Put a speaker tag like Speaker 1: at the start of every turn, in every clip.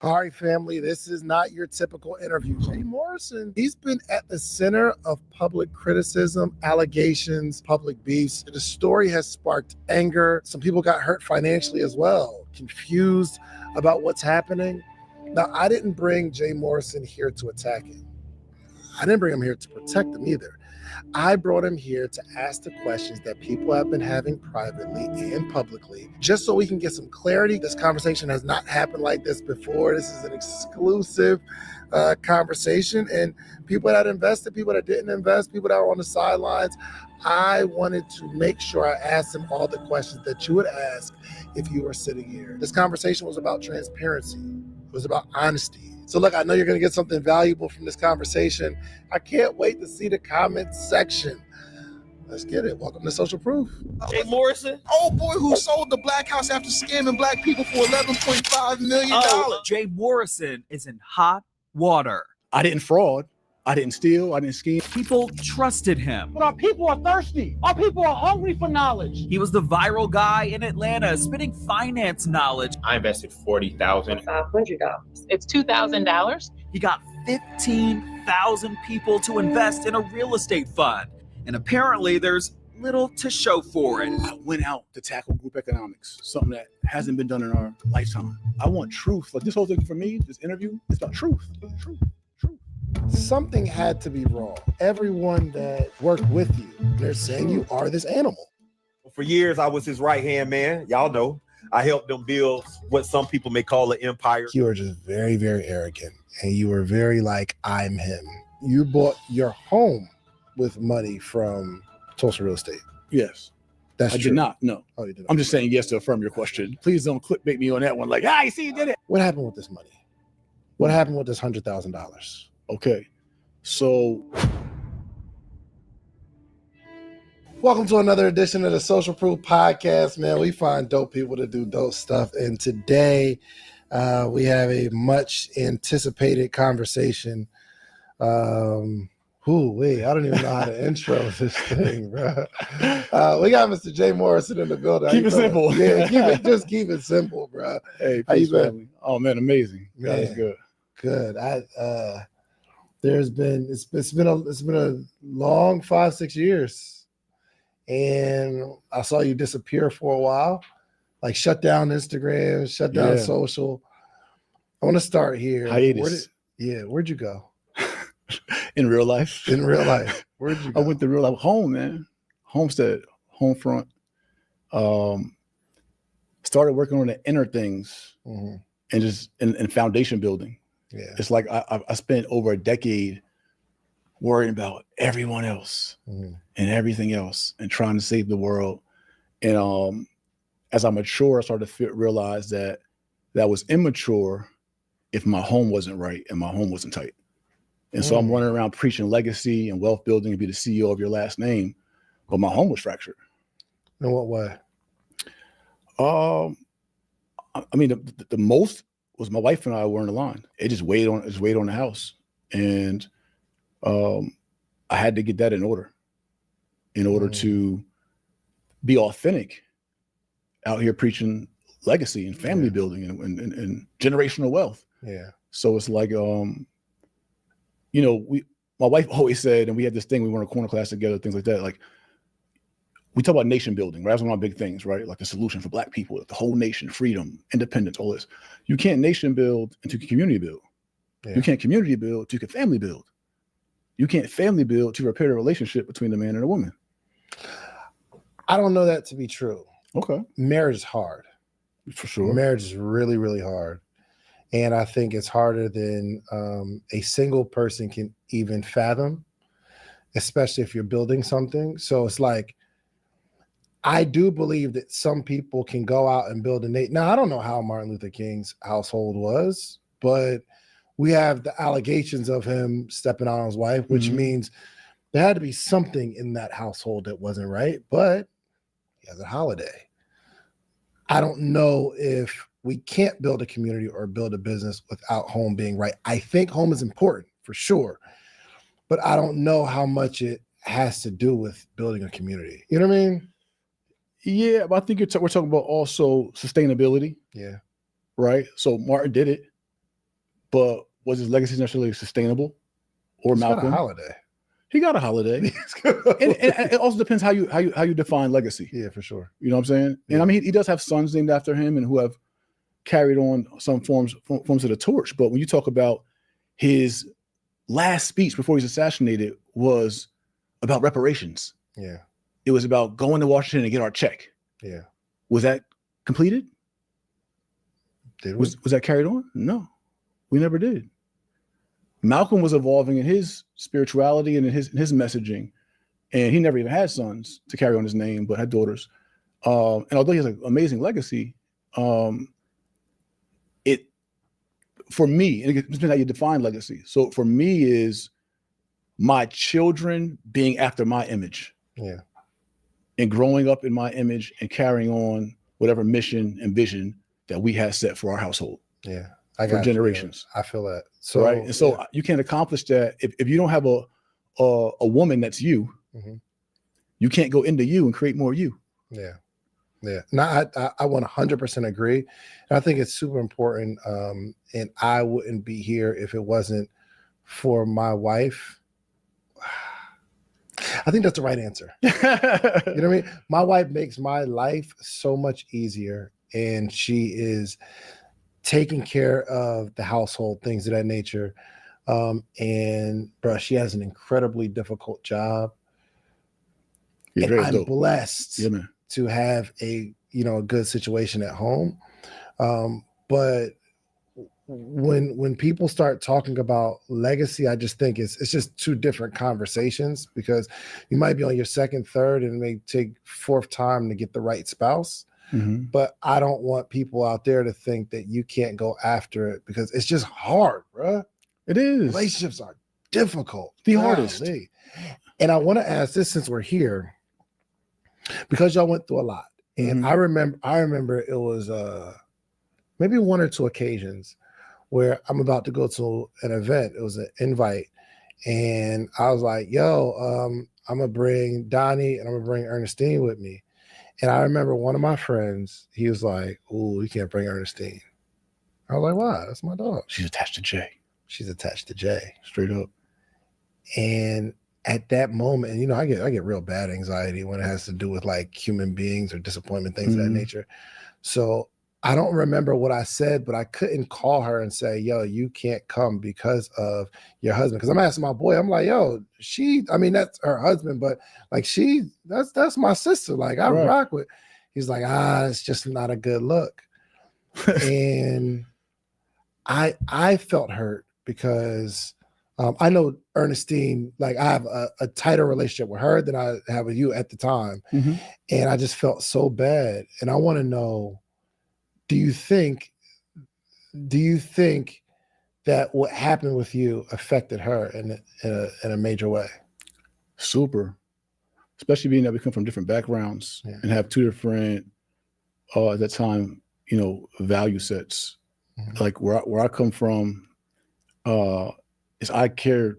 Speaker 1: All right, family, this is not your typical interview. Jay Morrison, he's been at the center of public criticism, allegations, public beefs. The story has sparked anger. Some people got hurt financially as well, confused about what's happening. Now, I didn't bring Jay Morrison here to attack him. I didn't bring him here to protect him either. I brought him here to ask the questions that people have been having privately and publicly, just so we can get some clarity. This conversation has not happened like this before. This is an exclusive conversation, and people that invested, people that didn't invest, people that were on the sidelines, I wanted to make sure I asked them all the questions that you would ask if you were sitting here. This conversation was about transparency. It was about honesty. So look, I know you're going to get something valuable from this conversation. I can't wait to see the comments section. Let's get it. Welcome to Social Proof.
Speaker 2: Jay Morrison.
Speaker 3: Old boy who sold the black house after scamming black people for $11.5 million.
Speaker 2: Jay Morrison is in hot water.
Speaker 4: I didn't fraud. I didn't steal. I didn't scheme.
Speaker 2: People trusted him.
Speaker 5: But our people are thirsty. Our people are hungry for knowledge.
Speaker 2: He was the viral guy in Atlanta, spitting finance knowledge.
Speaker 6: I invested $40,000.
Speaker 7: $500. It's $2,000.
Speaker 2: He got 15,000 people to invest in a real estate fund. And apparently there's little to show for it.
Speaker 4: I went out to tackle group economics, something that hasn't been done in our lifetime. I want truth. Like this whole thing for me, this interview, is about truth. Truth.
Speaker 1: Something had to be wrong. Everyone that worked with you, they're saying you are this animal.
Speaker 8: For years, I was his right-hand man. Y'all know. I helped them build what some people may call an empire.
Speaker 1: You were just very, very arrogant. And you were very like, I'm him. You bought your home with money from Tulsa Real Estate.
Speaker 4: Yes.
Speaker 1: That's
Speaker 4: I
Speaker 1: true.
Speaker 4: did not, no.
Speaker 1: Oh, you did not.
Speaker 4: I'm just saying yes to affirm your question. Please don't clickbait me on that one. Like, I see you did it.
Speaker 1: What happened with this money? What happened with this $100,000?
Speaker 4: Okay. So,
Speaker 1: welcome to another edition of the Social Proof Podcast, man. We find dope people to do dope stuff. And today we have a much anticipated conversation. I don't even know how to intro this thing, bro. We got Mr. Jay Morrison in the building.
Speaker 4: Keep it simple.
Speaker 1: Yeah, keep it simple, bro.
Speaker 4: Hey,
Speaker 1: how you been?
Speaker 4: Family. Oh man, amazing.
Speaker 1: Man,
Speaker 4: that is good.
Speaker 1: Good. It's been a long 5-6 years, and I saw you disappear for a while, like shut down Instagram, shut down social. I want to start here.
Speaker 4: Hiatus.
Speaker 1: Where'd you go?
Speaker 4: In real life?
Speaker 1: In real life. Where'd you go?
Speaker 4: I went to real life. Home, man. Homestead, home front. Started working on the inner things and just in foundation building. Yeah. It's like I spent over a decade worrying about everyone else and everything else and trying to save the world. And as I mature, I started to realize that was immature if my home wasn't right and my home wasn't tight. And so I'm running around preaching legacy and wealth building and be the CEO of your last name, but my home was fractured.
Speaker 1: In what way?
Speaker 4: I mean, the most was my wife and I were in the line. It just weighed on the house. And I had to get that in order to be authentic out here preaching legacy and family building and generational wealth.
Speaker 1: Yeah. So
Speaker 4: it's like, my wife always said, and we had this thing, we were in a corner class together, things like that. Like we talk about nation building, right? That's one of my big things, right? Like the solution for Black people, the whole nation, freedom, independence, all this. You can't nation build until you can community build. Yeah. You can't community build until you can family build. You can't family build to repair the relationship between the man and the woman.
Speaker 1: I don't know that to be true.
Speaker 4: Okay.
Speaker 1: Marriage is hard.
Speaker 4: For sure.
Speaker 1: Marriage is really, really hard. And I think it's harder than a single person can even fathom, especially if you're building something. So it's like, I do believe that some people can go out and build a nation. Now, I don't know how Martin Luther King's household was, but we have the allegations of him stepping out on his wife, which means there had to be something in that household that wasn't right, but he has a holiday. I don't know if we can't build a community or build a business without home being right. I think home is important for sure, but I don't know how much it has to do with building a community. You know what I mean?
Speaker 4: Yeah, but I think we're talking about also sustainability.
Speaker 1: Yeah.
Speaker 4: Right. So Martin did it. but was his legacy necessarily sustainable? Or
Speaker 1: He's got
Speaker 4: Malcolm?
Speaker 1: a holiday.
Speaker 4: He got a holiday. and it also depends how you define legacy.
Speaker 1: Yeah, for sure.
Speaker 4: You know what I'm saying?
Speaker 1: Yeah.
Speaker 4: And I mean, he does have sons named after him and who have carried on some forms of the torch. But when you talk about his last speech before he's assassinated was about reparations.
Speaker 1: Yeah.
Speaker 4: It was about going to Washington and get our check.
Speaker 1: Yeah.
Speaker 4: Was that completed?
Speaker 1: Did we?
Speaker 4: Was that carried on? No, we never did. Malcolm was evolving in his spirituality and in his messaging, and he never even had sons to carry on his name, but had daughters. And although he has an amazing legacy, it for me, and it depends how you define legacy. So for me, is my children being after my image,
Speaker 1: Yeah,
Speaker 4: and growing up in my image and carrying on whatever mission and vision that we had set for our household.
Speaker 1: yeah.
Speaker 4: For generations.
Speaker 1: I feel that. So
Speaker 4: right. And so you can't accomplish that if you don't have a woman that's you.
Speaker 1: Mhm.
Speaker 4: You can't go into you and create more you.
Speaker 1: Yeah. Yeah. No, I 100% agree. And I think it's super important. And I wouldn't be here if it wasn't for my wife. I think that's the right answer. You know what I mean? My wife makes my life so much easier, and she is taking care of the household, things of that nature. And bro, she has an incredibly difficult job.
Speaker 4: You're
Speaker 1: And
Speaker 4: very
Speaker 1: I'm
Speaker 4: dope.
Speaker 1: blessed
Speaker 4: Yeah, man.
Speaker 1: to have a good situation at home. But when people start talking about legacy, I just think it's just two different conversations, because you might be on your second, third, and it may take fourth time to get the right spouse.
Speaker 4: Mm-hmm.
Speaker 1: But I don't want people out there to think that you can't go after it, because it's just hard, bro.
Speaker 4: It is.
Speaker 1: Relationships are difficult.
Speaker 4: The hardest.
Speaker 1: Golly. And I want to ask this, since we're here, because y'all went through a lot. And
Speaker 4: Mhm.
Speaker 1: I remember it was maybe one or two occasions where I'm about to go to an event. It was an invite. And I was like, yo, I'm going to bring Donnie and I'm going to bring Ernestine with me. And I remember one of my friends, he was like, "Ooh, you can't bring Ernestine." I was like, "Why? That's my dog.
Speaker 4: She's attached to Jay.
Speaker 1: She's attached to Jay."
Speaker 4: Straight up.
Speaker 1: And at that moment, and I get real bad anxiety when it has to do with like human beings or disappointment, things of that nature. So I don't remember what I said, but I couldn't call her and say, "Yo, you can't come because of your husband." Because I'm asking my boy, I'm like, "Yo, that's her husband, but like that's my sister. Like I
Speaker 4: Right.
Speaker 1: rock with." He's like, "It's just not a good look." And I felt hurt because I know Ernestine, like I have a tighter relationship with her than I have with you at the time.
Speaker 4: Mhm.
Speaker 1: And I just felt so bad. And I want to know, do you think that what happened with you affected her in a major way?
Speaker 4: Super. Especially being that we come from different backgrounds and have two different, at that time, value sets.
Speaker 1: Mhm.
Speaker 4: Like where I come from, is I care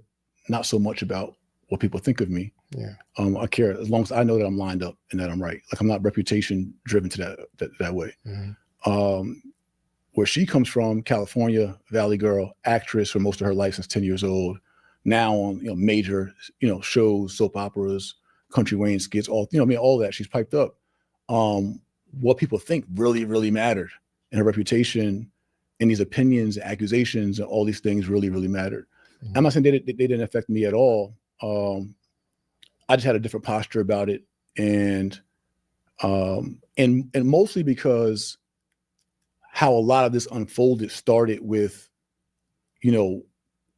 Speaker 4: not so much about what people think of me.
Speaker 1: Yeah.
Speaker 4: I care as long as I know that I'm lined up and that I'm right. Like I'm not reputation driven to that way.
Speaker 1: Mhm.
Speaker 4: Where she comes from, California, Valley girl, actress for most of her life since 10 years old. Now on major shows, soap operas, country Wayne skits, all all that. She's piped up. What people think really, really mattered, and her reputation, and these opinions, accusations, and all these things really, really mattered.
Speaker 1: Mhm.
Speaker 4: I'm not saying they didn't affect me at all. I just had a different posture about it, and mostly because how a lot of this unfolded started with,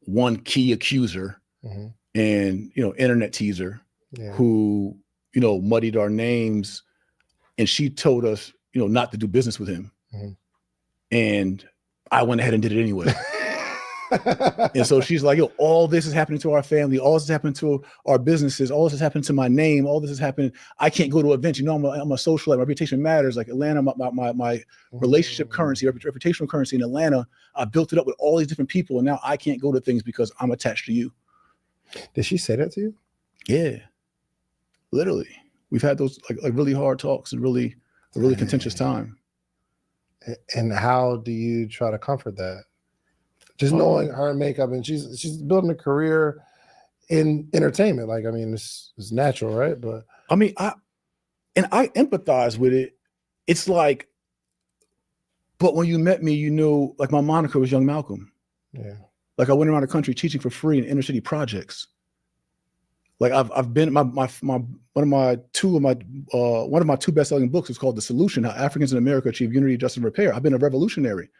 Speaker 4: one key accuser
Speaker 1: Mhm.
Speaker 4: and, internet teaser
Speaker 1: Yeah.
Speaker 4: who, muddied our names, and she told us, not to do business with him.
Speaker 1: Mhm.
Speaker 4: And I went ahead and did it anyway. And so she's like, all this is happening to our family. All this is happening to our businesses. All this is happening to my name. All this is happening. I can't go to events. I'm a socialite. My reputation matters. Like Atlanta, my relationship currency, reputational currency in Atlanta, I built it up with all these different people. And now I can't go to things because I'm attached to you.
Speaker 1: Did she say that to you?
Speaker 4: Yeah, literally. We've had those like really hard talks and a really contentious time.
Speaker 1: And how do you try to comfort that? Just knowing her makeup, and she's building a career in entertainment. Like, I mean, it's natural, right? But
Speaker 4: I mean, I empathize with it. It's like, but when you met me, you knew, like, my moniker was Young Malcolm.
Speaker 1: Yeah.
Speaker 4: Like, I went around the country teaching for free in inner city projects. Like, I've been one of my two best-selling books is called The Solution: How Africans in America Achieve Unity, Justice, and Repair. I've been a revolutionary.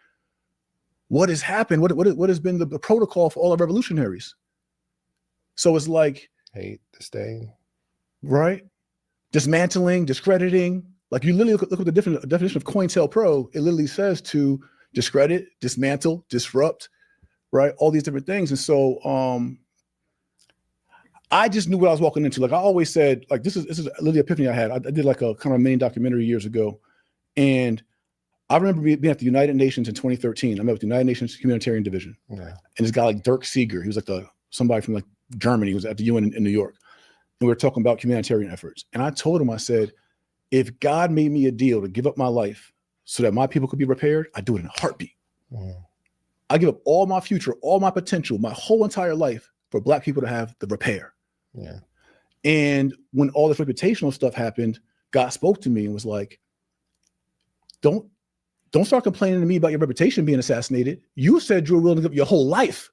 Speaker 4: What has happened? What has been the protocol for all the revolutionaries? So it's like
Speaker 1: hate, disdain,
Speaker 4: right? Dismantling, discrediting. Like, you literally look at the definition of COINTELPRO. It literally says to discredit, dismantle, disrupt, right? All these different things. And so I just knew what I was walking into. Like, I always said, like, this is literally epiphany I had. I did like a kind of mini documentary years ago. And I remember being at the United Nations in 2013. I met with the United Nations Humanitarian Division. Yeah. And this guy like Dirk Seeger, he was like somebody from like Germany, he was at the UN in New York. And we were talking about humanitarian efforts. And I told him, I said, if God made me a deal to give up my life so that my people could be repaired, I'd do it in a heartbeat. I give up all my future, all my potential, my whole entire life for Black people to have the repair. Yeah. And when all this reputational stuff happened, God spoke to me and was like, don't start complaining to me about your reputation being assassinated. You said you were willing to give up your whole life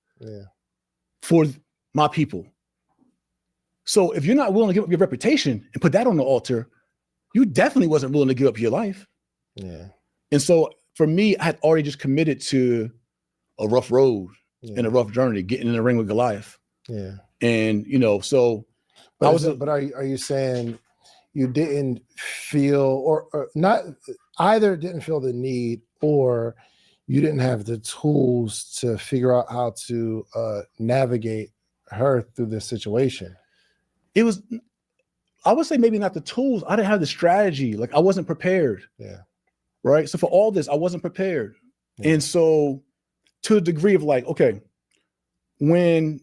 Speaker 4: for my people. So if you're not willing to give up your reputation and put that on the altar, you definitely wasn't willing to give up your life. Yeah. And so for me, I had already just committed to a rough road and a rough journey, getting in the ring with Goliath. Yeah. And, so
Speaker 1: but are you saying you didn't feel or not either didn't feel the need or you didn't have the tools to figure out how to navigate her through this situation?
Speaker 4: It was, I would say maybe not the tools. I didn't have the strategy. Like, I wasn't prepared. Yeah. Right. So for all this, I wasn't prepared. Yeah. And so to a degree of like, okay, I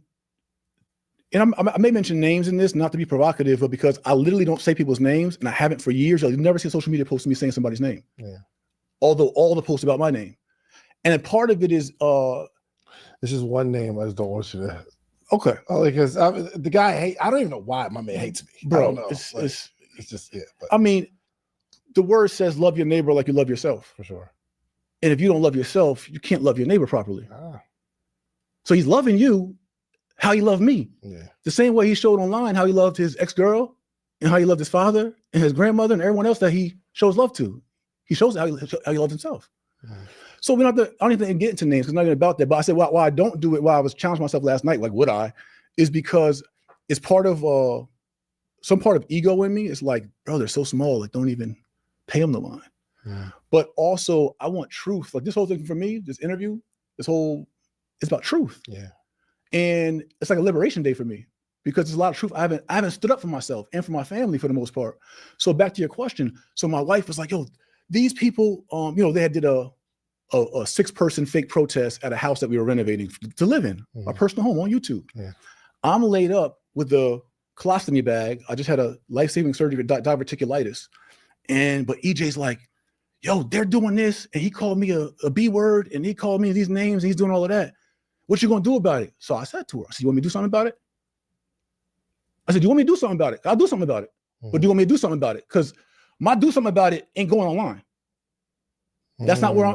Speaker 4: may mention names in this, not to be provocative, but because I literally don't say people's names and I haven't for years. You'll never see a social media post of me saying somebody's name. Yeah. Although all the posts about my name. And a part of it is,
Speaker 1: this is one name I just don't want you to.
Speaker 4: Okay.
Speaker 1: Because the guy I don't even know why my man hates me.
Speaker 4: Bro,
Speaker 1: I don't know.
Speaker 4: It's
Speaker 1: just it. But.
Speaker 4: I mean, the word says love your neighbor like you love yourself.
Speaker 1: For sure.
Speaker 4: And if you don't love yourself, you can't love your neighbor properly. So he's loving you how he loved me. Yeah. The same way he showed online how he loved his ex-girl and how he loved his father and his grandmother and everyone else that he shows love to. He shows how he loves himself. So I don't even get into names because I'm not even about that. But I said why I don't do it, why I was challenging myself last night, like would I, is because it's part of some part of ego in me. It's like, bro, they're so small, like don't even pay them the line. Yeah. But also I want truth. Like this whole thing for me, this interview, it's about truth. Yeah. And it's like a liberation day for me because there's a lot of truth. I haven't stood up for myself and for my family for the most part. So back to your question. So my wife was like, yo, these people, they did a 6-person fake protest at a house that we were renovating to live in, our personal home on YouTube. Yeah. I'm laid up with the colostomy bag. I just had a life-saving surgery for diverticulitis. But EJ's like, yo, they're doing this. And he called me a B word and he called me these names and he's doing all of that. What you gonna do about it? So I said to her, I said, you want me to do something about it? I said, do you want me to do something about it? I'll do something about it. But do you want me to do something about it? Because my do something about it ain't going online. That's not where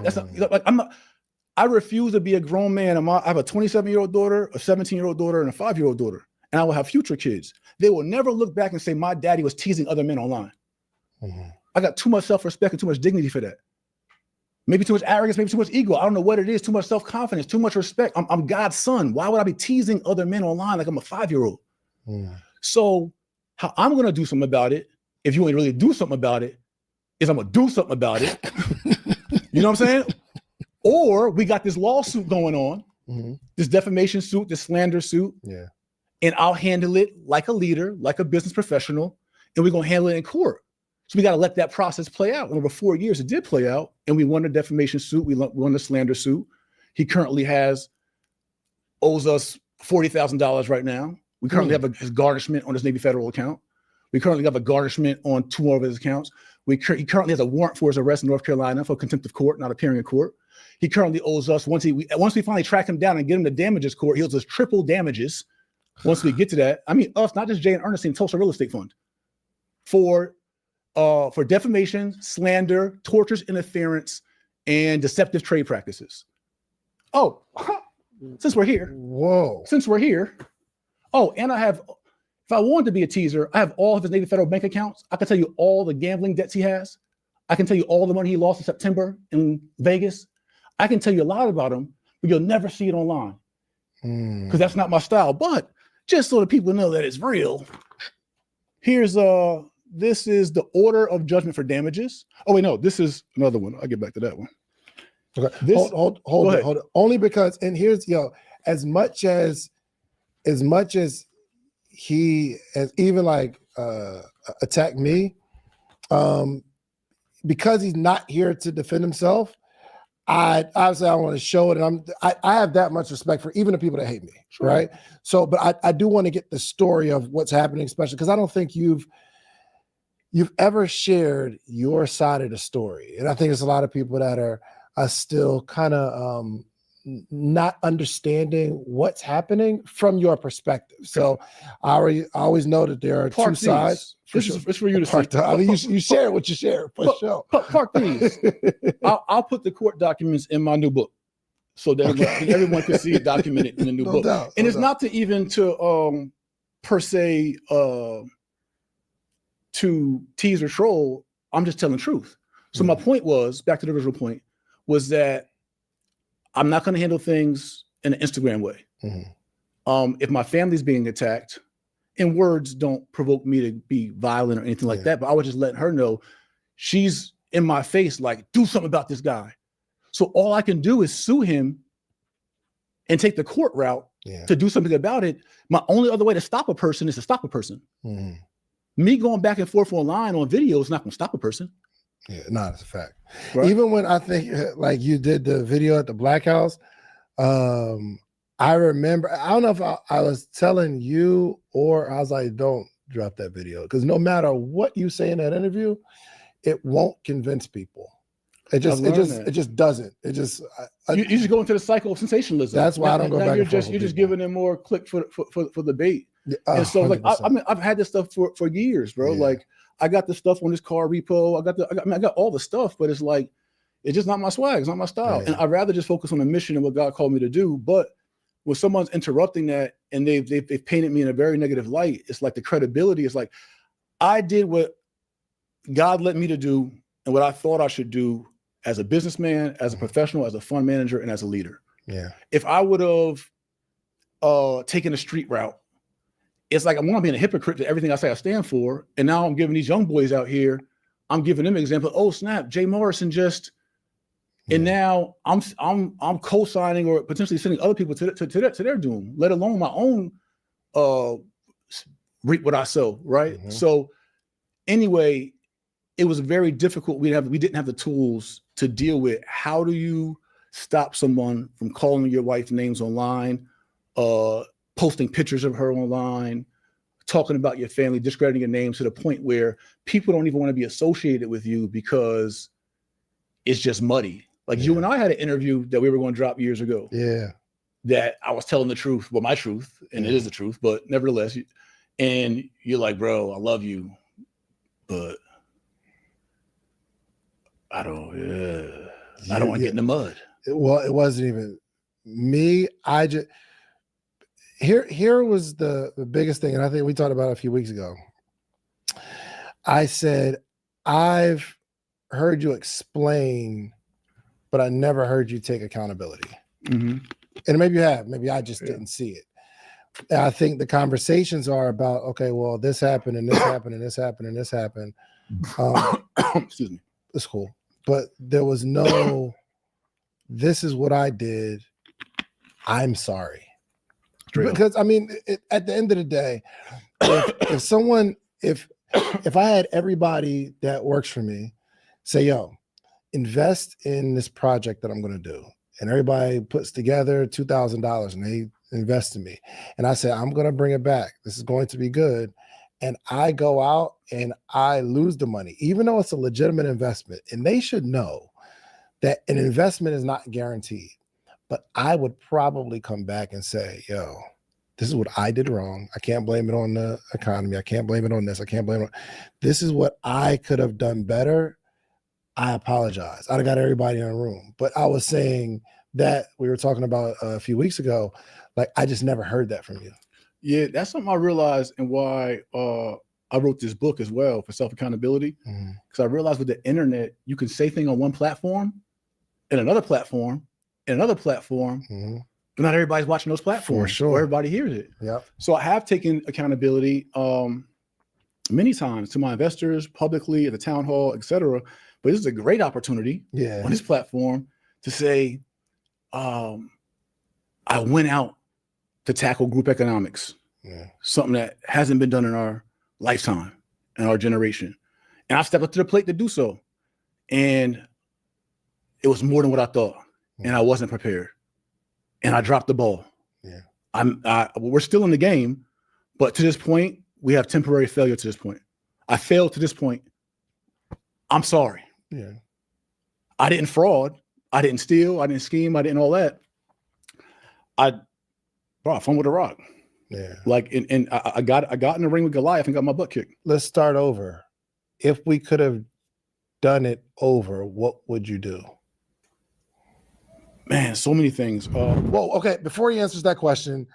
Speaker 4: I refuse to be a grown man. I have a 27-year-old daughter, a 17-year-old daughter, and a 5-year-old daughter. And I will have future kids. They will never look back and say, my daddy was teasing other men online. I got too much self-respect and too much dignity for that. Maybe too much arrogance, maybe too much ego. I don't know what it is. Too much self-confidence, too much respect. I'm God's son. Why would I be teasing other men online like I'm a 5-year-old? So how I'm going to do something about it, if you ain't really do something about it, is I'm going to do something about it. You know what I'm saying? Or we got this lawsuit going on, this defamation suit, this slander suit. Yeah. And I'll handle it like a leader, like a business professional, and we're going to handle it in court. So we got to let that process play out. And over 4 years, it did play out. And we won the defamation suit. We won the slander suit. He currently owes us $40,000 right now. We currently have his garnishment on his Navy federal account. We currently have a garnishment on 2 more of his accounts. He currently has a warrant for his arrest in North Carolina for contempt of court, not appearing in court. He currently owes us, once we finally track him down and get him to damages court, he owes us triple damages. Once we get to that, I mean us, not just Jay and Ernestine, Tulsa Real Estate Fund, for defamation, slander, tortious interference, and deceptive trade practices. Oh, since we're here.
Speaker 1: Whoa.
Speaker 4: Since we're here. Oh, and I have, if I wanted to be a teaser, I have all of his Navy Federal bank accounts. I can tell you all the gambling debts he has. I can tell you all the money he lost in September in Vegas. I can tell you a lot about him, but you'll never see it online because that's not my style. But just so that people know that it's real, here's this is the order of judgment for damages. Oh wait, no, this is another one. I'll get back to that one.
Speaker 1: Okay, hold it. Only because, and here's as much as he has even like attacked me, because he's not here to defend himself. I obviously I want to show it, and I have that much respect for even the people that hate me, sure. Right? So, but I do want to get the story of what's happening, especially because I don't think you've ever shared your side of the story, and I think there's a lot of people that are still kind of not understanding what's happening from your perspective. So, I always know that there are two sides.
Speaker 4: It's for you to see.
Speaker 1: I mean, you share what you share for sure.
Speaker 4: Park these. I'll put the court documents in my new book, so that everyone can see it documented in the new book. And it's not to per se to tease or troll. I'm just telling the truth. So my point was, back to the original point, was that I'm not going to handle things in an Instagram way. If my family's being attacked, and words don't provoke me to be violent or anything like that, but I was just letting her know she's in my face, like, do something about this guy. So all I can do is sue him and take the court route to do something about it. My only other way to stop a person is to stop a person. Me going back and forth online on video is not going to stop a person.
Speaker 1: Yeah, no, that's a fact.
Speaker 4: Right?
Speaker 1: Even when I think like you did the video at the Black House, I remember, I don't know if I was telling you or I was like, don't drop that video. Because no matter what you say in that interview, it won't convince people. It just doesn't. It just
Speaker 4: you just go into the cycle of sensationalism.
Speaker 1: That's why I don't go back.
Speaker 4: You're just giving them more click for the bait. And so 100%. Like I mean, I've had this stuff for years, bro. Yeah. Like I got the stuff on this car repo. I got all the stuff, but it's like it's just not my swag. It's not my style. Yeah. And I'd rather just focus on the mission and what God called me to do. But when someone's interrupting that and they've painted me in a very negative light, it's like the credibility is like, I did what God led me to do and what I thought I should do as a businessman, as a professional, as a fund manager, and as a leader.
Speaker 1: Yeah.
Speaker 4: If I would have taken a street route, it's like I'm going to be a hypocrite to everything I say I stand for. And now I'm giving these young boys out here, I'm giving them an example. Oh snap, Jay Morrison just. And now I'm co-signing or potentially sending other people to their doom, let alone my own reap what I sow, right? So anyway, it was very difficult. We didn't have the tools to deal with how do you stop someone from calling your wife names online, posting pictures of her online, talking about your family, discrediting your name to the point where people don't even want to be associated with you because it's just muddy. Like you and I had an interview that we were going to drop years ago.
Speaker 1: Yeah.
Speaker 4: That I was telling the truth, well, my truth, and it is the truth, but nevertheless, and you're like, bro, I love you, but I don't want to get in the mud.
Speaker 1: Well, it wasn't even me. I just, here was the biggest thing. And I think we talked about it a few weeks ago. I said, I've heard you explain, but I never heard you take accountability. And maybe you have, maybe I just didn't see it. And I think the conversations are about, okay, well, this happened and this happened and this happened and this happened.
Speaker 4: Excuse me.
Speaker 1: It's cool. But there was no, this is what I did. I'm sorry. Because I mean, at the end of the day, if I had everybody that works for me say, yo, invest in this project that I'm going to do. And everybody puts together $2,000 and they invest in me. And I say, I'm going to bring it back. This is going to be good. And I go out and I lose the money, even though it's a legitimate investment. And they should know that an investment is not guaranteed. But I would probably come back and say, yo, this is what I did wrong. I can't blame it on the economy. I can't blame it on this. I can't blame it on this is what I could have done better. I apologize. I'd have got everybody in a room. But I was saying that we were talking about a few weeks ago, like I just never heard that from you.
Speaker 4: Yeah, that's something I realized and why I wrote this book as well for self-accountability. Because I realized with the internet, you can say things on one platform and another platform and another platform, but not everybody's watching those platforms.
Speaker 1: For sure.
Speaker 4: Or everybody hears it.
Speaker 1: Yep.
Speaker 4: So I have taken accountability many times to my investors, publicly, at the town hall, et cetera. But this is a great opportunity on this platform to say, I went out to tackle group economics, something that hasn't been done in our lifetime, in our generation. And I stepped up to the plate to do so. And it was more than what I thought. And I wasn't prepared. And I dropped the ball. We're still in the game, but to this point, we have temporary failure to this point. I failed to this point. I'm sorry. I didn't fraud. I didn't steal. I didn't scheme. I didn't all that. I fumbled a rock. Like, and I got in the ring with Goliath and got my butt kicked.
Speaker 1: Let's start over. If we could have done it over, what would you do?
Speaker 4: Man, so many things.
Speaker 1: Well, okay, before he answers that question,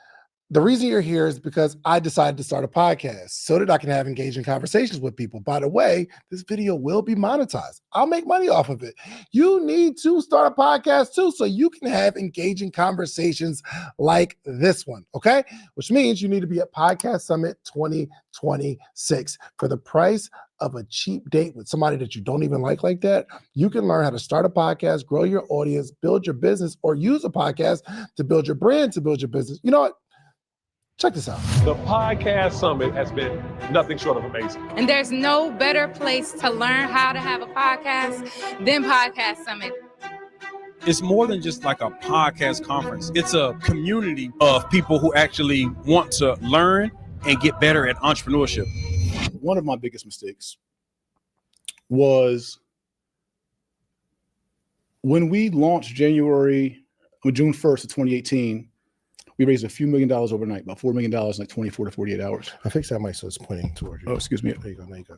Speaker 1: the reason you're here is because I decided to start a podcast so that I can have engaging conversations with people. By the way, this video will be monetized. I'll make money off of it. You need to start a podcast too so you can have engaging conversations like this one, okay? Which means you need to be at Podcast Summit 2026 for the price of a cheap date with somebody that you don't even like that. You can learn how to start a podcast, grow your audience, build your business, or use a podcast to build your brand, to build your business. You know what? Check this out.
Speaker 9: The Podcast Summit has been nothing short of amazing.
Speaker 10: And there's no better place to learn how to have a podcast than Podcast Summit.
Speaker 11: It's more than just like a podcast conference. It's a community of people who actually want to learn and get better at entrepreneurship.
Speaker 4: One of my biggest mistakes was when we launched June 1st of 2018, we raised a few $1 million overnight, about $4 million in like 24 to 48 hours.
Speaker 1: I fixed that mic so it's pointing toward you.
Speaker 4: Oh, excuse me.
Speaker 1: There you go.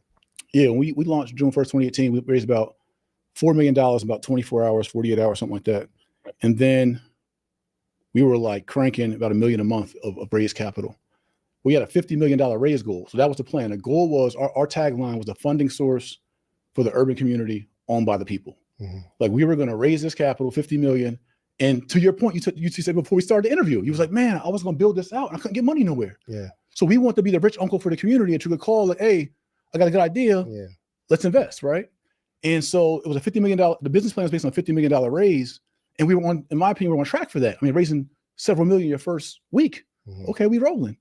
Speaker 4: Yeah, we launched June 1st, 2018. We raised about $4 million in about 24 hours, 48 hours, something like that. And then we were like cranking about $1 million a month of raised capital. We had a $50 million raise goal. So that was the plan. The goal was, our tagline was a funding source for the urban community owned by the people. Like we were going to raise this capital, 50 million. And to your point, you said before we started the interview, you was like, man, I was going to build this out and I couldn't get money nowhere. So we want to be the rich uncle for the community that you could call like, hey, I got a good idea. Let's invest, right? And so it was a $50 million, the business plan was based on a $50 million raise. And we were on, in my opinion, we were on track for that. I mean, raising several million your first week. Okay, we rolling.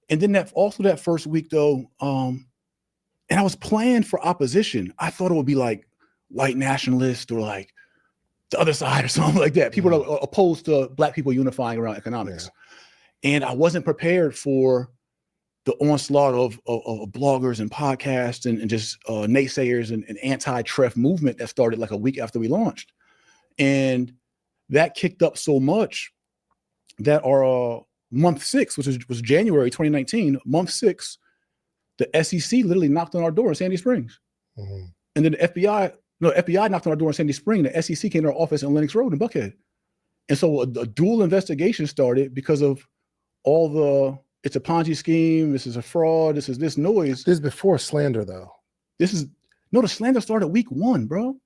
Speaker 4: And then that first week though, and I was playing for opposition. I thought it would be like white nationalists or like the other side or something like that. People are opposed to Black people unifying around economics. And I wasn't prepared for the onslaught of bloggers and podcasts and just naysayers and anti-TREF movement that started like a week after we launched. And that kicked up so much that our month 6, which was January 2019, month 6, the SEC literally knocked on our door in Sandy Springs. And then the FBI knocked on our door in Sandy Springs. The SEC came to our office in Lenox Road in Buckhead. And so a dual investigation started because of all it's a Ponzi scheme, this is a fraud, this is this noise.
Speaker 1: This is before slander though.
Speaker 4: The slander started week 1, bro.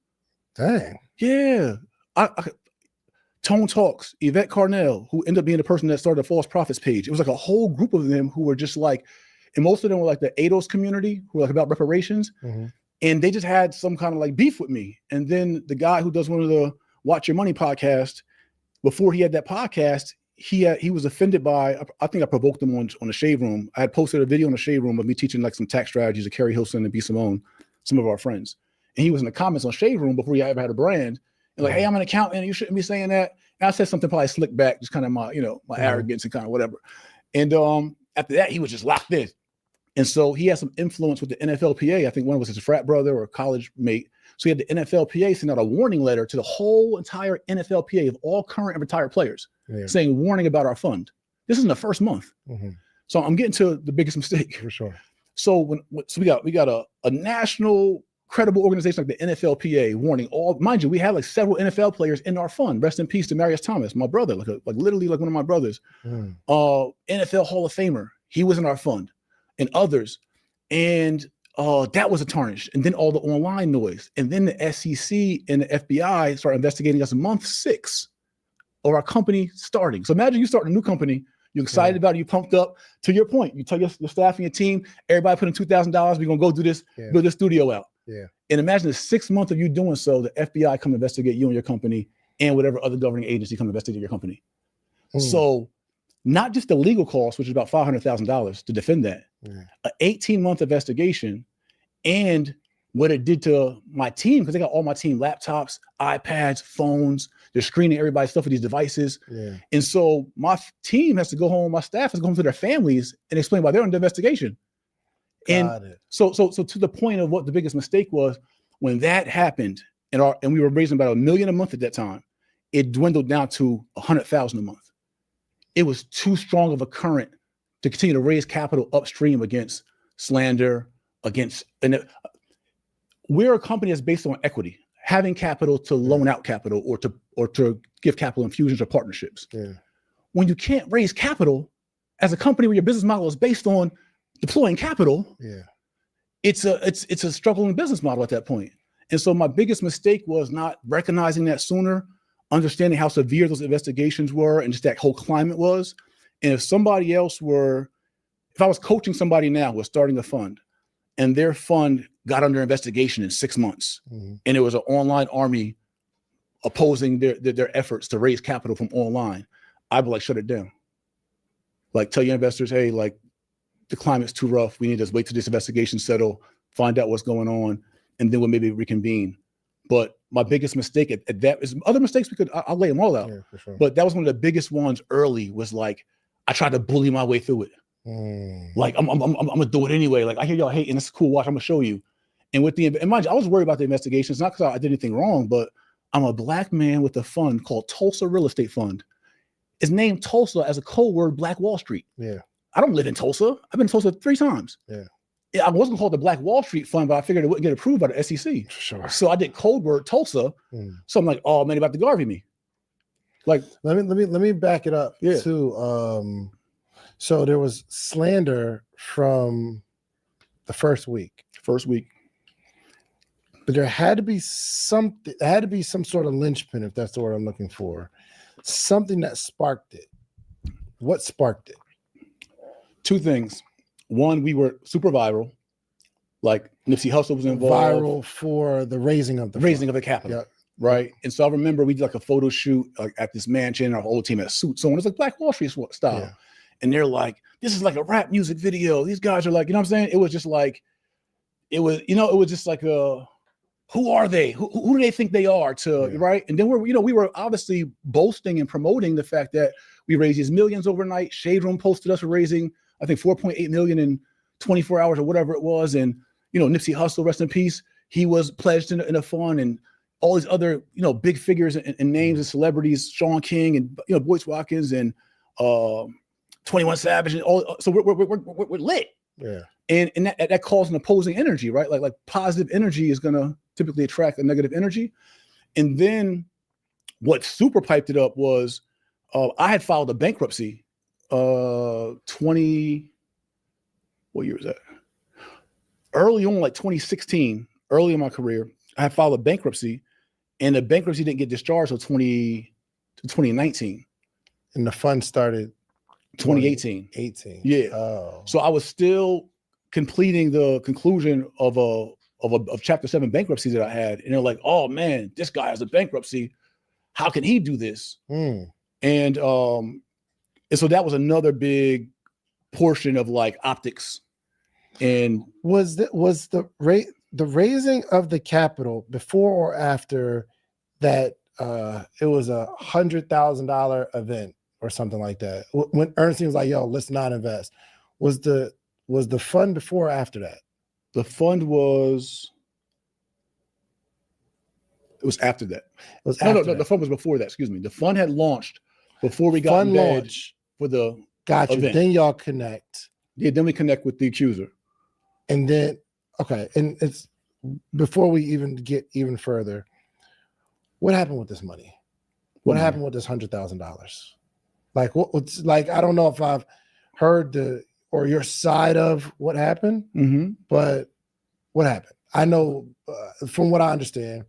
Speaker 1: Dang.
Speaker 4: Yeah. Tone Talks, Yvette Carnell, who ended up being the person that started the False Prophets page. It was like a whole group of them who were just like, and most of them were like the ADOS community, who were like about reparations. And they just had some kind of like beef with me. And then the guy who does one of the Watch Your Money podcast, before he had that podcast, he was offended by, I think I provoked him on the Shade Room. I had posted a video on the Shade Room of me teaching like some tax strategies to Kerry Hilson and B. Simone, some of our friends. And he was in the comments on Shade Room before he ever had a brand. And like, hey, I'm an accountant, you shouldn't be saying that. And I said something probably slick back, just kind of my arrogance and kind of whatever. And after that, he was just locked in. And so he had some influence with the NFLPA. I think one was his frat brother or college mate. So you had the NFLPA send out a warning letter to the whole entire NFLPA of all current and retired players, saying warning about our fund. This is in the first month. So I'm getting to the biggest mistake.
Speaker 1: For sure.
Speaker 4: So we got a national credible organization like the NFLPA warning all, mind you, we have like several NFL players in our fund. Rest in peace to Marius Thomas, my brother, like literally like one of my brothers. NFL Hall of Famer, he was in our fund, and others. And that was a tarnish. And then all the online noise. And then the SEC and the FBI started investigating us in month 6 of our company starting. So imagine you start a new company, you're excited about it, you pumped up. To your point, you tell your staff and your team, everybody put in $2,000, we're gonna go do this, build this studio out. And imagine the 6 months of you doing so, the FBI come investigate you and your company, and whatever other governing agency come investigate your company. So not just the legal cost, which is about $500,000 to defend that, an 18-month investigation, and what it did to my team, because they got all my team laptops, iPads, phones, they're screening everybody's stuff with these devices. And so my team has to go home, my staff has to go home to their families and explain why they're under investigation. So to the point of what the biggest mistake was, when that happened, and we were raising about $1 million a month at that time, it dwindled down to $100,000 a month. It was too strong of a current to continue to raise capital upstream against slander, and we're a company that's based on equity, having capital to loan out capital or to give capital infusions or partnerships. When you can't raise capital as a company where your business model is based on deploying capital, it's a struggling business model at that point. And so my biggest mistake was not recognizing that sooner, understanding how severe those investigations were and just that whole climate was. And if I was coaching somebody now who was starting a fund and their fund got under investigation in 6 months, and it was an online army opposing their efforts to raise capital from online, I'd be like, shut it down. Like, tell your investors, hey, like, the climate's too rough. We need to wait till this investigation settle, find out what's going on, and then we'll maybe reconvene. But my biggest mistake at that is other mistakes I'll lay them all out. For sure. But that was one of the biggest ones early, was like, I tried to bully my way through it. Like, I'm gonna do it anyway. Like, I hear y'all hating, it's cool, watch, I'm gonna show you. And mind you, I was worried about the investigations, not because I did anything wrong, but I'm a Black man with a fund called Tulsa Real Estate Fund. It's named Tulsa as a code word, Black Wall Street. I don't live in Tulsa. I've been in Tulsa 3 times. I wasn't called the Black Wall Street Fund, but I figured it wouldn't get approved by the SEC. Sure. So I did code word Tulsa. So I'm like, oh man, they're about to Garvey me. Like,
Speaker 1: let me back it up too. So there was slander from the first week. But there had to be some sort of linchpin, if that's the word I'm looking for. Something that sparked it. What sparked it?
Speaker 4: 2 things. One, we were super viral. Like, Nipsey Hussle was involved.
Speaker 1: Viral for the raising of the
Speaker 4: capital. Right. And so I remember we did like a photo shoot at this mansion, our whole team had suits on. It's like Black Wall Street style. And they're like, this is like a rap music video. These guys are like, you know what I'm saying? It was just like, it was just like who are they? Who do they think they are? Right. And then we were obviously boasting and promoting the fact that we raised these millions overnight. Shade Room posted us for raising, I think, 4.8 million in 24 hours or whatever it was. And, Nipsey Hussle, rest in peace, he was pledged in a fund, and all these other, big figures and names and celebrities, Sean King and, Boyce Watkins and 21 Savage and all. So we're lit. And that calls an opposing energy, right? Like positive energy is going to typically attract a negative energy. And then what super piped it up was I had filed a bankruptcy what year was that? Early on, like 2016, early in my career, I had filed a bankruptcy, and the bankruptcy didn't get discharged until 2019.
Speaker 1: And the fund started
Speaker 4: 2018. Yeah.
Speaker 1: Oh.
Speaker 4: So I was still completing the conclusion of Chapter 7 bankruptcy that I had. And they're like, oh man, this guy has a bankruptcy. How can he do this? And so that was another big portion of like optics. And
Speaker 1: was the raising of the capital before or after that? It was $100,000 event or something like that. When Ernestine was like, "Yo, let's not invest." Was the fund before or after that?
Speaker 4: The fund was It was after that.
Speaker 1: It was
Speaker 4: no, the fund was before that. Excuse me. The fund had launched before we got in bed for the
Speaker 1: Gotcha.
Speaker 4: event.
Speaker 1: Then y'all connect.
Speaker 4: Yeah, then we connect with the accuser.
Speaker 1: And then, okay, and it's before we even get even further, what happened with this money? What happened with this $100,000? Like, what's like, I don't know if I've heard or your side of what happened, but what happened? I know from what I understand,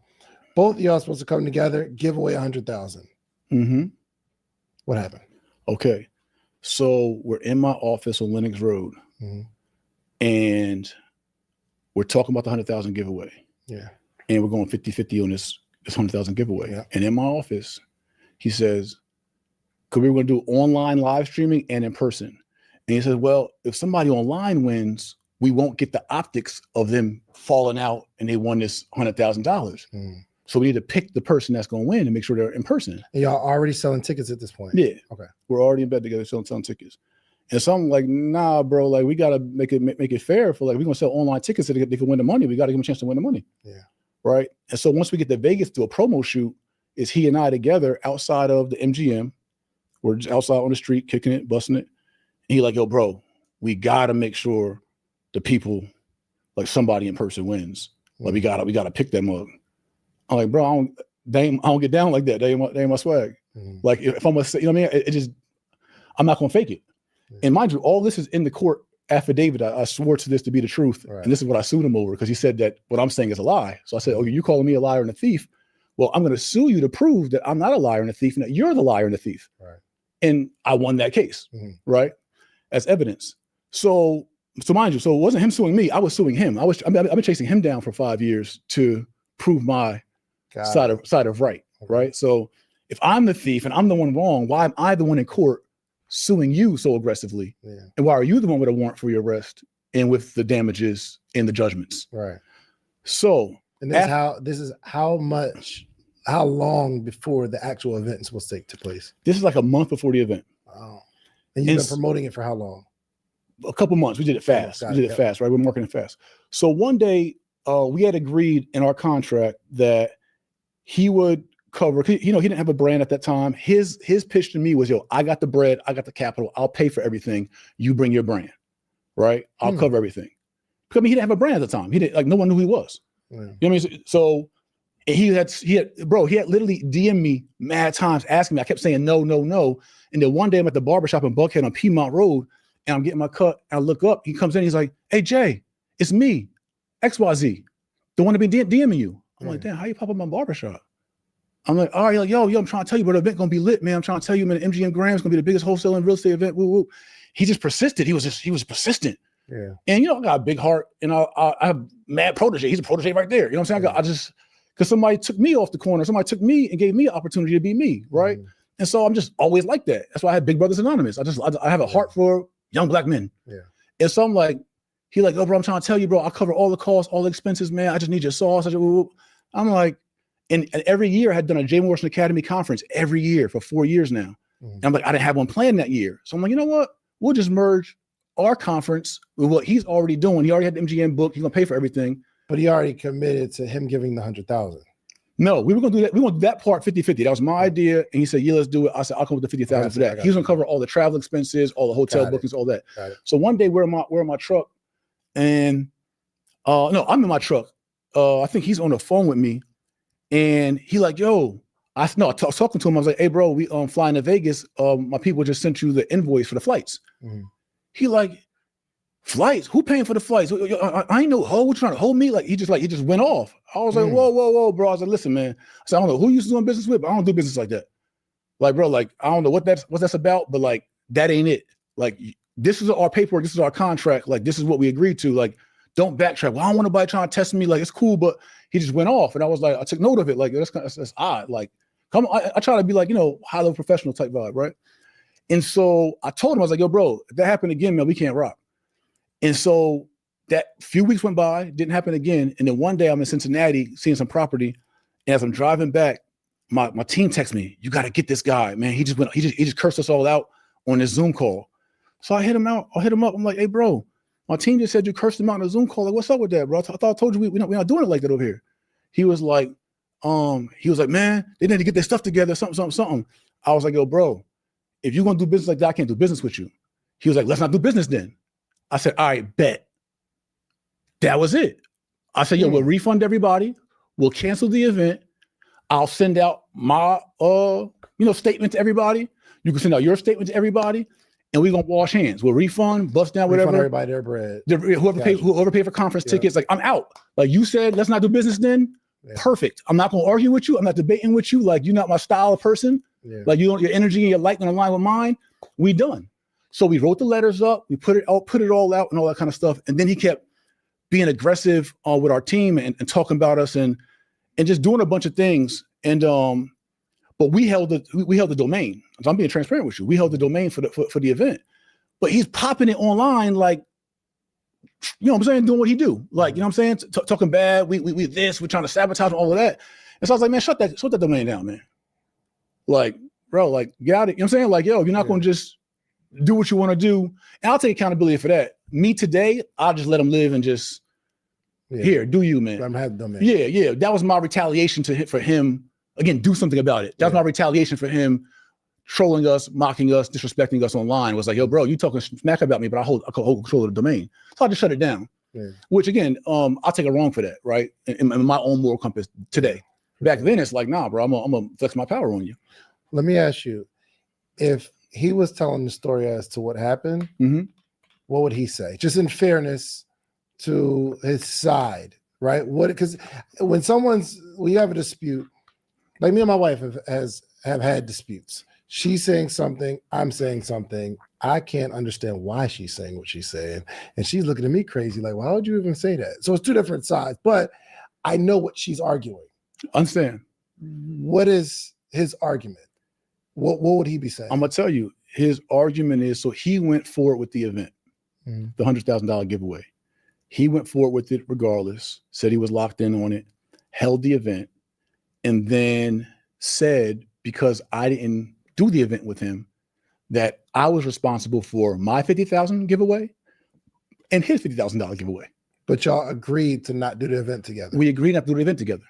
Speaker 1: both of y'all supposed to come together, give away $100,000. What happened?
Speaker 4: Okay. So we're in my office on Lenox Road and we're talking about the 100,000 giveaway.
Speaker 1: Yeah.
Speaker 4: And we're going 50-50 on this 100,000 giveaway. Yeah. And in my office, he says, because we were going to do online live streaming and in person. And he says, well, if somebody online wins, we won't get the optics of them falling out and they won this $100,000. So we need to pick the person that's going to win and make sure they're in person.
Speaker 1: And y'all already selling tickets at this point?
Speaker 4: Yeah.
Speaker 1: Okay.
Speaker 4: We're already in bed together selling tickets. And so I'm like, nah, bro, like we got to make it fair for like, we're going to sell online tickets so they can win the money. We got to give them a chance to win the money.
Speaker 1: Yeah. Right.
Speaker 4: And so once we get to Vegas to a promo shoot, is he and I together outside of the MGM. We're just outside on the street, kicking it, busting it. And he like, yo, bro, we got to make sure the people, like somebody in person wins. Like we got to pick them up. I'm like, bro, I don't get down like that. They ain't my swag. Like if I'm gonna say, you know what I mean? It just, I'm not gonna fake it. And mind you, all this is in the court affidavit. I swore to this to be the truth. Right. And this is what I sued him over because he said that what I'm saying is a lie. So I said, okay, you calling me a liar and a thief. Well, I'm going to sue you to prove that I'm not a liar and a thief and that you're the liar and the thief. Right. And I won that case, right? As evidence. So mind you, so it wasn't him suing me. I was suing him. I've been chasing him down for 5 years to prove my side of right. Right. So if I'm the thief and I'm the one wrong, why am I the one in court suing you so aggressively? Yeah. And why are you the one with a warrant for your arrest and with the damages and the judgments?
Speaker 1: Right.
Speaker 4: So,
Speaker 1: and how long before the actual event is supposed to take place?
Speaker 4: This is like a month before the event.
Speaker 1: Wow. And you've been promoting it for how long?
Speaker 4: A couple months. We did it fast. Fast, right? We're marketing fast. So one day we had agreed in our contract that he would cover, he didn't have a brand at that time. His pitch to me was, yo, I got the bread, I got the capital, I'll pay for everything. You bring your brand, right? I'll cover everything. Because I mean, he didn't have a brand at the time. He didn't, like, no one knew who he was. Yeah. You know what I mean? So he had literally DM'd me mad times asking me. I kept saying no. And then one day I'm at the barbershop in Buckhead on Piedmont Road and I'm getting my cut. And I look up, he comes in, he's like, hey, Jay, it's me, XYZ, the one that been DMing you. I'm like, damn, how you pop up my barbershop? I'm like, all right, like, yo, I'm trying to tell you, bro, the event gonna be lit, man. I'm trying to tell you, man, the MGM Graham's gonna be the biggest wholesale and real estate event. Woo, woo. He just persisted. He was persistent. Yeah. And I got a big heart and I have mad protege. He's a protege right there. You know what I'm saying? Because somebody took me off the corner. Somebody took me and gave me an opportunity to be me, right? And so I'm just always like that. That's why I had Big Brothers Anonymous. I have a heart for young black men. Yeah. And so I'm like, he like, oh, bro, I'm trying to tell you, bro, I cover all the costs, all the expenses, man. I just need your sauce. I'm like, and every year I had done a J. Morrison Academy conference every year for 4 years now. And I'm like, I didn't have one planned that year. So I'm like, you know what? We'll just merge our conference with what he's already doing. He already had the MGM book. He's gonna pay for everything.
Speaker 1: But he already committed to him giving the 100,000.
Speaker 4: No, we were gonna do that. We want that part 50-50. That was my idea. And he said, yeah, let's do it. I said, I'll come with the 50,000 for that. He was gonna cover all the travel expenses, all the hotel bookings, all that. So one day we're in my truck and no, I'm in my truck. I think he's on the phone with me and he like, yo, I was talking to him. I was like, hey bro, we flying to Vegas. My people just sent you the invoice for the flights. He like, flights? Who paying for the flights? I ain't no hoe. What, trying to hold me? Like he just went off. I was like, whoa, bro. I was like, listen, man. I said, I don't know who you doing business with, but I don't do business like that. Like, bro, like I don't know what that's about, but like that ain't it. Like this is our paperwork. This is our contract. Like this is what we agreed to. Like don't backtrack. Well, I don't want nobody trying to test me. Like it's cool, but he just went off, and I was like, I took note of it. Like that's odd. Like come on, I try to be like high level professional type vibe, right? And so I told him, I was like, yo, bro, if that happened again, man, we can't rock. And so that few weeks went by, didn't happen again. And then one day I'm in Cincinnati seeing some property. And as I'm driving back, my team texts me, you got to get this guy, man. He just cursed us all out on this Zoom call. So I hit him up. I'm like, hey, bro, my team just said you cursed him out on a Zoom call. Like, what's up with that, bro? I thought I told you we're not doing it like that over here. He was like, he was like, man, they need to get their stuff together, something. I was like, yo, bro, if you're gonna do business like that, I can't do business with you. He was like, let's not do business then. I said, all right, bet. That was it. I said, yo, we'll refund everybody. We'll cancel the event. I'll send out my statement to everybody. You can send out your statement to everybody, and we're gonna wash hands. We'll refund, bust down, whatever.
Speaker 1: Refund everybody their bread.
Speaker 4: Whoever paid for conference tickets, like I'm out. Like you said, let's not do business then. Yeah. Perfect. I'm not gonna argue with you. I'm not debating with you. Like you're not my style of person. Yeah. Like your energy and your light don't align with mine. We done. So we wrote the letters up. We put it all out and all that kind of stuff. And then he kept being aggressive with our team and talking about us and just doing a bunch of things. And but we held the domain. So I'm being transparent with you. We held the domain for the event. But he's popping it online like, you know what I'm saying, doing what he do. Like, you know what I'm saying? Talking bad, we're trying to sabotage and all of that. And so I was like, man, shut that domain down, man. Like, bro, like, get out of it. You know what I'm saying? Like, yo, you're not going to just do what you want to do. And I'll take accountability for that. Me today, I'll just let him live and just, here, do you, man. I'm having domain. Yeah. That was my retaliation for him. Again, do something about it. That was my retaliation for him trolling us, mocking us, disrespecting us online. It was like, yo, bro, you talking smack about me, but I hold control of the domain. So I just shut it down. Yeah. Which again, I'll take a wrong for that, right? In my own moral compass today. Back then, it's like, nah, bro, I'm gonna flex my power on you.
Speaker 1: Let me ask you, if he was telling the story as to what happened, what would he say? Just in fairness to his side, right? Because when you have a dispute, like me and my wife have had disputes. She's saying something, I'm saying something. I can't understand why she's saying what she's saying. And she's looking at me crazy, like, why would you even say that? So it's two different sides, but I know what she's arguing.
Speaker 4: Understand.
Speaker 1: What is his argument? What would he be saying?
Speaker 4: I'm gonna tell you, his argument is, so he went forward with the event, the $100,000 giveaway. He went forward with it regardless, said he was locked in on it, held the event, and then said, because I didn't do the event with him, that I was responsible for my $50,000 giveaway and his $50,000 giveaway.
Speaker 1: But y'all agreed to not do the event together.
Speaker 4: We agreed not to do the event together.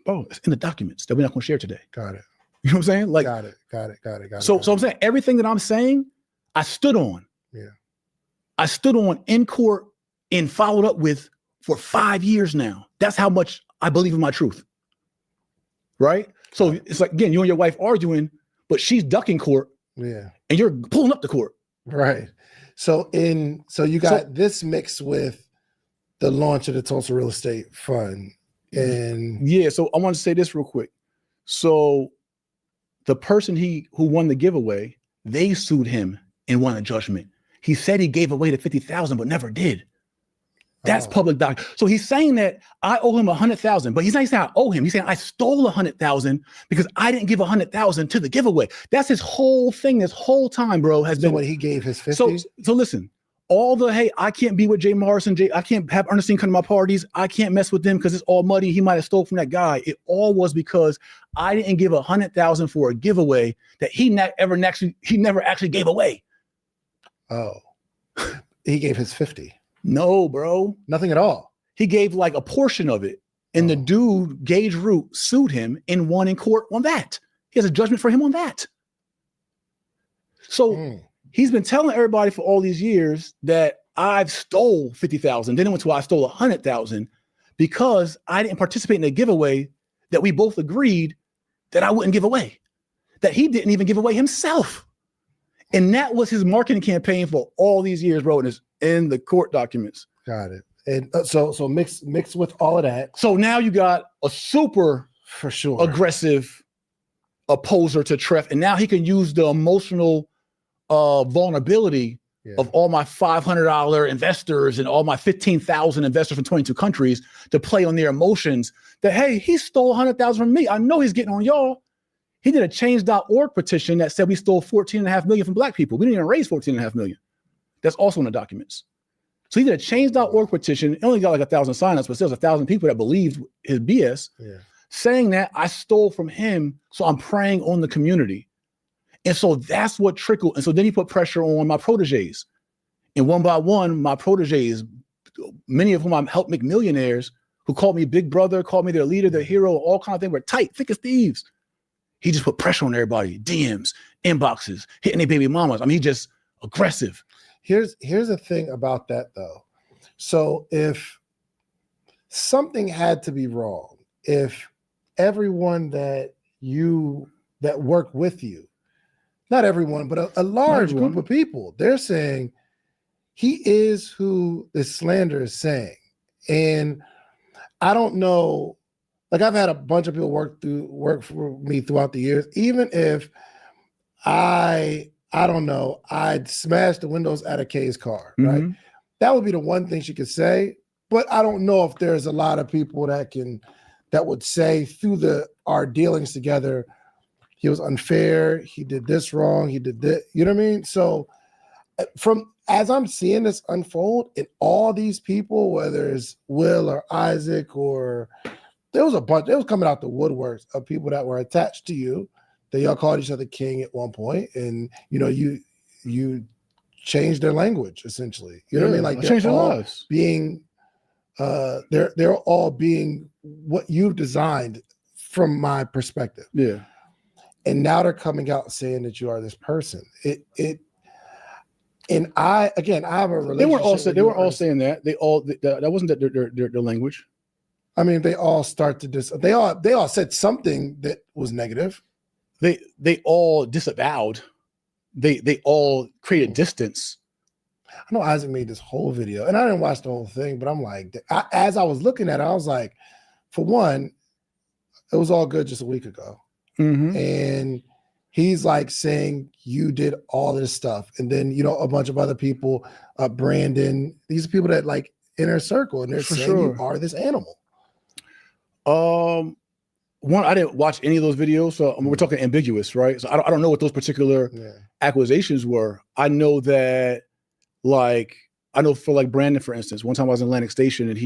Speaker 4: Oh, it's in the documents that we're not going to share today.
Speaker 1: Got it.
Speaker 4: You know what I'm saying? Like,
Speaker 1: got it.
Speaker 4: So I'm saying everything that I'm saying, I stood on.
Speaker 1: Yeah.
Speaker 4: I stood on in court and followed up with for 5 years now. That's how much I believe in my truth. Right? So it's like, again, you and your wife arguing, but she's ducking court.
Speaker 1: Yeah.
Speaker 4: And you're pulling up the court.
Speaker 1: Right. So you got this mixed with the launch of the Tulsa Real Estate Fund. And
Speaker 4: yeah, so I want to say this real quick. So the person who won the giveaway, they sued him and won a judgment. He said he gave away the $50,000, but never did. That's public doc. So he's saying that I owe him $100,000, but he's not saying I owe him. He's saying I stole $100,000 because I didn't give $100,000 to the giveaway. That's his whole thing. This whole time, bro, has been
Speaker 1: what he gave his 50.
Speaker 4: So listen, all the, hey, I can't be with Jay Morrison. I can't have Ernestine come to my parties. I can't mess with them because it's all muddy. He might have stole from that guy. It all was because I didn't give $100,000 for a giveaway that he never actually gave away.
Speaker 1: Oh, he gave his 50.
Speaker 4: No, bro.
Speaker 1: Nothing at all.
Speaker 4: He gave like a portion of it. And the dude, Gage Root, sued him and won in court on that. He has a judgment for him on that. So he's been telling everybody for all these years that I've stole $50,000. Then it went to I stole $100,000 because I didn't participate in a giveaway that we both agreed that I wouldn't give away, that he didn't even give away himself. And that was his marketing campaign for all these years, bro. And it's in the court documents.
Speaker 1: Got it. And so mixed with all of that.
Speaker 4: So now you got a super
Speaker 1: for sure
Speaker 4: aggressive opposer to Treff, and now he can use the emotional vulnerability of all my $500 investors and all my 15,000 investors from 22 countries to play on their emotions. That hey, he stole $100,000 from me. I know he's getting on y'all. He did a change.org petition that said we stole $14.5 million from Black people. We didn't even raise $14.5 million. That's also in the documents. So he did a change.org petition. It only got like 1,000 signups, but still 1,000 people that believed his BS, saying that I stole from him. So I'm preying on the community. And so that's what trickled. And so then he put pressure on my proteges. And one by one, my proteges, many of whom I helped make millionaires, who called me big brother, called me their leader, their hero, all kind of things. We're tight, thick as thieves. He just put pressure on everybody. DMs, inboxes, hitting their baby mamas. I mean, he just aggressive.
Speaker 1: Here's the thing about that though. So if something had to be wrong, if everyone that work with you, not everyone, but a large group of people, they're saying he is who the slander is saying. And I don't know, like I've had a bunch of people work for me throughout the years. Even if I don't know, I'd smash the windows out of Kay's car, right? That would be the one thing she could say. But I don't know if there's a lot of people that would say through our dealings together, he was unfair, he did this wrong, he did that, you know what I mean? So as I'm seeing this unfold, and all these people, whether it's Will or Isaac, or there was a bunch, it was coming out the woodworks of people that were attached to you, that y'all called each other king at one point, and you changed their language essentially. You know what I mean? Like
Speaker 4: changed their lives.
Speaker 1: Being they're all being what you've designed from my perspective.
Speaker 4: Yeah.
Speaker 1: And now they're coming out saying that you are this person. And I have a relationship.
Speaker 4: They weren't all saying that. That wasn't their language.
Speaker 1: I mean, they all start to they all said something that was negative.
Speaker 4: They all disavowed. They all created distance.
Speaker 1: I know Isaac made this whole video, and I didn't watch the whole thing, but I'm like, as I was looking at it, I was like, for one, it was all good just a week ago. And he's like saying you did all this stuff, and then a bunch of other people, Brandon, these are people that like inner circle, and they're saying you are this animal.
Speaker 4: One, I didn't watch any of those videos, so we're talking ambiguous, right? So I don't know what those particular accusations were. I know that, for like Brandon, for instance, one time I was in Atlantic Station, and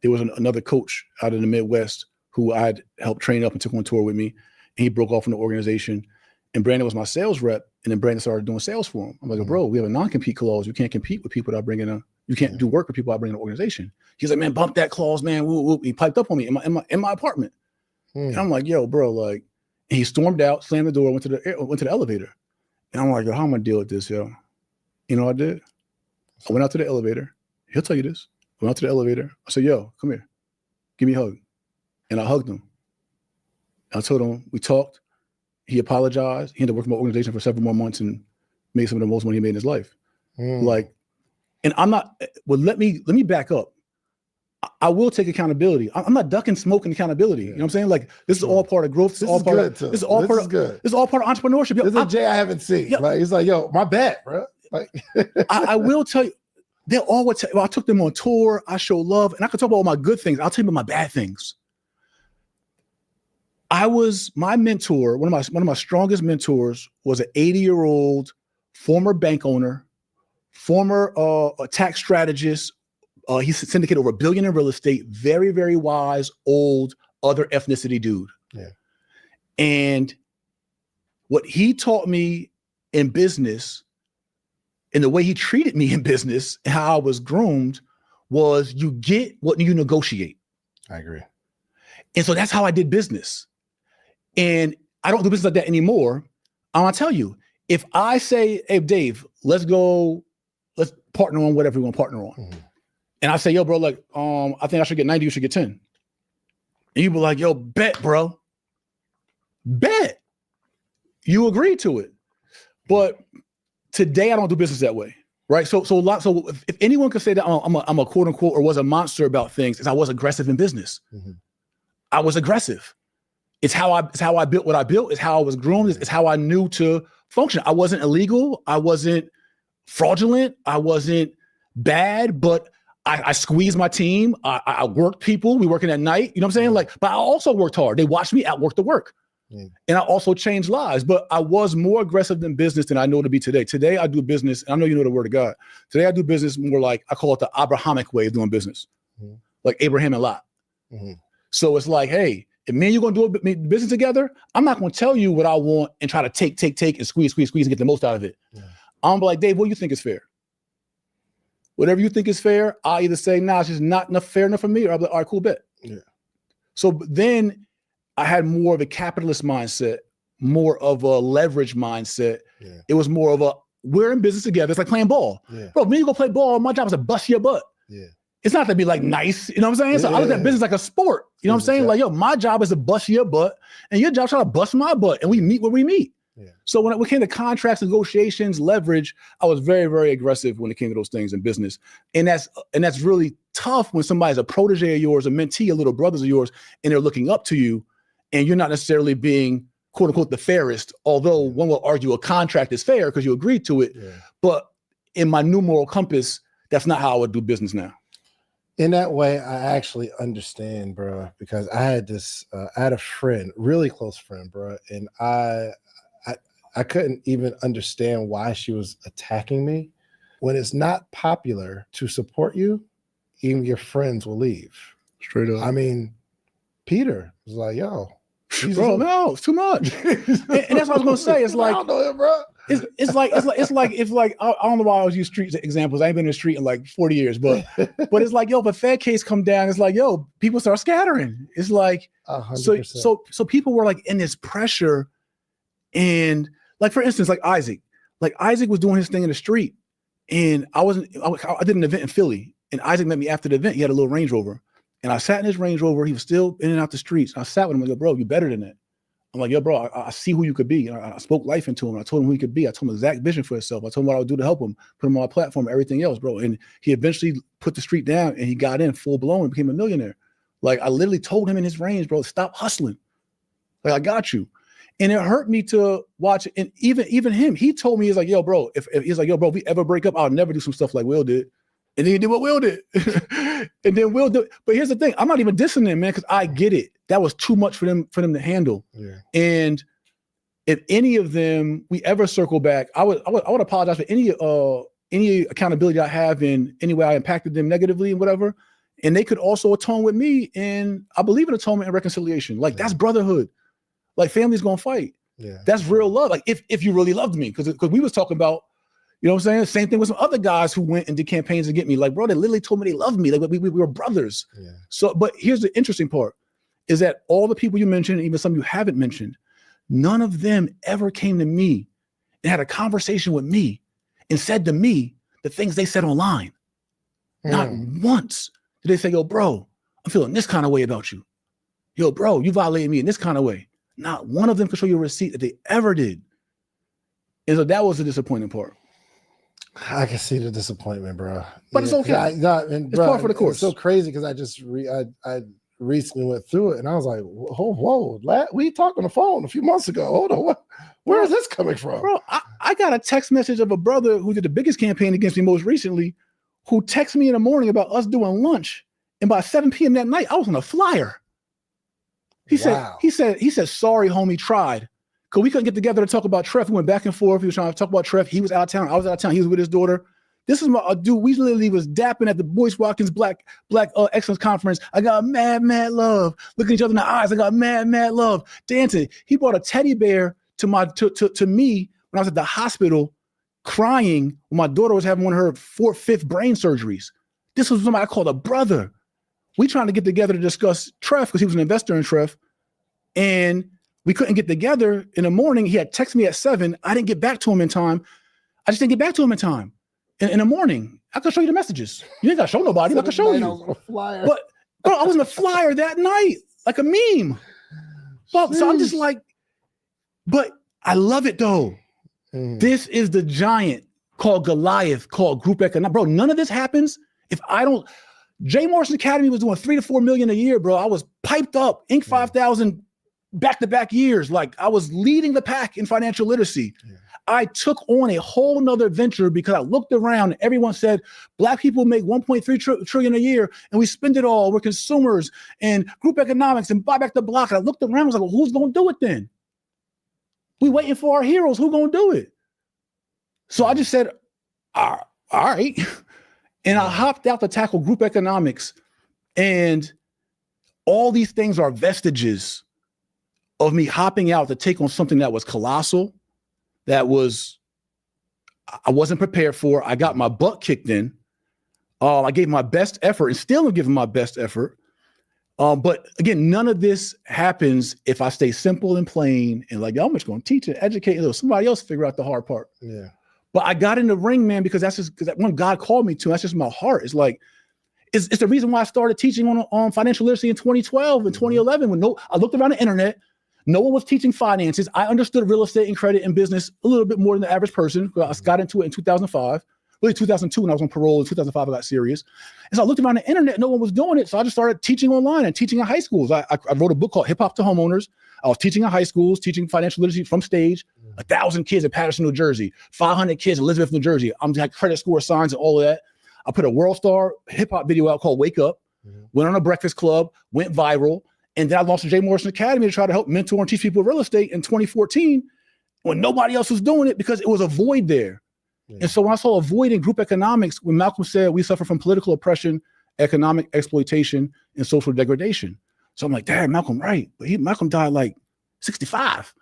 Speaker 4: there was another coach out in the Midwest who I had helped train up and took on tour with me. And he broke off from the organization, and Brandon was my sales rep. And then Brandon started doing sales for him. I'm like, bro, we have a non-compete clause. You can't compete with people that bring you can't do work with people that bring in an organization. He's like, man, bump that clause, man. Woo, woo. He piped up on me in my apartment. And I'm like, yo, bro, and he stormed out, slammed the door, went to the elevator. And I'm like, yo, how am I gonna deal with this, yo? You know what I did? I went out to the elevator. He'll tell you this. I went out to the elevator. I said, yo, come here. Give me a hug. And I hugged him. I told him, we talked. He apologized. He ended up working for my organization for several more months and made some of the most money he made in his life. And I'm not, let me back up. I will take accountability. I'm not ducking smoking accountability. You know what I'm saying? Like, this is all part of growth. This is all part of entrepreneurship.
Speaker 1: This is a Jay I haven't seen. Yeah. Like, he's like, yo, my bad, bro. Like,
Speaker 4: I will tell you, they all would I took them on tour. I show love, and I could talk about all my good things. I'll tell you about my bad things. My mentor, one of my strongest mentors, was an 80-year-old former bank owner, former tax strategist. He syndicated over $1 billion in real estate. Very, very wise, old, other ethnicity dude.
Speaker 1: Yeah.
Speaker 4: And what he taught me in business, and the way he treated me in business, and how I was groomed, was you get what you negotiate.
Speaker 1: I agree.
Speaker 4: And so that's how I did business. And I don't do business like that anymore. I'm gonna tell you, if I say, hey, Dave, let's partner on whatever we want to partner on. And I say, yo, bro, I think I should get 90, you should get 10. And you be like, yo, bet, bro. Bet. You agree to it. But today I don't do business that way. Right. So if anyone could say that I'm a quote unquote or was a monster about things, is I was aggressive in business. I was aggressive. It's how I built what I built. It's how I was groomed. It's how I knew to function. I wasn't illegal. I wasn't fraudulent. I wasn't bad, but I squeezed my team. I worked people. We working at night. You know what I'm saying? But I also worked hard. They watched me outwork the work. And I also changed lives. But I was more aggressive in business than I know to be today. Today I do business, and I know you know the word of God. Today I do business more like, I call it the Abrahamic way of doing business. Like Abraham and Lot. So it's like, hey, if me and you gonna do business together, I'm not gonna tell you what I want and try to take and squeeze and get the most out of it. I'm like, Dave, what do you think is fair? Whatever you think is fair, I'll either say, nah, it's just not enough fair enough for me, or I'll be like, all right, cool, bet.
Speaker 1: Yeah.
Speaker 4: So then I had more of a capitalist mindset, more of a leverage mindset.
Speaker 1: Yeah.
Speaker 4: It was more of a, we're in business together. It's like playing ball.
Speaker 1: Yeah.
Speaker 4: Bro, when you go play ball, my job is to bust your butt.
Speaker 1: Yeah.
Speaker 4: It's not to be like nice, you know what I'm saying? So I look at business like a sport. You know what I'm saying? Like, yo, my job is to bust your butt, and your job is trying to bust my butt, and we meet where we meet.
Speaker 1: Yeah.
Speaker 4: So when it came to contracts, negotiations, leverage, I was very, very aggressive when it came to those things in business. And that's really tough when somebody's a protege of yours, a mentee, a little brothers of yours, and they're looking up to you, and you're not necessarily being, quote unquote, the fairest, although one will argue a contract is fair because you agreed to it.
Speaker 1: Yeah.
Speaker 4: But in my new moral compass, that's not how I would do business now.
Speaker 1: In that way, I actually understand, bro, because I had a friend, really close friend, bro, and I couldn't even understand why she was attacking me. When it's not popular to support you, even your friends will leave.
Speaker 4: Straight up.
Speaker 1: I mean, Peter was like, yo,
Speaker 4: bro, no, it's too much. and that's what I was gonna say. It's like,
Speaker 1: I don't know it, bro.
Speaker 4: It's like I don't know why I always use street examples. I ain't been in the street in like 40 years, but it's like, yo, if a Fed case come down, it's like, yo, people start scattering. It's like
Speaker 1: 100%.
Speaker 4: so people were like in this pressure, and like for instance, like Isaac was doing his thing in the street, and I did an event in Philly, and Isaac met me after the event. He had a little Range Rover, and I sat in his Range Rover. He was still in and out the streets. I sat with him. I go, bro, you better than that. I'm like, yo, bro, I see who you could be. I spoke life into him. I told him who he could be. I told him exact vision for himself. I told him what I would do to help him, put him on my platform, everything else, bro. And he eventually put the street down, and he got in full blown and became a millionaire. Like I literally told him in his range, bro, stop hustling. Like I got you. And it hurt me to watch it. And even him, he told me, he's like, yo, bro, if we ever break up, I'll never do some stuff like Will did. And then he did what Will did. And then Will do. But here's the thing. I'm not even dissing them, man, because I get it. That was too much for them to handle.
Speaker 1: Yeah.
Speaker 4: And if any of them we ever circle back, I would apologize for any accountability I have in any way I impacted them negatively and whatever. And they could also atone with me. And I believe in atonement and reconciliation. Like that's brotherhood. Like family's gonna fight.
Speaker 1: Yeah.
Speaker 4: That's real love. Like if you really loved me, because we was talking about, you know what I'm saying? Same thing with some other guys who went and did campaigns to get me. Like, bro, they literally told me they loved me. Like we were brothers.
Speaker 1: Yeah.
Speaker 4: So, but here's the interesting part is that all the people you mentioned, even some you haven't mentioned, none of them ever came to me and had a conversation with me and said to me the things they said online. Not once did they say, yo, bro, I'm feeling this kind of way about you. Yo, bro, you violated me in this kind of way. Not one of them could show you a receipt that they ever did. And so that was the disappointing part.
Speaker 1: I can see the disappointment, bro.
Speaker 4: But it's okay. It's par for the course.
Speaker 1: It's so crazy because I recently went through it and I was like, whoa, we talked on the phone a few months ago. Hold on, where is this coming from?
Speaker 4: Bro, I got a text message of a brother who did the biggest campaign against me most recently, who texted me in the morning about us doing lunch. And by 7 p.m. that night, I was on a flyer. He said, sorry, homie, tried. Because we couldn't get together to talk about Treff. We went back and forth. He was trying to talk about Treff. He was out of town. I was out of town. He was with his daughter. This is my dude. We literally was dapping at the Boyce Watkins Black Excellence Conference. I got mad love. Looking each other in the eyes. I got mad love. Dancing. He brought a teddy bear to me when I was at the hospital crying when my daughter was having one of her 5th brain surgeries. This was somebody I called a brother. We trying to get together to discuss Treff because he was an investor in Treff. And we couldn't get together in the morning. He had texted me at 7. I didn't get back to him in time. I just didn't get back to him in time. In the morning, I could show you the messages. You ain't got to show nobody. I could show you.
Speaker 1: I was on a flyer.
Speaker 4: But bro, I was in a flyer that night, like a meme. But, so I'm just like, but I love it though. This is the giant called Goliath, called group economics. Bro, none of this happens if I don't. J. Morrison Academy was doing $3 to $4 million a year, bro. I was piped up, Inc. 5,000 back-to-back years. Like I was leading the pack in financial literacy. Yeah. I took on a whole nother venture because I looked around and everyone said, Black people make 1.3 trillion a year and we spend it all. We're consumers and group economics and buy back the block. And I looked around, I was like, well, who's going to do it then? We waiting for our heroes. Who going to do it? So I just said, all right. And I hopped out to tackle group economics. And all these things are vestiges of me hopping out to take on something that was colossal, I wasn't prepared for. I got my butt kicked in. I gave my best effort and still am giving my best effort. But again, none of this happens if I stay simple and plain and like, yo, I'm just going to teach and educate. Somebody else figure out the hard part.
Speaker 1: Yeah.
Speaker 4: But I got in the ring, man, because when God called me to, that's just my heart. It's like, it's the reason why I started teaching on financial literacy in 2012 and 2011. I looked around the internet, no one was teaching finances. I understood real estate and credit and business a little bit more than the average person. I got into it in 2005, really 2002 when I was on parole. In 2005, I got serious. And so I looked around the internet, no one was doing it. So I just started teaching online and teaching in high schools. I wrote a book called Hip Hop to Homeowners. I was teaching in high schools, teaching financial literacy from stage. 1,000 kids in Patterson, New Jersey, 500 kids in Elizabeth, New Jersey. I'm like credit score signs and all of that. I put a World Star hip hop video out called Wake Up, went on a Breakfast Club, went viral. And then I launched the J. Morrison Academy to try to help mentor and teach people real estate in 2014 when nobody else was doing it because it was a void there. Yeah. And so when I saw a void in group economics, when Malcolm said we suffer from political oppression, economic exploitation, and social degradation. So I'm like, damn, Malcolm, right. But Malcolm died like 65.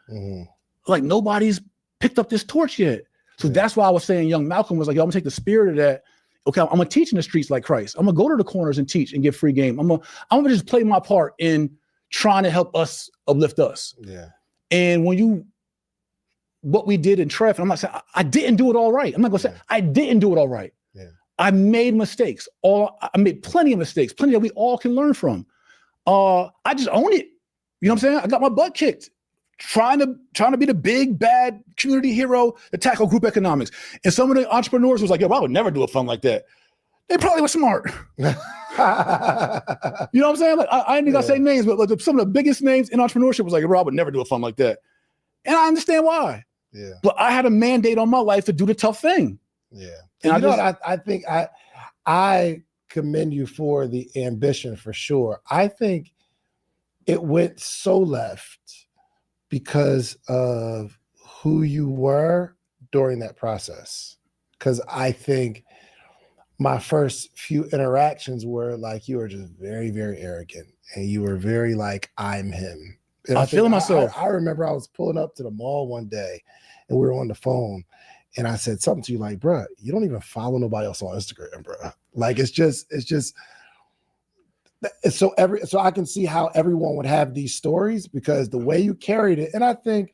Speaker 4: Like nobody's picked up this torch yet. So that's why I was saying young Malcolm was like, yo, I'm gonna take the spirit of that. Okay, I'm gonna teach in the streets like Christ. I'm gonna go to the corners and teach and give free game. I'm gonna just play my part in trying to help us uplift us. Yeah. And what we did in Treff, I'm not saying I didn't do it all right. I'm not gonna say I didn't do it all right. Yeah. I made mistakes. I made plenty of mistakes, plenty that we all can learn from. I just own it. You know what I'm saying? I got my butt kicked. Trying to be the big bad community hero to tackle group economics. And some of the entrepreneurs was like, yo, I would never do a fund like that. They probably were smart. You know what I'm saying? Like I ain't gonna say names, but like some of the biggest names in entrepreneurship was like, bro, I would never do a fund like that. And I understand why. Yeah. But I had a mandate on my life to do the tough thing. Yeah.
Speaker 1: And I think I commend you for the ambition for sure. I think it went so left because of who you were during that process. Because I think my first few interactions were like, you were just very, very arrogant. And you were very like, I'm him. And
Speaker 4: I feel myself.
Speaker 1: I remember I was pulling up to the mall one day and we were on the phone. And I said something to you like, bruh, you don't even follow nobody else on Instagram, bruh. Like, it's just, so I can see how everyone would have these stories because the way you carried it. And I think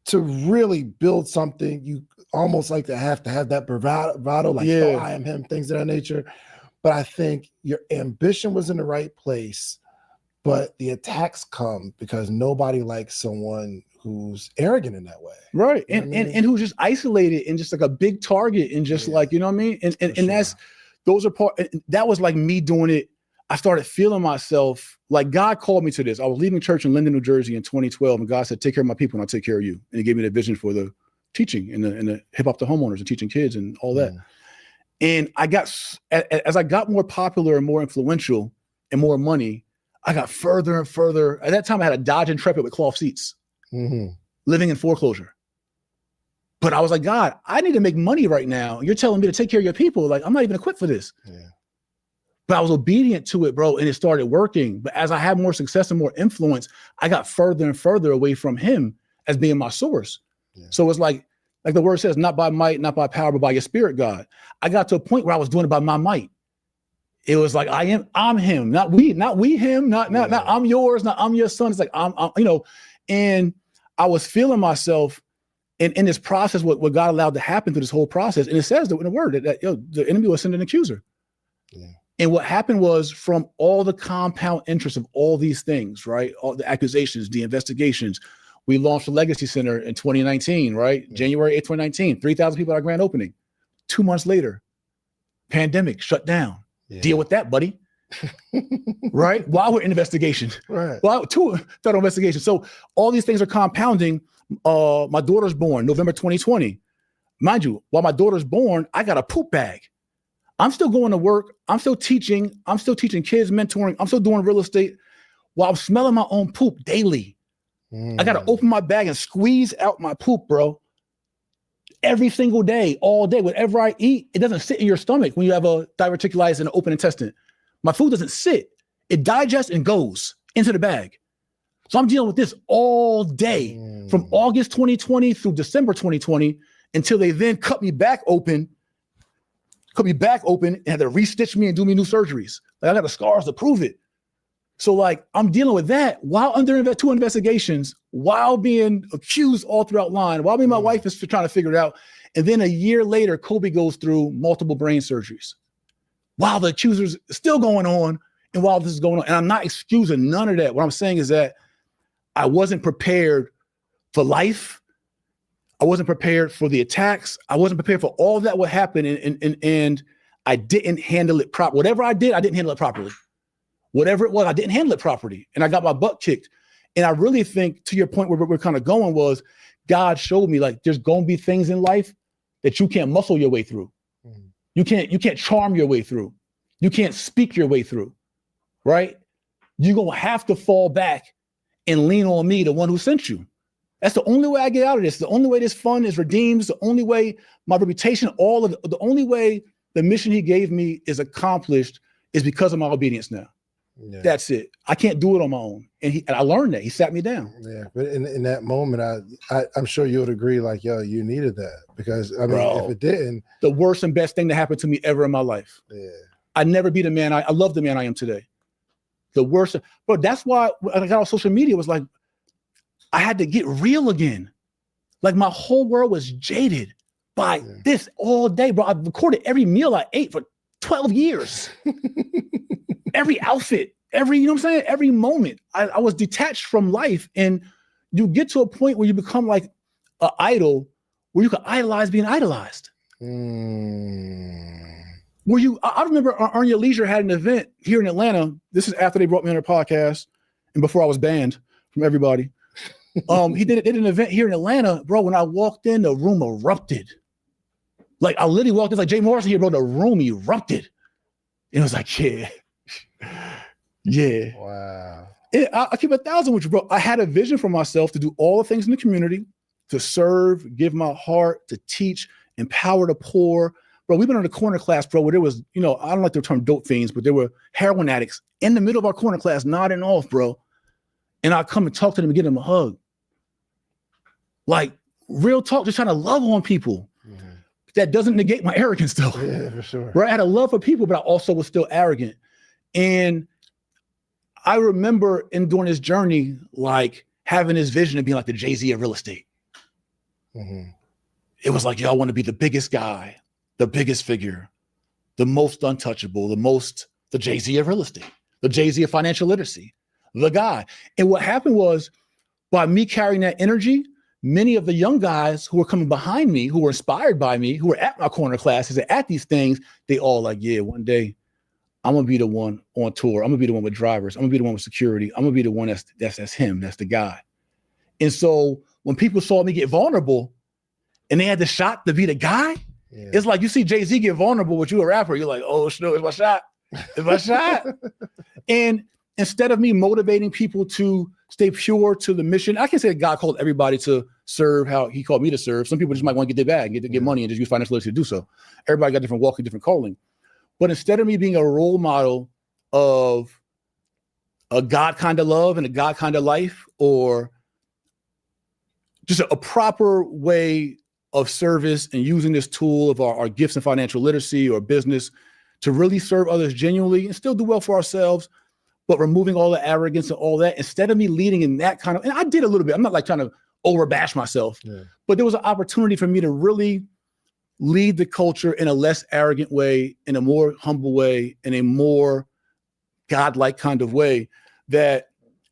Speaker 1: to really build something, you almost like to have that bravado, like, oh, I am him, things of that nature. But I think your ambition was in the right place, but the attacks come because nobody likes someone who's arrogant in that way.
Speaker 4: Right. And who's just isolated and just like a big target and just like, you know what I mean? And that was like me doing it. I started feeling myself like God called me to this. I was leaving church in Linden, New Jersey in 2012. And God said, take care of my people and I'll take care of you. And he gave me the vision for the teaching and the hip hop to homeowners and teaching kids and all that. And as I got more popular and more influential and more money, I got further and further. At that time I had a Dodge Intrepid with cloth seats, living in foreclosure. But I was like, God, I need to make money right now. You're telling me to take care of your people. Like, I'm not even equipped for this. Yeah. But I was obedient to it, bro, and it started working. But as I had more success and more influence, I got further and further away from him as being my source. Yeah. So it's like the word says, not by might, not by power, but by your spirit, God. I got to a point where I was doing it by my might. It was like, I'm him, not we him, not I'm yours, not I'm your son. It's like, I'm and I was feeling myself in this process, what God allowed to happen through this whole process. And it says that in the word that the enemy will send an accuser. Yeah. And what happened was from all the compound interest of all these things, right? All the accusations, the investigations, we launched the Legacy Center in 2019, right? Yeah. January 8th, 2019, 3,000 people at our grand opening. 2 months later, pandemic shut down. Yeah. Deal with that, buddy. Right? While we're in investigation. Right. While federal investigation. So all these things are compounding. My daughter's born November 2020. Mind you, while my daughter's born, I got a poop bag. I'm still going to work. I'm still teaching. I'm still teaching kids, mentoring. I'm still doing real estate while I'm smelling my own poop daily. I got to open my bag and squeeze out my poop, bro. Every single day, all day, whatever I eat, it doesn't sit in your stomach when you have a diverticulitis and an open intestine. My food doesn't sit. It digests and goes into the bag. So I'm dealing with this all day from August 2020 through December 2020 until they then cut me back open, cut me back open and had to restitch me and do me new surgeries. Like I got the scars to prove it. So like I'm dealing with that while under two investigations, while being accused all throughout line, while me and my wife is trying to figure it out. And then a year later, Kobe goes through multiple brain surgeries while the accuser's still going on and while this is going on. And I'm not excusing none of that. What I'm saying is that I wasn't prepared for life. I wasn't prepared for the attacks. I wasn't prepared for all of that would happen. And I didn't handle it properly. Whatever I did, I didn't handle it properly. Whatever it was, I didn't handle it properly. And I got my butt kicked. And I really think, to your point where we're kind of going, was God showed me like there's going to be things in life that you can't muscle your way through. You can't charm your way through. You can't speak your way through, right? You're going to have to fall back and lean on me, the one who sent you. That's the only way I get out of this. The only way this fund is redeemed. The only way my reputation, the only way the mission he gave me is accomplished is because of my obedience now. Yeah. That's it. I can't do it on my own. And I learned that. He sat me down.
Speaker 1: Yeah. But in that moment, I'm sure you would agree, like, yo, you needed that. Because I mean,
Speaker 4: bro,
Speaker 1: if it didn't.
Speaker 4: The worst and best thing that happened to me ever in my life.
Speaker 1: Yeah.
Speaker 4: I never be the man. I love the man I am today. The worst. But that's why when I got on social media, it was like, I had to get real again. Like my whole world was jaded by this all day, bro. I've recorded every meal I ate for 12 years. Every outfit, you know what I'm saying? Every moment I was detached from life. And you get to a point where you become like an idol where you can idolize being idolized. Where I remember Earn Your Leisure had an event here in Atlanta. This is after they brought me on their podcast and before I was banned from everybody. He did an event here in Atlanta, bro. When I walked in, the room erupted. Like I literally walked in, like Jay Morrison here, bro. The room erupted. And it was like, yeah.
Speaker 1: Wow.
Speaker 4: I keep 1,000 with you, bro. I had a vision for myself to do all the things in the community, to serve, give my heart, to teach, empower the poor. Bro, we've been on a corner class, bro, where there was, I don't like the term dope fiends, but there were heroin addicts in the middle of our corner class, nodding off, bro. And I'd come and talk to them and give them a hug. Like real talk, just trying to love on people. Mm-hmm. That doesn't negate my arrogance though.
Speaker 1: Yeah, for sure.
Speaker 4: Right? I had a love for people, but I also was still arrogant. And I remember during this journey, like having this vision of being like the Jay-Z of real estate. Mm-hmm. It was like, yo, I want to be the biggest guy, the biggest figure, the most untouchable, the Jay-Z of real estate, the Jay-Z of financial literacy, the guy. And what happened was, by me carrying that energy, many of the young guys who were coming behind me, who were inspired by me, who were at my corner classes and at these things, they all like, yeah, one day I'm gonna be the one on tour. I'm gonna be the one with drivers. I'm gonna be the one with security. I'm gonna be the one that's him. That's the guy. And so when people saw me get vulnerable and they had the shot to be the guy, it's like you see Jay-Z get vulnerable with you, a rapper. You're like, oh, no, it's my shot. It's my shot. And instead of me motivating people to stay pure to the mission, I can say that God called everybody to serve how he called me to serve. Some people just might want to get their bag and get money and just use financial literacy to do so. Everybody got different walk and different calling. But instead of me being a role model of a God kind of love and a God kind of life, or just a proper way of service and using this tool of our gifts and financial literacy or business to really serve others genuinely and still do well for ourselves, but removing all the arrogance and all that, instead of me leading in that kind of, and I did a little bit, I'm not like trying to overbash myself, but there was an opportunity for me to really lead the culture in a less arrogant way, in a more humble way, in a more godlike kind of way that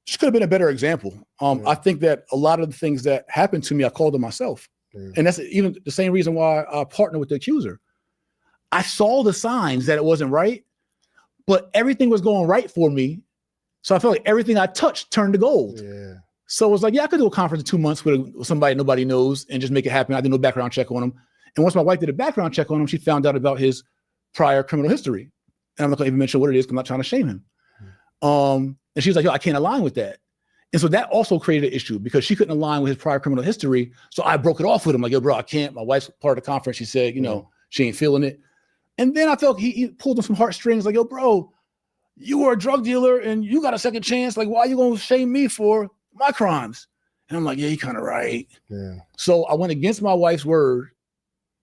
Speaker 4: just could have been a better example. I think that a lot of the things that happened to me, I called them myself. And that's even the same reason why I partnered with the accuser. I saw the signs that it wasn't right, but everything was going right for me. So I felt like everything I touched turned to gold. So it was like, yeah, I could do a conference in 2 months with somebody nobody knows and just make it happen. I did no background check on him. And once my wife did a background check on him, she found out about his prior criminal history. And I'm not going to even mention what it is because I'm not trying to shame him. And she was like, yo, I can't align with that. And so that also created an issue because she couldn't align with his prior criminal history. So I broke it off with him. Like, yo, bro, I can't. My wife's part of the conference. She said, she ain't feeling it. And then I felt he pulled on some heartstrings like, yo, bro, you were a drug dealer and you got a second chance. Like, why are you going to shame me for my crimes? And I'm like, yeah, you're kind of right. So I went against my wife's word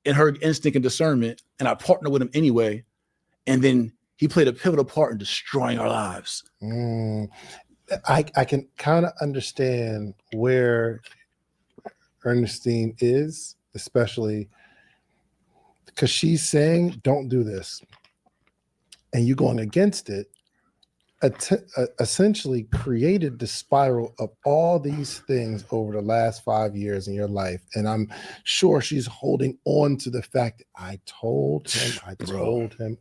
Speaker 4: in her instinct and discernment, and I partnered with him anyway. And then he played a pivotal part in destroying our lives.
Speaker 1: I can kind of understand where Ernestine is, especially because she's saying, don't do this. And you going against it, essentially created the spiral of all these things over the last 5 years in your life. And I'm sure she's holding on to the fact that I told him.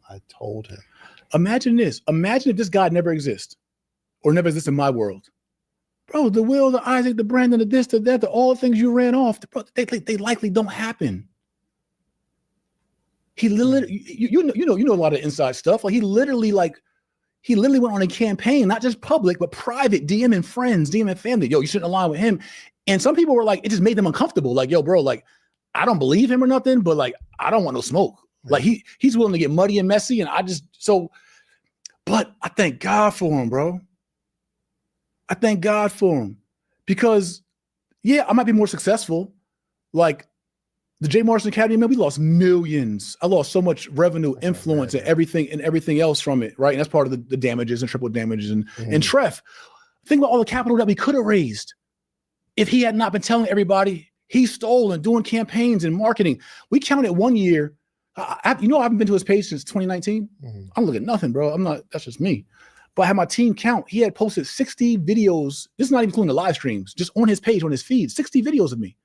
Speaker 4: Imagine this. Imagine if this God never exists or never exists in my world. Bro, the Will, the Isaac, the Brandon, the this, the that, the all the things you ran off, bro, they likely don't happen. He literally, you know a lot of inside stuff. Like he literally went on a campaign, not just public, but private, DMing friends, DMing family. Yo, you shouldn't align with him. And some people were like, it just made them uncomfortable. Like, yo, bro, like, I don't believe him or nothing, but like, I don't want no smoke. Like he's willing to get muddy and messy. And but I thank God for him, bro. I thank God for him because yeah, I might be more successful. Like the J. Morrison Academy, man, we lost millions. I lost so much revenue, influence, and everything else from it, right? And that's part of the damages and triple damages. And Treff, think about all the capital that we could have raised if he had not been telling everybody he stole and doing campaigns and marketing. We counted 1 year. I haven't been to his page since 2019. I don't look at nothing, bro. That's just me. But I had my team count. He had posted 60 videos. This is not even including the live streams, just on his page, on his feed, 60 videos of me.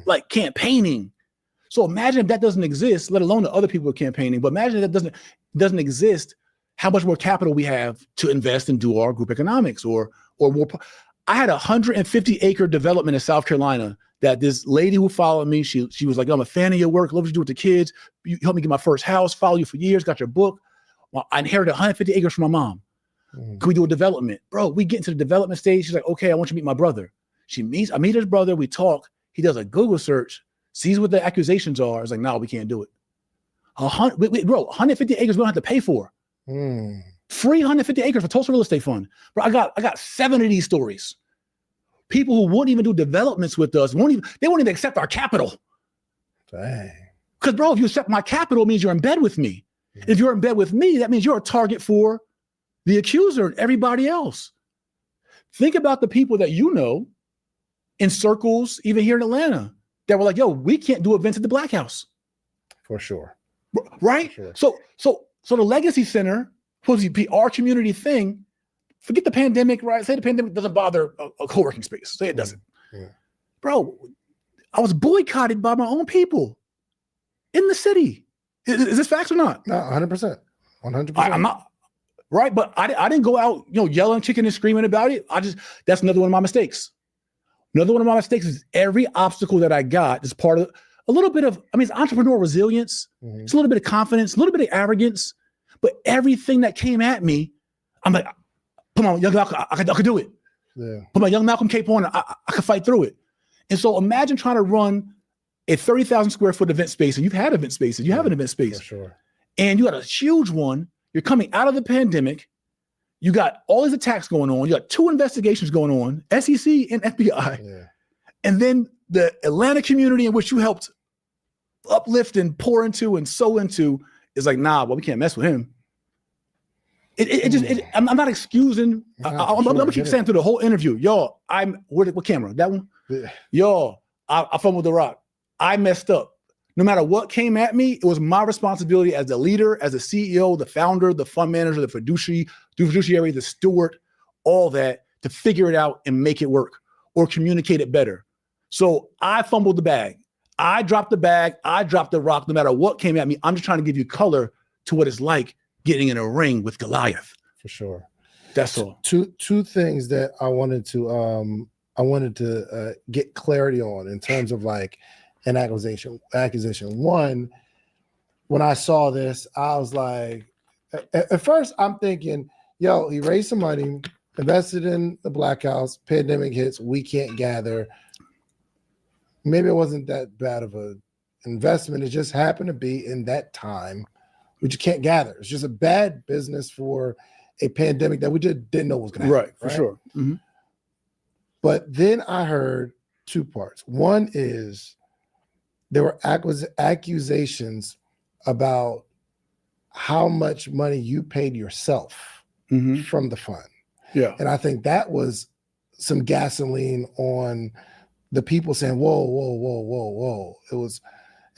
Speaker 4: Like campaigning. So imagine if that doesn't exist, let alone the other people are campaigning. But imagine if that doesn't exist, how much more capital we have to invest and do our group economics or more. I had a 150-acre development in South Carolina that this lady who followed me, she was like, I'm a fan of your work, love what you do with the kids. You helped me get my first house, follow you for years, got your book. Well, I inherited 150 acres from my mom. Can we do a development? Bro, we get into the development stage. She's like, okay, I want you to meet my brother. I meet his brother, we talk. He does a Google search, sees what the accusations are. It's like, no, we can't do it. 150 acres we don't have to pay for. Free 150 acres for Tulsa Real Estate Fund. Bro, I got 7 of these stories. People who wouldn't even do developments with us, they won't even accept our capital.
Speaker 1: Dang.
Speaker 4: Because, bro, if you accept my capital, it means you're in bed with me. If you're in bed with me, that means you're a target for the accuser and everybody else. Think about the people that you know in circles, even here in Atlanta, that were like, yo, we can't do events at the Black House.
Speaker 1: For sure.
Speaker 4: Right? For sure. So the Legacy Center, supposed to be our community thing, forget the pandemic, right? Say the pandemic doesn't bother a co-working space. Say it doesn't. Bro, I was boycotted by my own people in the city. Is this facts or not?
Speaker 1: No, 100%. 100%.
Speaker 4: I'm not, right? But I didn't go out, yelling, kicking and screaming about it. That's another one of my mistakes. Another one of my mistakes is every obstacle that I got is part of a little bit of, it's entrepreneurial resilience. It's a little bit of confidence, a little bit of arrogance, but everything that came at me, I'm like, come on, young Malcolm, I could do it. Yeah. Put my young Malcolm cape on, I could fight through it. And so imagine trying to run a 30,000 square foot event space, and you've had event spaces, you have an event space.
Speaker 1: For sure.
Speaker 4: And you got a huge one, you're coming out of the pandemic, you got all these attacks going on, you got 2 investigations going on, SEC and FBI. Yeah. And then the Atlanta community in which you helped uplift and pour into and sow into is like, nah, well, we can't mess with him. I'm not excusing. I'm gonna keep saying through the whole interview, y'all, what camera? That one? Yeah. Y'all, I fumbled the rock. I messed up. No matter what came at me, it was my responsibility as the leader, as the CEO, the founder, the fund manager, the fiduciary, the steward, all that, to figure it out and make it work or communicate it better. So I fumbled the bag. I dropped the bag. I dropped the rock. No matter what came at me, I'm just trying to give you color to what it's like getting in a ring with Goliath.
Speaker 1: For sure.
Speaker 4: That's all.
Speaker 1: Two things that I wanted to get clarity on in terms of like an accusation. One, when I saw this, I was like, at first I'm thinking, yo, he raised some money, invested in the Black House, pandemic hits, we can't gather. Maybe it wasn't that bad of an investment. It just happened to be in that time, we just can't gather. It's just a bad business for a pandemic that we just didn't know was going to happen.
Speaker 4: Right, for sure. Mm-hmm.
Speaker 1: But then I heard 2 parts. One is there were accusations about how much money you paid yourself from the fund.
Speaker 4: Yeah.
Speaker 1: And I think that was some gasoline on the people saying, whoa, whoa, whoa, whoa, whoa. It was,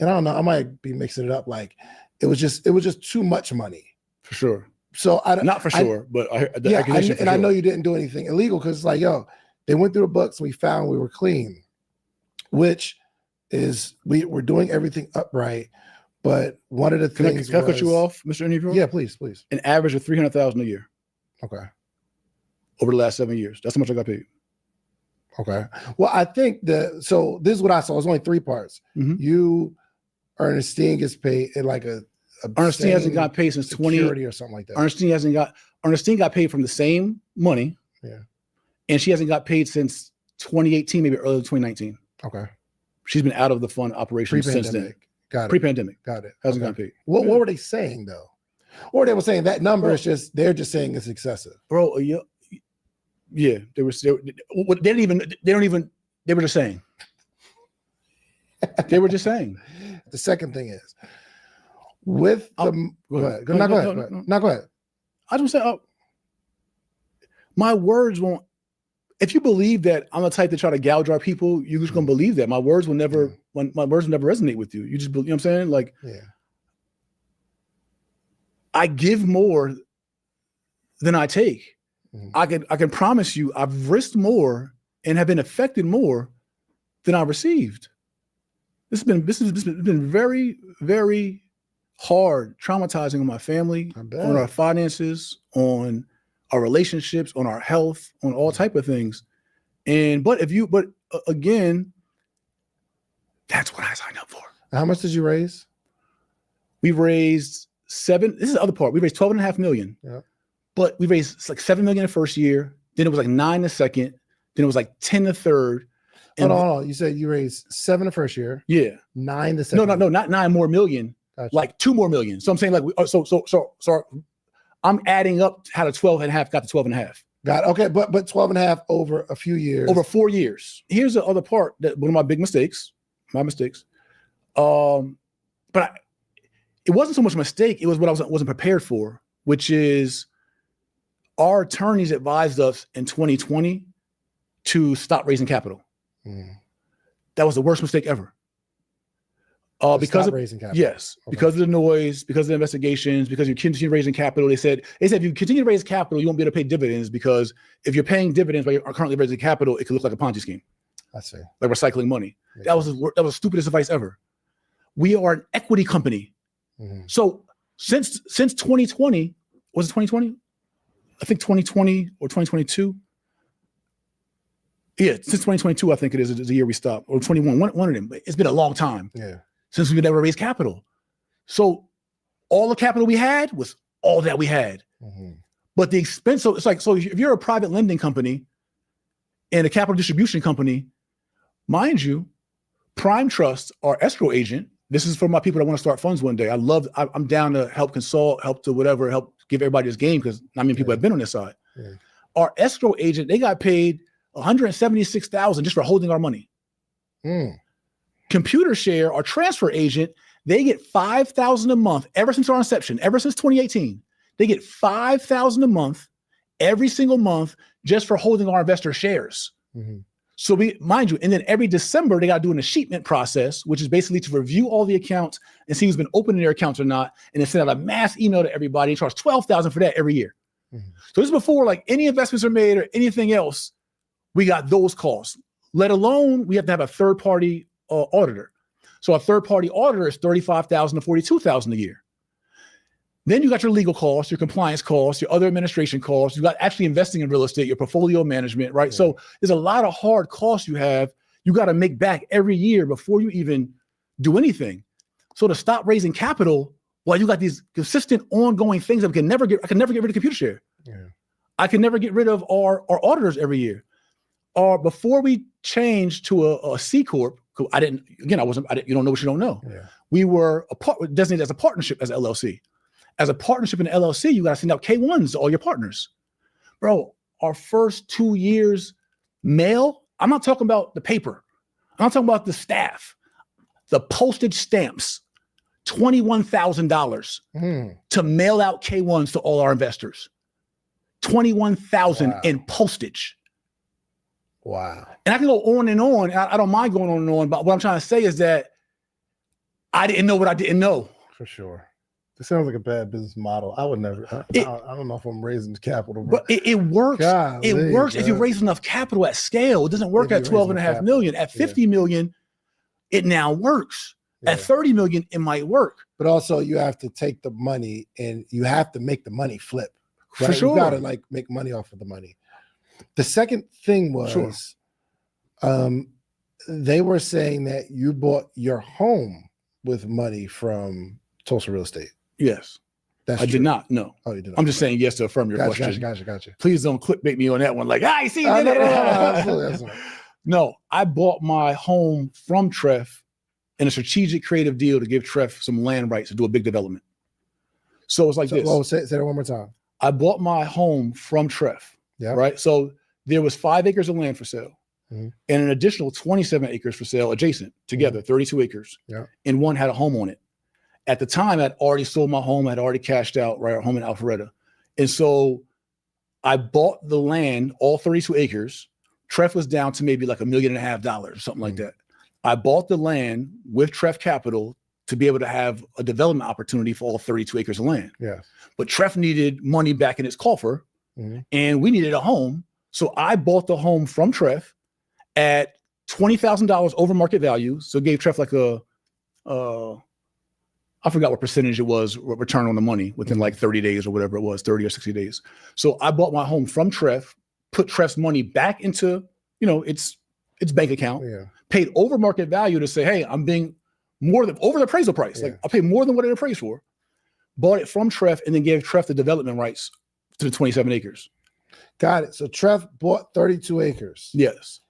Speaker 1: and I don't know, I might be mixing it up. Like it was just too much money.
Speaker 4: For sure.
Speaker 1: So
Speaker 4: not for sure, but
Speaker 1: I know you didn't do anything illegal because it's like, yo, they went through the books and we found we were clean, which is we're doing everything upright. But one of the things
Speaker 4: can I cut you off, Mr. Interviewer?
Speaker 1: Yeah, please.
Speaker 4: An average of $300,000 a year.
Speaker 1: Okay.
Speaker 4: Over the last 7 years. That's how much I got paid.
Speaker 1: Okay. Well, I think so this is what I saw. It's only 3 parts. You, Ernestine gets paid in like a
Speaker 4: Ernestine hasn't got paid since 20
Speaker 1: or something like that.
Speaker 4: Ernestine got paid from the same money.
Speaker 1: Yeah.
Speaker 4: And she hasn't got paid since 2018, maybe early 2019.
Speaker 1: Okay.
Speaker 4: She's been out of the fund operation since then.
Speaker 1: Got it.
Speaker 4: Pre-pandemic.
Speaker 1: Got it.
Speaker 4: Hasn't got paid.
Speaker 1: What were they saying though? Or they were saying that number is just, they're just saying it's excessive.
Speaker 4: Bro, yeah, they were just saying. They were just saying.
Speaker 1: The second thing is, with the go ahead. Go ahead.
Speaker 4: I just say, my words won't. If you believe that I'm the type to try to gouge our people, you're just gonna believe that. My words will never resonate with you. You just believe, you know what I'm saying? Like, I give more than I take. I can promise you I've risked more and have been affected more than I received. This has been very, very hard, traumatizing on my family, on our finances, on our relationships, on our health, on all type of things. But again, that's what I signed up for.
Speaker 1: How much did you raise?
Speaker 4: We raised this is the other part. We raised 12.5 million.
Speaker 1: Yeah.
Speaker 4: But we raised like 7 million the first year. Then it was like 9 the second. Then it was like 10 the third.
Speaker 1: Hold on. You said you raised 7 the first year.
Speaker 4: Yeah.
Speaker 1: 9 the second.
Speaker 4: No, not 9 more million. Gotcha. Like 2 more million. So I'm saying like, so I'm adding up how the 12.5 got to 12.5.
Speaker 1: Got it. Okay, but 12.5 over a few years.
Speaker 4: Over 4 years. Here's the other part that one of my big mistakes. But it wasn't so much a mistake. It was what I wasn't prepared for, which is our attorneys advised us in 2020 to stop raising capital. That was the worst mistake ever. Because of raising capital. Yes, okay. Because of the noise, because of the investigations, because you continue raising capital. They said if you continue to raise capital, you won't be able to pay dividends, because if you're paying dividends but you're currently raising capital, it could look like a Ponzi scheme. I see. Like recycling money. Yeah. That was the stupidest advice ever. We are an equity company. So since 2020, was it 2020? I think 2020 or 2022. Yeah, since 2022, I think it is the year we stopped, or 21, one of them. It's been a long time. Yeah. Since we've never raised capital. So all the capital we had was all that we had. But the expense, so it's like, so if you're a private lending company and a capital distribution company, mind you, Prime Trust, our escrow agent, this is for my people that want to start funds one day. I'm down to help consult, help give everybody this game, because not many people have been on this side. Yeah. Our escrow agent, they got paid $176,000 just for holding our money. Computer Share, our transfer agent, they get $5,000 a month ever since our inception, ever since 2018. They get $5,000 a month every single month just for holding our investor shares. So mind you, and then every December they got to do an escheatment process, which is basically to review all the accounts and see who's been opening their accounts or not, and then send out a mass email to everybody and charge $12,000 for that every year. So this is before like any investments are made or anything else. We got those costs. Let alone we have to have a third party auditor. So a third party auditor is $35,000 to $42,000 a year. Then you got your legal costs, your compliance costs, your other administration costs. You got actually investing in real estate, your portfolio management, right? Yeah. So there's a lot of hard costs you got to make back every year before you even do anything. So to stop raising capital, while you got these consistent ongoing things that I can never get rid of Computer Share. Yeah. I can never get rid of our auditors every year. Before we changed to a C Corp, you don't know what you don't know. Yeah. We were designated as a partnership, as an LLC. As a partnership in the LLC, you got to send out K-1s to all your partners. Bro, our first 2 years mail, I'm not talking about the paper. I'm not talking about the staff. the postage stamps, $21,000 to mail out K1s to all our investors. $21,000 in postage.
Speaker 1: Wow.
Speaker 4: And I can go on and on. I don't mind going on and on, but what I'm trying to say is that I didn't know what I didn't know.
Speaker 1: For sure. This sounds like a bad business model. I would never. I don't know if I'm raising capital.
Speaker 4: But it works.
Speaker 1: Golly,
Speaker 4: it works if you
Speaker 1: man.
Speaker 4: raise enough capital at scale. It doesn't work at 12.5 million. At 50 million, it now works. At 30 million, it might work.
Speaker 1: But also you have to take the money and you have to make the money flip. Right?
Speaker 4: For sure.
Speaker 1: You gotta like make money off of the money. The second thing was they were saying that you bought your home with money from Tulsa Real Estate.
Speaker 4: Yes.
Speaker 1: That's
Speaker 4: I
Speaker 1: true.
Speaker 4: did not. No.
Speaker 1: Oh, you did not.
Speaker 4: I'm just saying yes to affirm your question.
Speaker 1: Gotcha.
Speaker 4: Please don't clickbait me on that one. Like, I see.
Speaker 1: No, absolutely.
Speaker 4: No, I bought my home from Treff in a strategic creative deal to give Treff some land rights to do a big development. So it's like this.
Speaker 1: Well, say that one more time.
Speaker 4: I bought my home from Treff.
Speaker 1: Yeah.
Speaker 4: Right. So there was 5 acres of land for sale and an additional 27 acres for sale adjacent together, 32 acres.
Speaker 1: Yeah.
Speaker 4: And one had a home on it. At the time, I'd already sold my home. I'd already cashed out, right, our home in Alpharetta. And so I bought the land, all 32 acres. Treff was down to maybe like $1.5 million or something like that. I bought the land with Treff Capital to be able to have a development opportunity for all 32 acres of land.
Speaker 1: Yeah.
Speaker 4: But Treff needed money back in its coffer and we needed a home. So I bought the home from Treff at $20,000 over market value. So it gave Treff like I forgot what percentage it was return on the money within like 30 days or whatever it was, 30 or 60 days. So I bought my home from Treff, put Treff's money back into, its bank account, paid over market value to say, hey, I'm being more than over the appraisal price. Like I paid more than what it appraised for, bought it from Treff and then gave Treff the development rights to the 27 acres.
Speaker 1: Got it. So Treff bought 32 acres.
Speaker 4: Yes.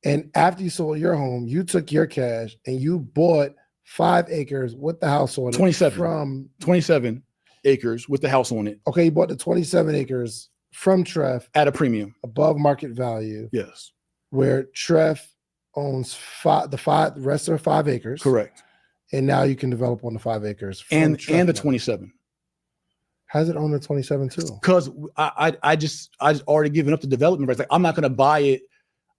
Speaker 1: And after you sold your home, you took your cash and you bought 5 acres with the house on it.
Speaker 4: 27
Speaker 1: from
Speaker 4: 27 acres with the house on it.
Speaker 1: Okay, you bought the 27 acres from Treff
Speaker 4: at a premium
Speaker 1: above market value.
Speaker 4: Yes.
Speaker 1: Where Treff owns the rest of the 5 acres.
Speaker 4: Correct.
Speaker 1: And now you can develop on the 5 acres.
Speaker 4: And the 27.
Speaker 1: How's it on the 27 too?
Speaker 4: Because I just already given up the development rights. Like I'm not gonna buy it.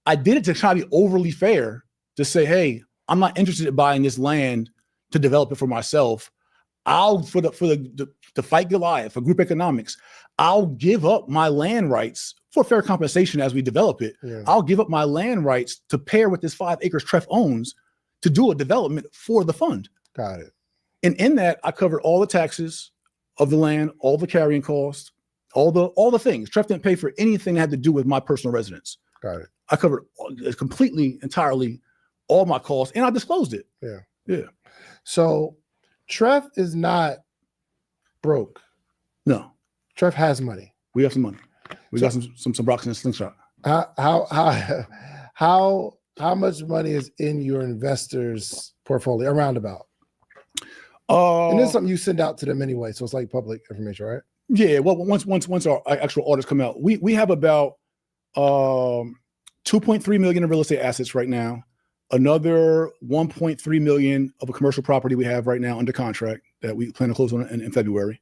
Speaker 4: I did it to try to be overly fair to say, hey, I'm not interested in buying this land to develop it for myself. I'll to fight Goliath for group economics. I'll give up my land rights for fair compensation as we develop it. Yeah. I'll give up my land rights to pair with this 5 acres Treff owns to do a development for the fund.
Speaker 1: Got it.
Speaker 4: And in that, I covered all the taxes of the land, all the carrying costs, all the things. Treff didn't pay for anything that had to do with my personal residence.
Speaker 1: Got it.
Speaker 4: I covered completely, entirely all my costs, and I disclosed it.
Speaker 1: Yeah. So Treff is not broke.
Speaker 4: No.
Speaker 1: Treff has money.
Speaker 4: We have some money. We got some rocks in a slingshot.
Speaker 1: How much money is in your investors' portfolio? Around about. And this is something you send out to them anyway, so it's like public information, right?
Speaker 4: Yeah. Well, once our actual orders come out, we have about 2.3 million in real estate assets right now. Another 1.3 million of a commercial property we have right now under contract that we plan to close on in February,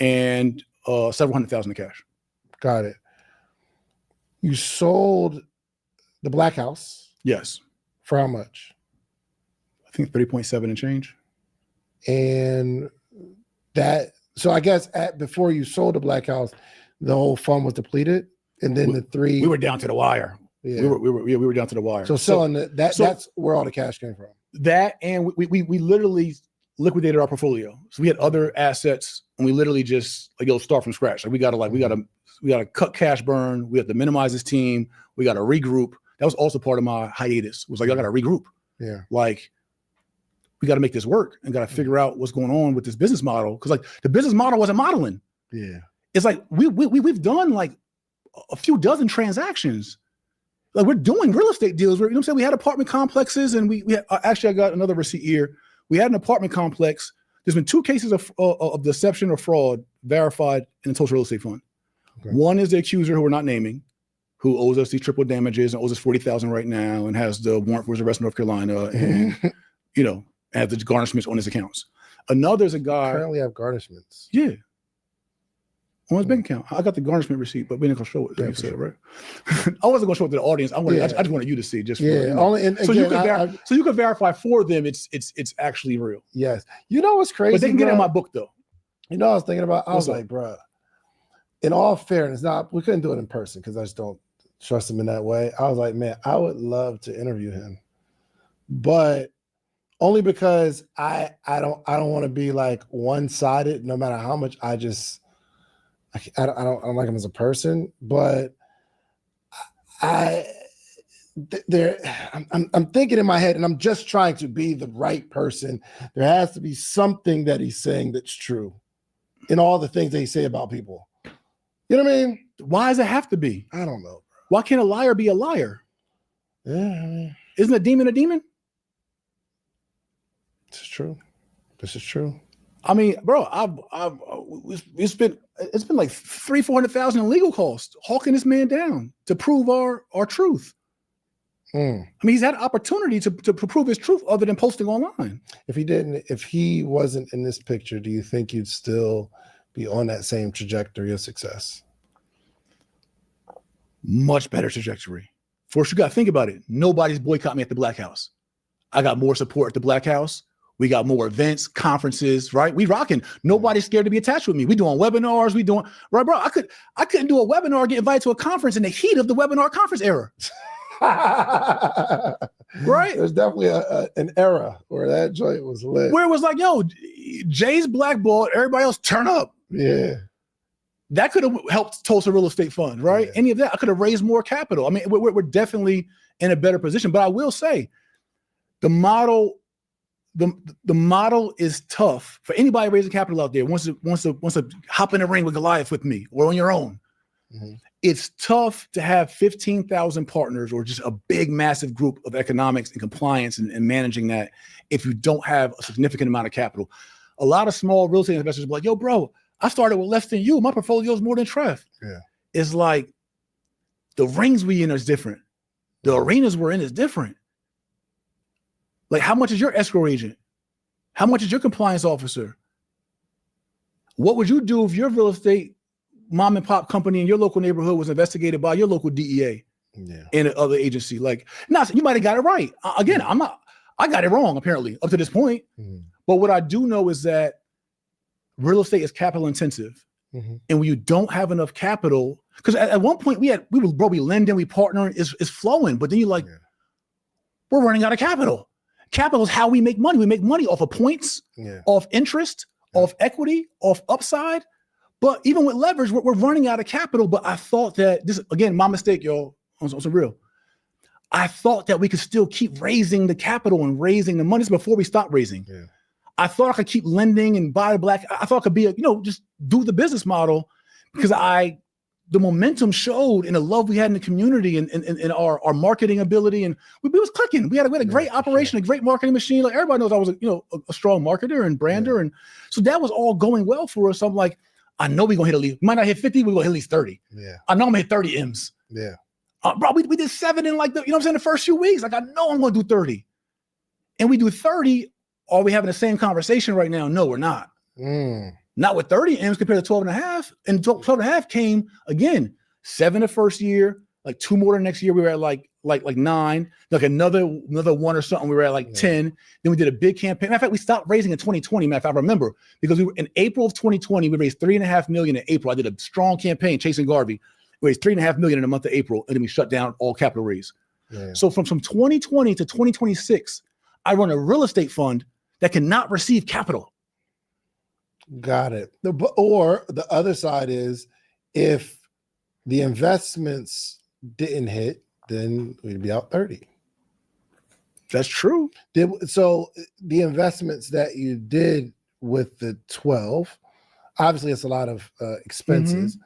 Speaker 4: and several $100,000 in cash.
Speaker 1: Got it. You sold the Black House.
Speaker 4: Yes.
Speaker 1: For how much?
Speaker 4: I think 30.7 and change.
Speaker 1: And that, so I guess before you sold the Black House, the whole fund was depleted, and then we
Speaker 4: were down to the wire. Yeah. We were down to the wire.
Speaker 1: So selling that's where all the cash came from.
Speaker 4: That, and we literally liquidated our portfolio. So we had other assets, and we literally just start from scratch. Like we gotta cut cash burn. We have to minimize this team. We got to regroup. That was also part of my hiatus. It was like I got to regroup.
Speaker 1: Yeah.
Speaker 4: Like we got to make this work and got to figure out what's going on with this business model, because like the business model wasn't modeling.
Speaker 1: Yeah. It's
Speaker 4: like we've done like a few dozen transactions. Like we're doing real estate deals. You know what I'm saying? We had apartment complexes, and we had, actually I got another receipt here. We had an apartment complex. There's been 2 cases of deception or fraud verified in the Tulsa Real Estate Fund. Okay. One is the accuser, who we're not naming, who owes us these triple damages and owes us $40,000 right now and has the warrant for his arrest in North Carolina. And and have the garnishments on his accounts. Another is a guy
Speaker 1: Currently have garnishments.
Speaker 4: Yeah. On his bank account. I got the garnishment receipt, but we didn't gonna show it. Like you said, right? I wasn't gonna show it to the audience. I just wanted you to see just
Speaker 1: only and
Speaker 4: so
Speaker 1: again,
Speaker 4: you can verify for them it's actually real.
Speaker 1: Yes. You know what's crazy?
Speaker 4: But they can get it in my book though.
Speaker 1: You know what I was thinking about? I was
Speaker 4: What's up?
Speaker 1: like, bro, in all fairness, we couldn't do it in person because I just don't trust him in that way. I was like, man, I would love to interview him. But only because I don't want to be like one-sided, no matter how much I don't like him as a person, but I'm thinking in my head, and I'm just trying to be the right person. There has to be something that he's saying that's true in all the things that he say about people. You know what I mean?
Speaker 4: Why does it have to be?
Speaker 1: I don't know.
Speaker 4: Why can't a liar be a liar?
Speaker 1: Yeah,
Speaker 4: isn't a demon a demon?
Speaker 1: This is true. This is true.
Speaker 4: I mean, bro, it's been like $300,000-$400,000 in legal costs hawking this man down to prove our truth. I mean, he's had an opportunity to prove his truth other than posting online.
Speaker 1: If he wasn't in this picture, do you think you'd still be on that same trajectory of success?
Speaker 4: Much better trajectory. First, you got to think about it. Nobody's boycotting me at the Black House. I got more support at the Black House. We got more events, conferences, right? We rocking. Nobody's scared to be attached with me. We doing webinars. We doing right, bro. I couldn't do a webinar or get invited to a conference in the heat of the webinar conference era. Right?
Speaker 1: There's definitely an era where that joint was lit.
Speaker 4: Where it was like, yo, Jay's blackballed, everybody else turn up.
Speaker 1: Yeah.
Speaker 4: That could have helped Tulsa Real Estate Fund, right? Yeah. Any of that, I could have raised more capital. I mean, we're definitely in a better position. But I will say, the model is tough for anybody raising capital out there. Wants to hop in the ring with Goliath with me or on your own. Mm-hmm. It's tough to have 15,000 partners or just a big, massive group of economics and compliance and managing that if you don't have a significant amount of capital. A lot of small real estate investors will be like, yo, bro, I started with less than you. My portfolio is more than Trev.
Speaker 1: Yeah.
Speaker 4: It's like the rings we in is different. The arenas we're in is different. Like, how much is your escrow agent? How much is your compliance officer? What would you do if your real estate mom and pop company in your local neighborhood was investigated by your local DEA and another agency? Like, no, you might have got it right. Again, I got it wrong, apparently, up to this point. Mm-hmm. But what I do know is that real estate is capital intensive. Mm-hmm. And when you don't have enough capital, because at one point we lending, we partnering, is flowing, but then you're like, we're running out of capital. Capital is how we make money. We make money off of points, off interest, off equity, off upside. But even with leverage, we're running out of capital. But I thought that this, again, my mistake, y'all, on some real. I thought that we could still keep raising the capital and raising the money before we stopped raising. Yeah. I thought I could keep lending and buy the black. I thought I could be, just do the business model because the momentum showed in the love we had in the community and our marketing ability. And we was clicking. We had a great operation, a great marketing machine. Like everybody knows I was a strong marketer and brander. Yeah. And so that was all going well for us. So I'm like, I know we're going to hit at least, we might not hit 50, we're going to hit at least 30.
Speaker 1: Yeah.
Speaker 4: I know I'm going to hit 30 M's.
Speaker 1: Yeah.
Speaker 4: Bro, we did 7 in like the first few weeks. Like I know I'm going to do 30. And we do 30. Are we having the same conversation right now? No, we're not. Not with 30 M's compared to 12 and a half. And 12 and a half came again, 7 the first year, like 2 more the next year. We were at like 9, like another 1 or something. We were at like 10. Then we did a big campaign. Matter of fact, we stopped raising in 2020. Matter of fact, I remember because we were in April of 2020, we raised $3.5 million in April. I did a strong campaign chasing Garvey. We raised $3.5 million in the month of April, and then we shut down all capital raise. Yeah. So from 2020 to 2026, I run a real estate fund that cannot receive capital.
Speaker 1: Got it. Or the other side is if the investments didn't hit, then we'd be out 30.
Speaker 4: That's true.
Speaker 1: So the investments that you did with the 12, obviously it's a lot of expenses.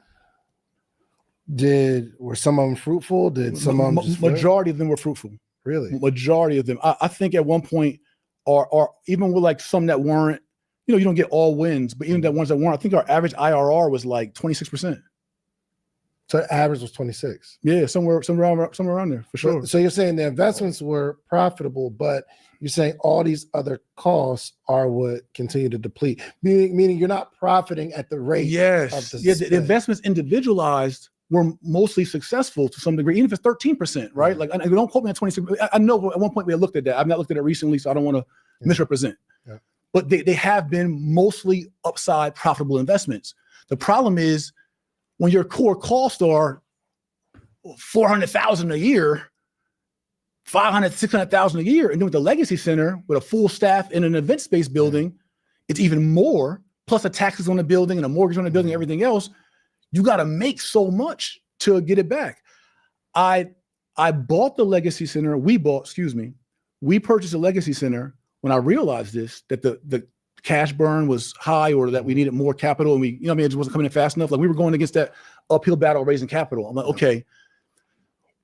Speaker 1: Mm-hmm. Were some of them fruitful? Did some of them
Speaker 4: majority of them were fruitful.
Speaker 1: Really?
Speaker 4: Majority of them. I think at one point, or even with like some that weren't, you don't get all wins, but even the ones that weren't, I think our average IRR was like 26%.
Speaker 1: So the average was 26.
Speaker 4: Yeah, somewhere around there for sure.
Speaker 1: So you're saying the investments were profitable, but you're saying all these other costs are what continue to deplete, meaning you're not profiting at the rate.
Speaker 4: Yes. The investments individualized were mostly successful to some degree, even if it's 13%, right? Like, don't quote me on 26. I know at one point we had looked at that. I've not looked at it recently, so I don't want to misrepresent. Yeah. But they have been mostly upside profitable investments. The problem is when your core costs are $400,000 a year, $500,000, $600,000 a year, and then with the legacy center with a full staff in an event space building, it's even more. Plus the taxes on the building and a mortgage on the building, and everything else. You got to make so much to get it back. I bought the legacy center. We purchased a legacy center when I realized this, that the cash burn was high, or that we needed more capital, and it just wasn't coming in fast enough. Like, we were going against that uphill battle raising capital. I'm like, okay,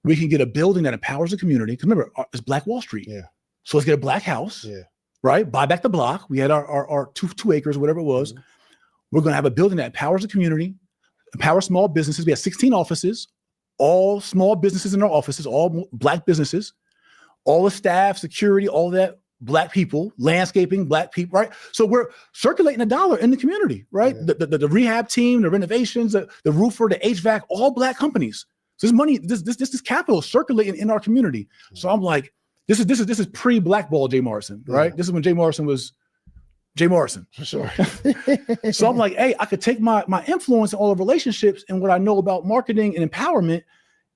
Speaker 4: we can get a building that empowers the community. Because remember, it's Black Wall Street. Yeah. So let's get a black house. Yeah. Right. Buy back the block. We had our two acres, whatever it was. Mm-hmm. We're going to have a building that empowers the community, empower small businesses. We have 16 offices, all small businesses in our offices, all Black businesses, all the staff, security, all that, Black people, landscaping, Black people, right? So we're circulating $1 in the community, right? Yeah. The rehab team, the renovations, the roofer, the HVAC, all Black companies. So this money, this capital circulating in our community. Mm-hmm. So I'm like, this is pre-blackball Jay Morrison, right? Yeah. This is when Jay Morrison was Jay Morrison. For sure. So I'm like, hey, I could take my influence in all the relationships and what I know about marketing and empowerment,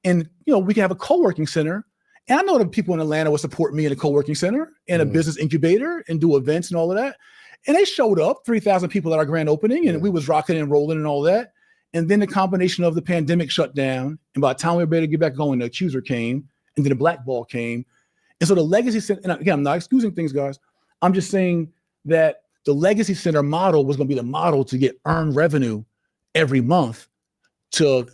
Speaker 4: and we can have a co-working center. And I know that people in Atlanta would support me in a co-working center and a business incubator and do events and all of that. And they showed up, 3,000 people at our grand opening, and we was rocking and rolling and all that. And then the combination of the pandemic shut down, and by the time we were ready to get back going, the accuser came, and then the blackball came. And so the legacy center, and again, I'm not excusing things, guys. I'm just saying that the legacy center model was going to be the model to get earned revenue every month to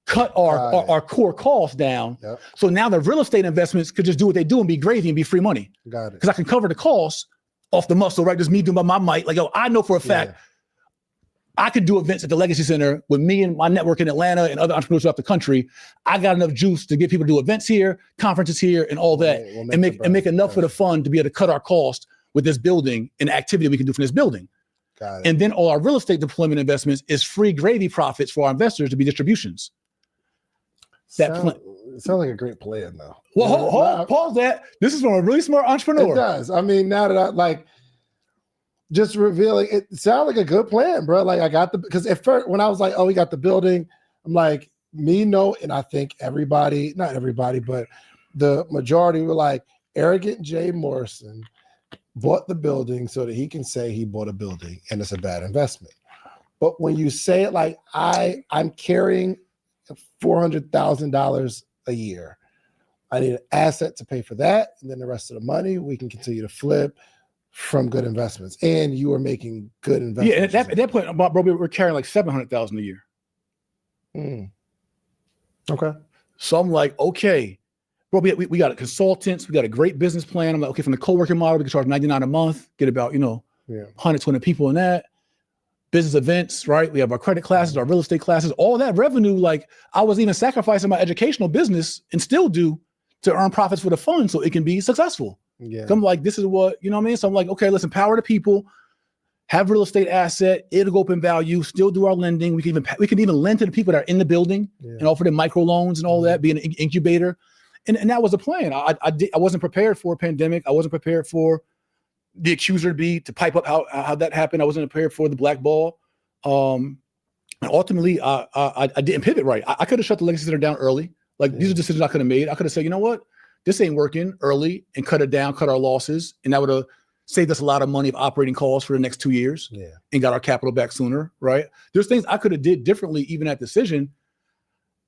Speaker 4: cut our core costs down. Yep. So now the real estate investments could just do what they do and be gravy and be free money. Got it. Because I can cover the costs off the muscle, right? Just me doing my might. Like, I know for a fact I could do events at the Legacy Center with me and my network in Atlanta and other entrepreneurs throughout the country. I got enough juice to get people to do events here, conferences here, and all that, and make enough for the fund to be able to cut our cost with this building and the activity we can do from this building. Got it. And then all our real estate deployment investments is free gravy profits for our investors to be distributions.
Speaker 1: Sounds like a great plan, though.
Speaker 4: Well, pause that. This is from a really smart entrepreneur.
Speaker 1: It does. I mean, now that just revealing, it sounds like a good plan, bro. Like, I got because at first when I was like, oh, we got the building, I'm like, and I think not everybody, but the majority were like, arrogant Jay Morrison bought the building so that he can say he bought a building and it's a bad investment. But when you say it like I'm carrying $400,000 a year, I need an asset to pay for that, and then the rest of the money we can continue to flip from good investments. And you are making good investments.
Speaker 4: Yeah, at that point, bro, we're carrying like $700,000 a year.
Speaker 1: Okay.
Speaker 4: So I'm like, okay, bro, we got consultants, we got a great business plan. I'm like, okay, from the co-working model, we can charge $99 a month, get about 120 people in that. Business events, right? We have our credit classes, our real estate classes, all that revenue. Like, I was even sacrificing my educational business and still do to earn profits for the fund so it can be successful. Yeah. So I'm like, this is what, you know what I mean? So I'm like, okay, let's empower the people, have real estate asset, it'll go up in value, still do our lending. We can even lend to the people that are in the building and offer them micro loans and all that, be an incubator. And that was the plan. I wasn't prepared for a pandemic. I wasn't prepared for the accuser to pipe up how that happened. I wasn't prepared for the black ball. And ultimately, I didn't pivot right. I could have shut the Legacy Center down early. Like, these are decisions I could have made. I could have said, you know what? This ain't working early, and cut it down, cut our losses. And that would have saved us a lot of money of operating costs for the next 2 years and got our capital back sooner, right? There's things I could have did differently even at decision.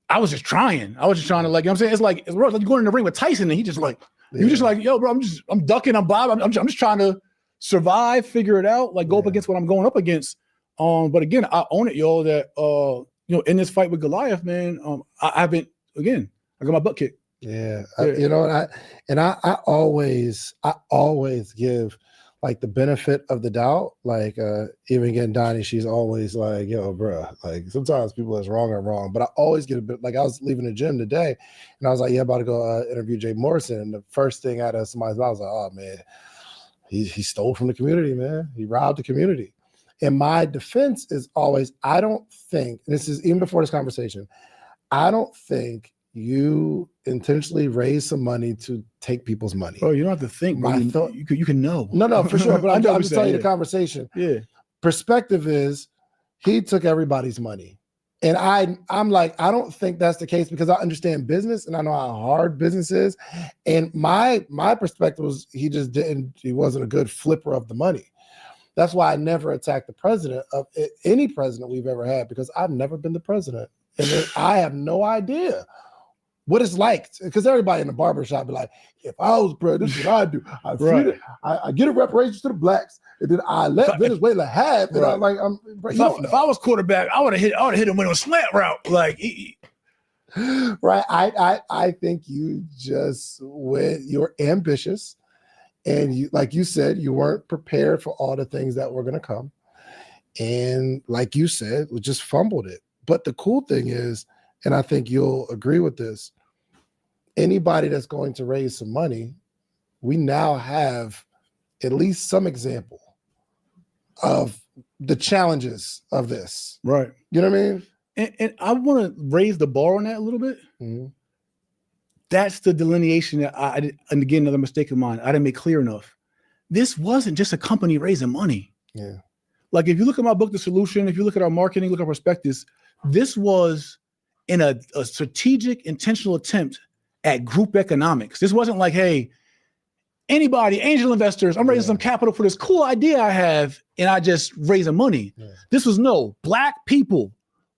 Speaker 4: I was just trying. I was just trying to, like, you know what I'm saying? It's like you're going in the ring with Tyson and he just like, you're just like, yo, bro, I'm ducking, I'm bobbing. I'm just trying to survive, figure it out, like go up against what I'm going up against. But again, I own it, y'all, that, in this fight with Goliath, man, I got my butt kicked.
Speaker 1: Yeah. I always give like the benefit of the doubt. Like even getting Donnie, she's always like, yo, bro, like sometimes people that's wrong are wrong. But I always get a bit like I was leaving the gym today and I was like, yeah, about to go interview Jay Morrison. And the first thing out of somebody's mouth was like, oh man, he stole from the community, man. He robbed the community. And my defense is always, I don't think, and this is even before this conversation, I don't think you intentionally raise some money to take people's money.
Speaker 4: Oh, you don't have to think. You can know.
Speaker 1: No, for sure. But I'm just telling you the conversation.
Speaker 4: Yeah.
Speaker 1: Perspective is he took everybody's money. And I'm like, I don't think that's the case because I understand business and I know how hard business is. And my perspective was he wasn't a good flipper of the money. That's why I never attacked the president of any president we've ever had because I've never been the president. And I have no idea what it's like, because everybody in the barbershop be like, if I was president, this is what I do. I get a reparations to the blacks, and then I let Venezuela have. And I'm like,
Speaker 4: if I was quarterback, I would have hit him with a slant route. Like,
Speaker 1: right? I think you just you're ambitious, and you, like you said, you weren't prepared for all the things that were going to come, and like you said, we just fumbled it. But the cool thing is, and I think you'll agree with this, anybody that's going to raise some money, we now have at least some example of the challenges of this.
Speaker 4: Right.
Speaker 1: You know what I mean?
Speaker 4: And I want to raise the bar on that a little bit.
Speaker 1: Mm-hmm.
Speaker 4: That's the delineation that I did, and again, another mistake of mine, I didn't make clear enough. This wasn't just a company raising money.
Speaker 1: Yeah.
Speaker 4: Like if you look at my book, The Solution, if you look at our marketing, look at our prospectus, this was in a strategic, intentional attempt at group economics. This wasn't like, hey, anybody, angel investors, I'm raising some capital for this cool idea I have, and I just raising money. Yeah. This was Black people,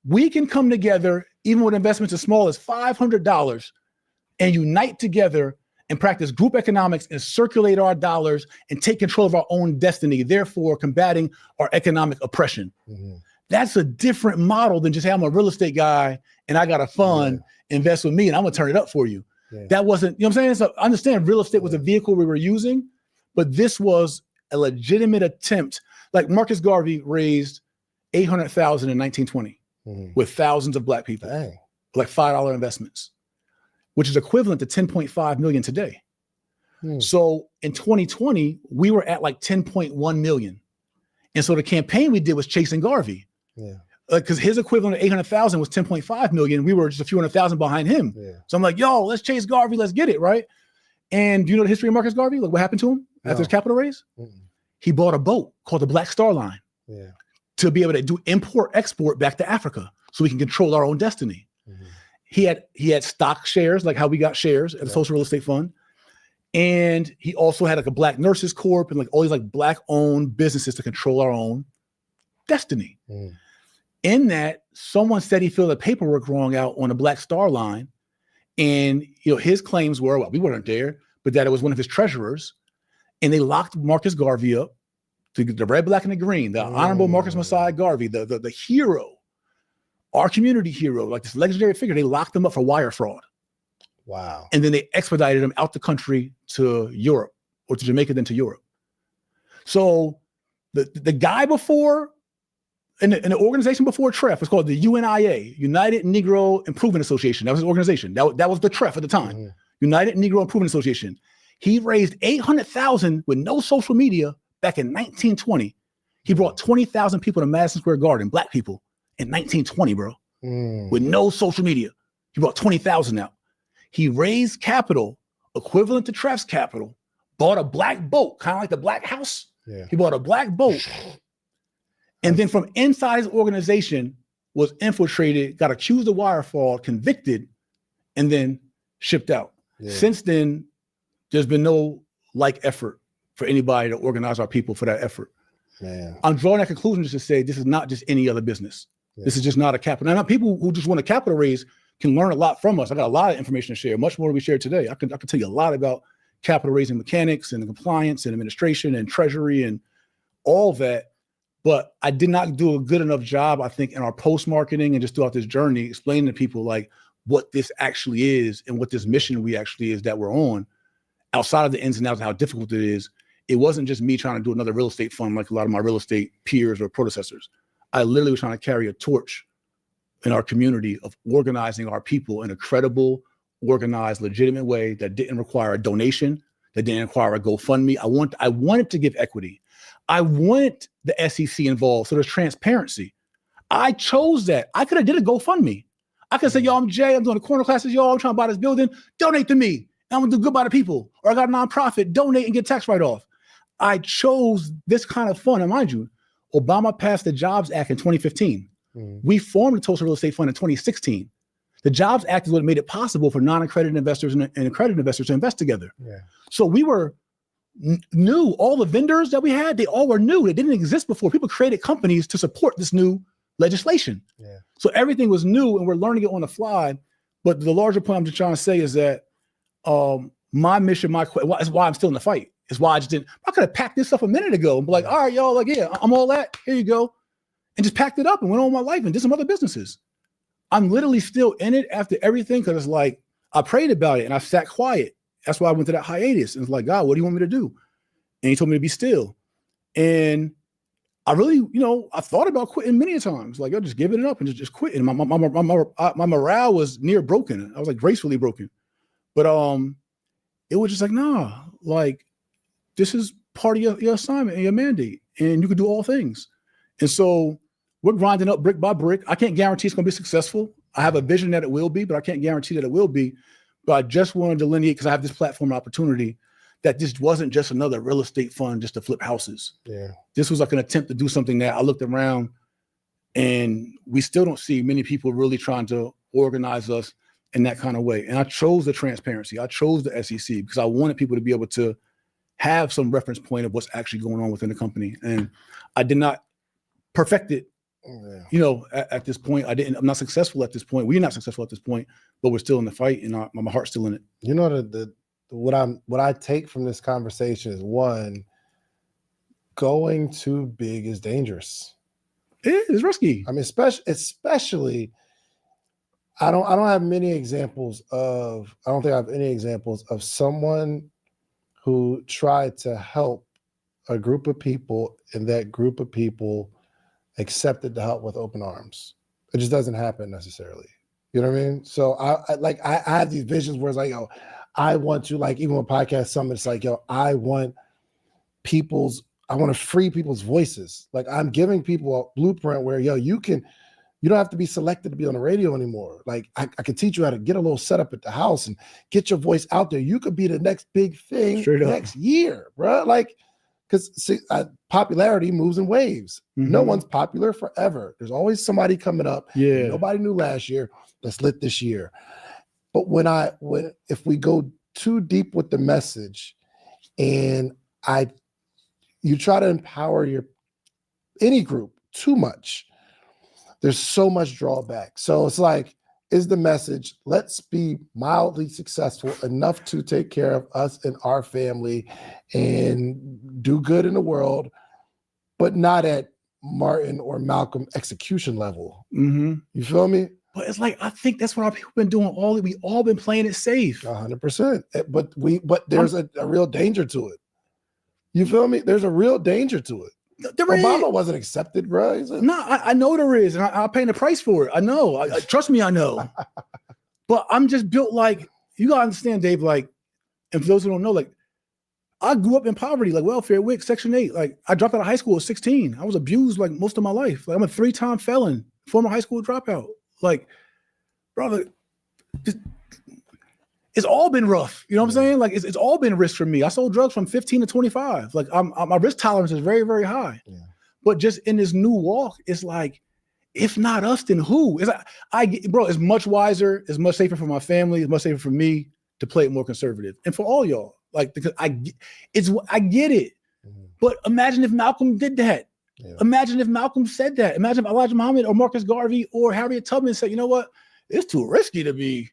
Speaker 4: we can come together, even with investments as small as $500, and unite together and practice group economics and circulate our dollars and take control of our own destiny, therefore combating our economic oppression. Mm-hmm. That's a different model than just, hey, I'm a real estate guy and I got a fund, invest with me and I'm gonna turn it up for you. Yeah. That wasn't, you know what I'm saying? So I understand real estate was a vehicle we were using, but this was a legitimate attempt. Like Marcus Garvey raised $800,000 in 1920 with thousands of Black people, like $5 investments, which is equivalent to 10.5 million today. So in 2020, we were at like 10.1 million. And so the campaign we did was chasing Garvey. Yeah. Because his equivalent of 800,000 was 10.5 million. We were just a few 100,000 behind him. Yeah. So I'm like, yo, let's chase Garvey. Let's get it, right? And do you know the history of Marcus Garvey? Like what happened to him after his capital raise? He bought a boat called the Black Star Line to be able to do import-export back to Africa so we can control our own destiny. He had stock shares, like how we got shares at the Tulsa Real Estate Fund. And he also had like a Black Nurses Corp and like all these like Black-owned businesses to control our own destiny. In that, someone said he filled the paperwork wrong out on the Black Star Line. And his claims were, well, we weren't there, but that it was one of his treasurers. And they locked Marcus Garvey up, the red, black, and the green, the Honorable Marcus Messiah Garvey, the hero, our community hero, like this legendary figure. They locked him up for wire fraud. Wow. And then they expedited him out the country to Europe, or to Jamaica, then to Europe. So the guy before, and the organization before TREF was called the UNIA, United Negro Improvement Association. That was his organization. That was the TREF at the time, United Negro Improvement Association. He raised 800,000 with no social media back in 1920. He brought 20,000 people to Madison Square Garden, Black people, in 1920, bro, with no social media. He brought 20,000 out. He raised capital equivalent to TREF's capital, bought a Black boat, kind of like the Black House. Yeah. He bought a Black boat. And then from inside his organization was infiltrated, got accused of wire fraud, convicted, and then shipped out. Yeah. Since then, there's been no effort for anybody to organize our people for that effort. Man. I'm drawing that conclusion just to say this is not just any other business. Yeah. This is just not a capital. Now, people who just want a capital raise can learn a lot from us. I got a lot of information to share, much more than we shared today. I can tell you a lot about capital raising mechanics and compliance and administration and treasury and all that. But I did not do a good enough job, I think, in our post-marketing and just throughout this journey, explaining to people like what this actually is and what this mission we actually is that we're on, outside of the ins and outs of how difficult it is, it wasn't just me trying to do another real estate fund like a lot of my real estate peers or predecessors. I literally was trying to carry a torch in our community of organizing our people in a credible, organized, legitimate way that didn't require a donation, that didn't require a GoFundMe. I wanted to give equity. I wanted the SEC involved, so there's transparency. I chose that. I could have did a GoFundMe. I could say, yo, I'm Jay, I'm doing the corner classes, y'all, I'm trying to buy this building, donate to me. I'm gonna do good by the people. Or I got a nonprofit, donate and get tax write-off. I chose this kind of fund, and mind you, Obama passed the Jobs Act in 2015. We formed the Tulsa Real Estate Fund in 2016. The Jobs Act is what made it possible for non-accredited investors and accredited investors to invest together. So we were new. All the vendors that we had, they all were new. They didn't exist before. People created companies to support this new legislation. So everything was new and we're learning it on the fly. But the larger point I'm just trying to say is that my mission, is why I'm still in the fight. It's why I could have packed this stuff a minute ago and be like, all right, y'all, like, yeah, I'm all that. Here you go. And just packed it up and went on with my life and did some other businesses. I'm literally still in it after everything because it's like, I prayed about it and I sat quiet. That's why I went to that hiatus. And it's like, God, what do you want me to do? And he told me to be still. And I really, I thought about quitting many times. Like, yo, just giving it up and just quitting. My morale was near broken. I was like gracefully broken. But it was just like, nah, like this is part of your assignment and your mandate. And you can do all things. And so we're grinding up brick by brick. I can't guarantee it's going to be successful. I have a vision that it will be, but I can't guarantee that it will be. But I just want to delineate, because I have this platform opportunity, that this wasn't just another real estate fund just to flip houses. This was like an attempt to do something that I looked around and we still don't see many people really trying to organize us in that kind of way. And I chose the transparency. I chose the SEC because I wanted people to be able to have some reference point of what's actually going on within the company. And I did not perfect it. At this point, I'm not successful at this point. We're not successful at this point, but we're still in the fight and my heart's still in it.
Speaker 1: What I take from this conversation is, one, going too big is dangerous.
Speaker 4: It is risky.
Speaker 1: I mean, especially I don't have many examples of, I don't think I have any examples of someone who tried to help a group of people and that group of people accepted the help with open arms. It just doesn't happen necessarily. You know what I mean? So I have these visions where it's like, yo, I want to, like, even with podcast summit, it's like, yo, I want to free people's voices. Like, I'm giving people a blueprint where, yo, you don't have to be selected to be on the radio anymore. Like, I can teach you how to get a little setup at the house and get your voice out there. You could be the next big thing next year, bro. Like, because popularity moves in waves. No one's popular forever. There's always somebody coming up. Nobody knew last year. Let's lit this year. But if we go too deep with the message, and you try to empower any group too much, there's so much drawback. So it's like, is the message, let's be mildly successful enough to take care of us and our family and do good in the world, but not at Martin or Malcolm execution level. You feel me?
Speaker 4: But it's like, I think that's what our people been doing. We all been playing it safe.
Speaker 1: 100%. But there's a real danger to it. You feel me? There's a real danger to it. Obama wasn't accepted, bro.
Speaker 4: I know there is, and I'm paying the price for it. I know. Trust me, I know. But I'm just built like, you gotta understand, Dave. Like, and for those who don't know, like, I grew up in poverty, like welfare, WIC, Section 8. Like, I dropped out of high school at 16. I was abused like most of my life. Like, I'm a 3-time felon, former high school dropout. Like, brother, it's all been rough. You know what I'm saying? Like, it's all been risk for me. I sold drugs from 15 to 25. Like, my risk tolerance is very, very high. But just in this new walk, it's like, if not us, then who? It's like, bro, it's much wiser. It's much safer for my family. It's much safer for me to play it more conservative. And for all y'all, like, because I get it. But imagine if Malcolm did that. Imagine if Malcolm said that. Imagine if Elijah Muhammad or Marcus Garvey or Harriet Tubman said, you know what? It's too risky to be.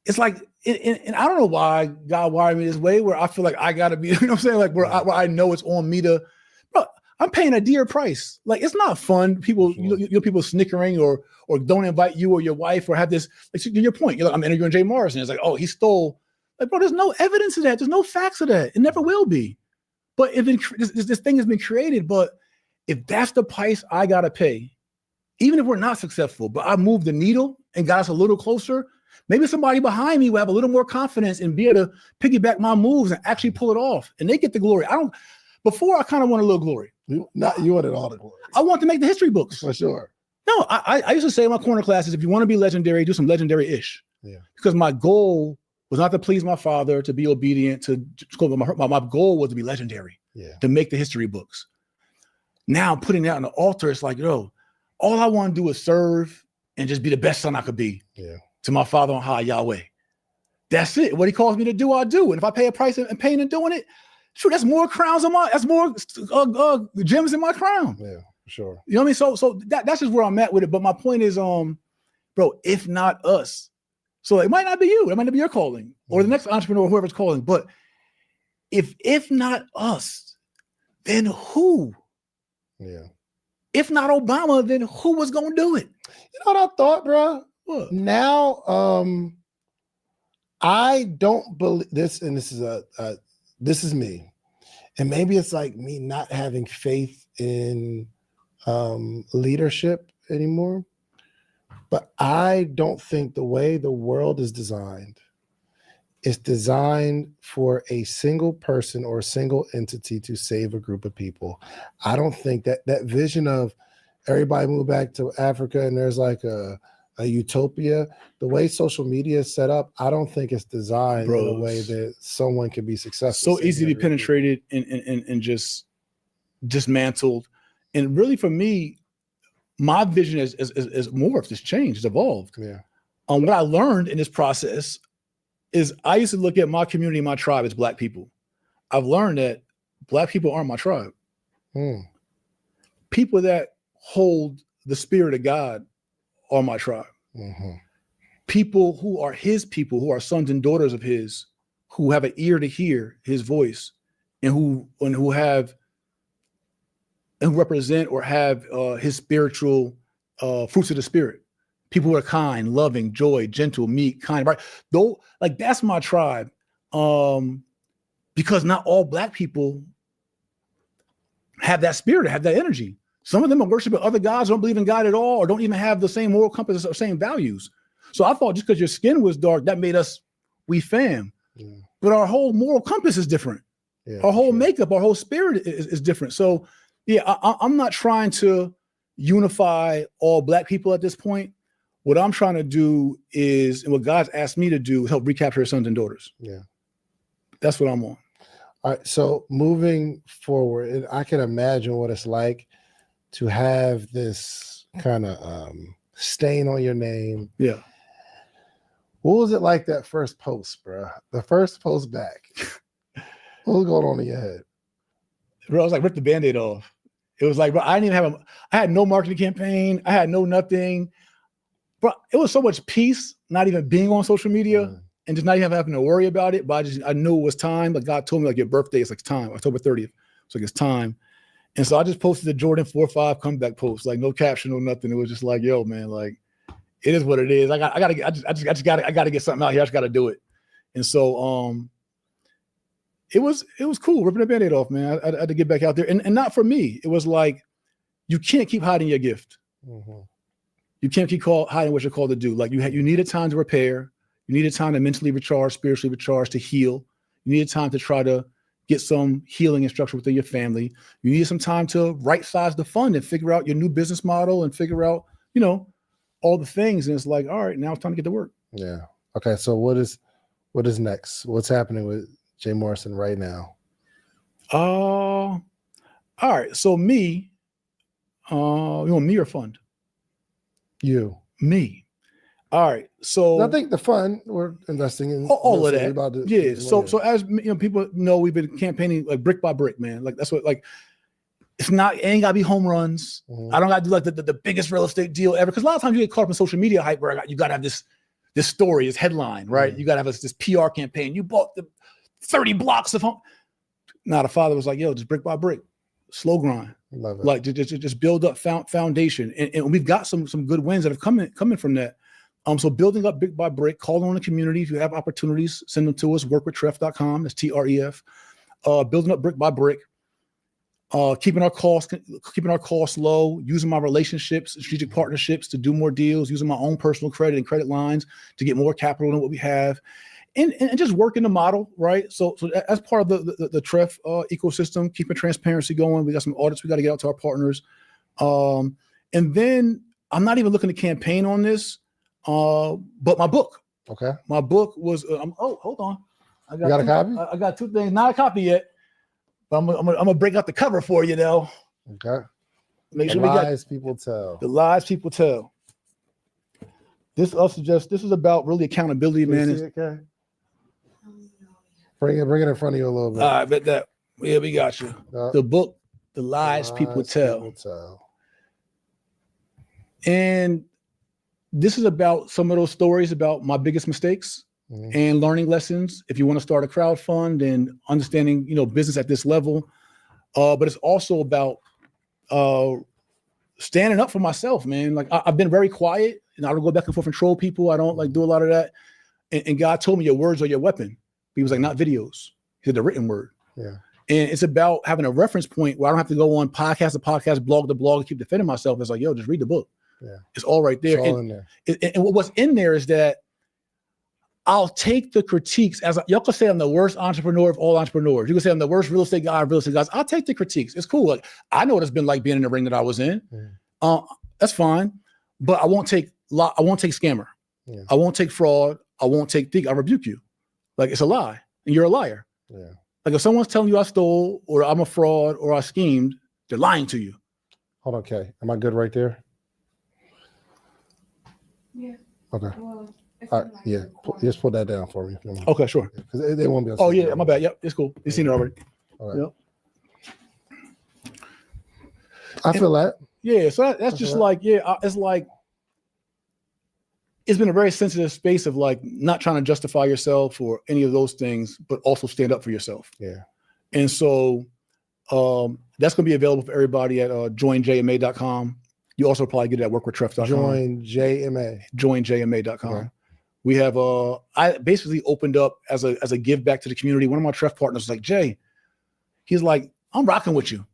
Speaker 4: It's like, and I don't know why God wired me this way, where I feel like I gotta be, you know what I'm saying? Like, where I know it's on me to, bro, I'm paying a dear price. Like, it's not fun. People, people snickering or don't invite you or your wife or have this, like, your point. You're like, I'm interviewing Jay Morrison. It's like, oh, he stole. Like, bro, there's no evidence of that. There's no facts of that. It never will be. But if this thing has been created, but if that's the price I gotta pay, even if we're not successful, but I moved the needle and got us a little closer, maybe somebody behind me will have a little more confidence and be able to piggyback my moves and actually pull it off, and they get the glory. Before I kind of want a little glory.
Speaker 1: You wanted all the glory.
Speaker 4: I want to make the history books.
Speaker 1: For sure.
Speaker 4: No, I used to say in my corner classes, if you want to be legendary, do some legendary-ish.
Speaker 1: Yeah.
Speaker 4: Because my goal was not to please my father, to be obedient, to school. My goal was to be legendary, to make the history books. Now putting that on the altar, it's like, all I want to do is serve and just be the best son I could be to my Father on high, Yahweh. That's it. What he calls me to do, I do. And if I pay a price and pain in doing it, sure, that's more crowns that's more gems in my crown.
Speaker 1: Yeah, for sure.
Speaker 4: You know what I mean? So that's just where I'm at with it. But my point is, bro, if not us, so it might not be you, it might not be your calling, or the next entrepreneur, or whoever's calling. But if not us, then who?
Speaker 1: Yeah.
Speaker 4: If not Obama, then who was gonna do it?
Speaker 1: You know what I thought, bro?
Speaker 4: What?
Speaker 1: Now, I don't believe this, and this is me, and maybe it's like me not having faith in leadership anymore. But I don't think the way the world is designed is designed for a single person or a single entity to save a group of people. I don't think that vision of everybody move back to Africa and there's like a utopia, the way social media is set up, I don't think it's designed in a way that someone can be successful.
Speaker 4: So easy to be penetrated and just dismantled. And really for me, my vision is morphed, it's changed, it's evolved.
Speaker 1: Yeah.
Speaker 4: What I learned in this process is I used to look at my community, my tribe as Black people. I've learned that Black people aren't my tribe. People that hold the spirit of God are my tribe.
Speaker 1: Mm-hmm.
Speaker 4: People who are his people, who are sons and daughters of his, who have an ear to hear his voice, and who represent or have his spiritual fruits of the spirit. People who are kind, loving, joy, gentle, meek, kind, right? Though, like that's my tribe. Because not all Black people have that spirit, have that energy. Some of them are worshiping other gods, don't believe in God at all, or don't even have the same moral compass or same values. So I thought just because your skin was dark, that made us we fam.
Speaker 1: Yeah.
Speaker 4: But our whole moral compass is different.
Speaker 1: Yeah,
Speaker 4: our whole makeup, our whole spirit is different. So yeah, I'm not trying to unify all Black people at this point. What I'm trying to do is, and what God's asked me to do, help recapture his sons and daughters.
Speaker 1: Yeah.
Speaker 4: That's what I'm on.
Speaker 1: All right. So moving forward, I can imagine what it's like to have this kind of stain on your name.
Speaker 4: Yeah.
Speaker 1: What was it like that first post, bro? The first post back. What was going on in your head?
Speaker 4: Bro, I was like, rip the Band-Aid off. It was like, bro, I had no marketing campaign. I had no nothing. Bro, it was so much peace, not even being on social media and just not even having to worry about it. But I knew it was time. Like God told me, like, your birthday is like time, October 30th. So like it's time. And so I just posted the Jordan 4.5 comeback post, like no caption, no nothing. It was just like, yo, man, like it is what it is. I gotta get something out here. I just gotta do it. And so it was cool ripping the Band-Aid off, man. I had to get back out there. And not for me. It was like, you can't keep hiding your gift.
Speaker 1: Mm-hmm.
Speaker 4: You can't keep hiding what you're called to do. Like you needed time to repair. You needed time to mentally recharge, spiritually recharge, to heal. You needed time to try to get some healing and structure within your family. You needed some time to right size the fund and figure out your new business model and figure out, all the things. And it's like, all right, now it's time to get to work.
Speaker 1: Yeah. Okay. So what is next? What's happening with Jay Morrison right now?
Speaker 4: All right. So me, you want me or fund?
Speaker 1: You.
Speaker 4: Me. All right. So
Speaker 1: I think the fund we're investing in
Speaker 4: all of that. Yeah. So as people know, we've been campaigning like brick by brick, man. Like that's what it ain't gotta be home runs. Mm-hmm. I don't gotta do like the biggest real estate deal ever. Because a lot of times you get caught up in social media hype where you gotta have this story, this headline, right? Mm-hmm. You gotta have this PR campaign. You bought the 30 blocks of home. Now the father was like, yo, just brick by brick, slow grind.
Speaker 1: Love it.
Speaker 4: Like just build up foundation. And we've got some good wins that have coming from that. So building up brick by brick, calling on the community. If you have opportunities, send them to us, workwithtreff.com. That's TREF. building up brick by brick, keeping our costs low, using my relationships, strategic partnerships to do more deals, using my own personal credit and credit lines to get more capital than what we have, and just working the model, right? So as part of the TREF ecosystem, keeping transparency going. We got some audits we got to get out to our partners, and then I'm not even looking to campaign on this, but my book.
Speaker 1: Okay.
Speaker 4: My book was. Hold on. I
Speaker 1: got a copy?
Speaker 4: I got 2 things. Not a copy yet. But I'm gonna break out the cover for you, though.
Speaker 1: Okay.
Speaker 4: Make
Speaker 1: the
Speaker 4: sure we got
Speaker 1: lies people tell.
Speaker 4: the lies people tell. This is about really accountability,
Speaker 1: Can you
Speaker 4: man.
Speaker 1: see it, Kay? Bring it in front of you a little bit.
Speaker 4: I bet that. Yeah, we got you. The book, The Lies People Tell. And this is about some of those stories about my biggest mistakes and learning lessons. If you want to start a crowd fund and understanding, business at this level, but it's also about standing up for myself, man. Like I've been very quiet, and I don't go back and forth and troll people. I don't like do a lot of that. And God told me your words are your weapon. He was like, not videos. He said the written word.
Speaker 1: Yeah.
Speaker 4: And it's about having a reference point where I don't have to go on podcast to podcast, blog to blog, and keep defending myself. It's like, yo, just read the book.
Speaker 1: Yeah.
Speaker 4: It's all right there.
Speaker 1: It's all in there.
Speaker 4: And what's in there is that I'll take the critiques y'all can say I'm the worst entrepreneur of all entrepreneurs. You can say I'm the worst real estate guy of real estate guys. I'll take the critiques. It's cool. Like I know what it's been like being in the ring that I was in. That's fine. But I won't take scammer.
Speaker 1: Yeah.
Speaker 4: I won't take fraud. I won't take thief. I rebuke you. Like it's a lie. And you're a liar.
Speaker 1: Yeah.
Speaker 4: Like if someone's telling you I stole or I'm a fraud or I schemed, they're lying to you.
Speaker 1: Hold on, Kay. Am I good right there?
Speaker 10: Yeah.
Speaker 1: Okay. Well, all right. Yeah. Just put that down for me.
Speaker 4: Okay, sure.
Speaker 1: Because they won't be able to
Speaker 4: Oh,
Speaker 1: see
Speaker 4: yeah.
Speaker 1: it.
Speaker 4: My bad. Yep. It's cool. You've seen it already.
Speaker 1: All right.
Speaker 4: Yep.
Speaker 1: I feel that.
Speaker 4: Yeah. So that's just like, it's like, it's been a very sensitive space of like not trying to justify yourself or any of those things, but also stand up for yourself.
Speaker 1: Yeah.
Speaker 4: And so that's going to be available for everybody at joinjma.com. You also probably get it at workwithtreff.com. Joinjma.com.
Speaker 1: Okay.
Speaker 4: We have I basically opened up as a give back to the community. One of my Treff partners was like, Jay, he's like, I'm rocking with you.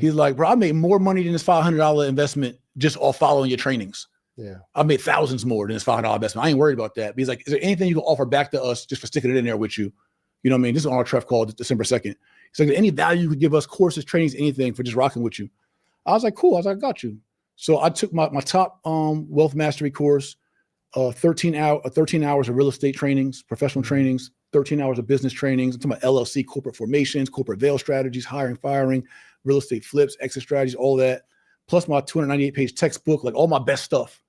Speaker 4: He's like, bro, I made more money than this $500 investment just off following your trainings.
Speaker 1: Yeah.
Speaker 4: I made thousands more than this $500 investment. I ain't worried about that. But he's like, is there anything you can offer back to us just for sticking it in there with you? You know what I mean? This is on our Treff call December 2nd. He's like, any value you could give us, courses, trainings, anything for just rocking with you. I was like, cool. I was like, I got you. So I took my top wealth mastery course, 13 hours of real estate trainings, professional trainings, 13 hours of business trainings. I'm talking about LLC, corporate formations, corporate veil strategies, hiring, firing, real estate flips, exit strategies, all that, plus my 298-page textbook, like all my best stuff,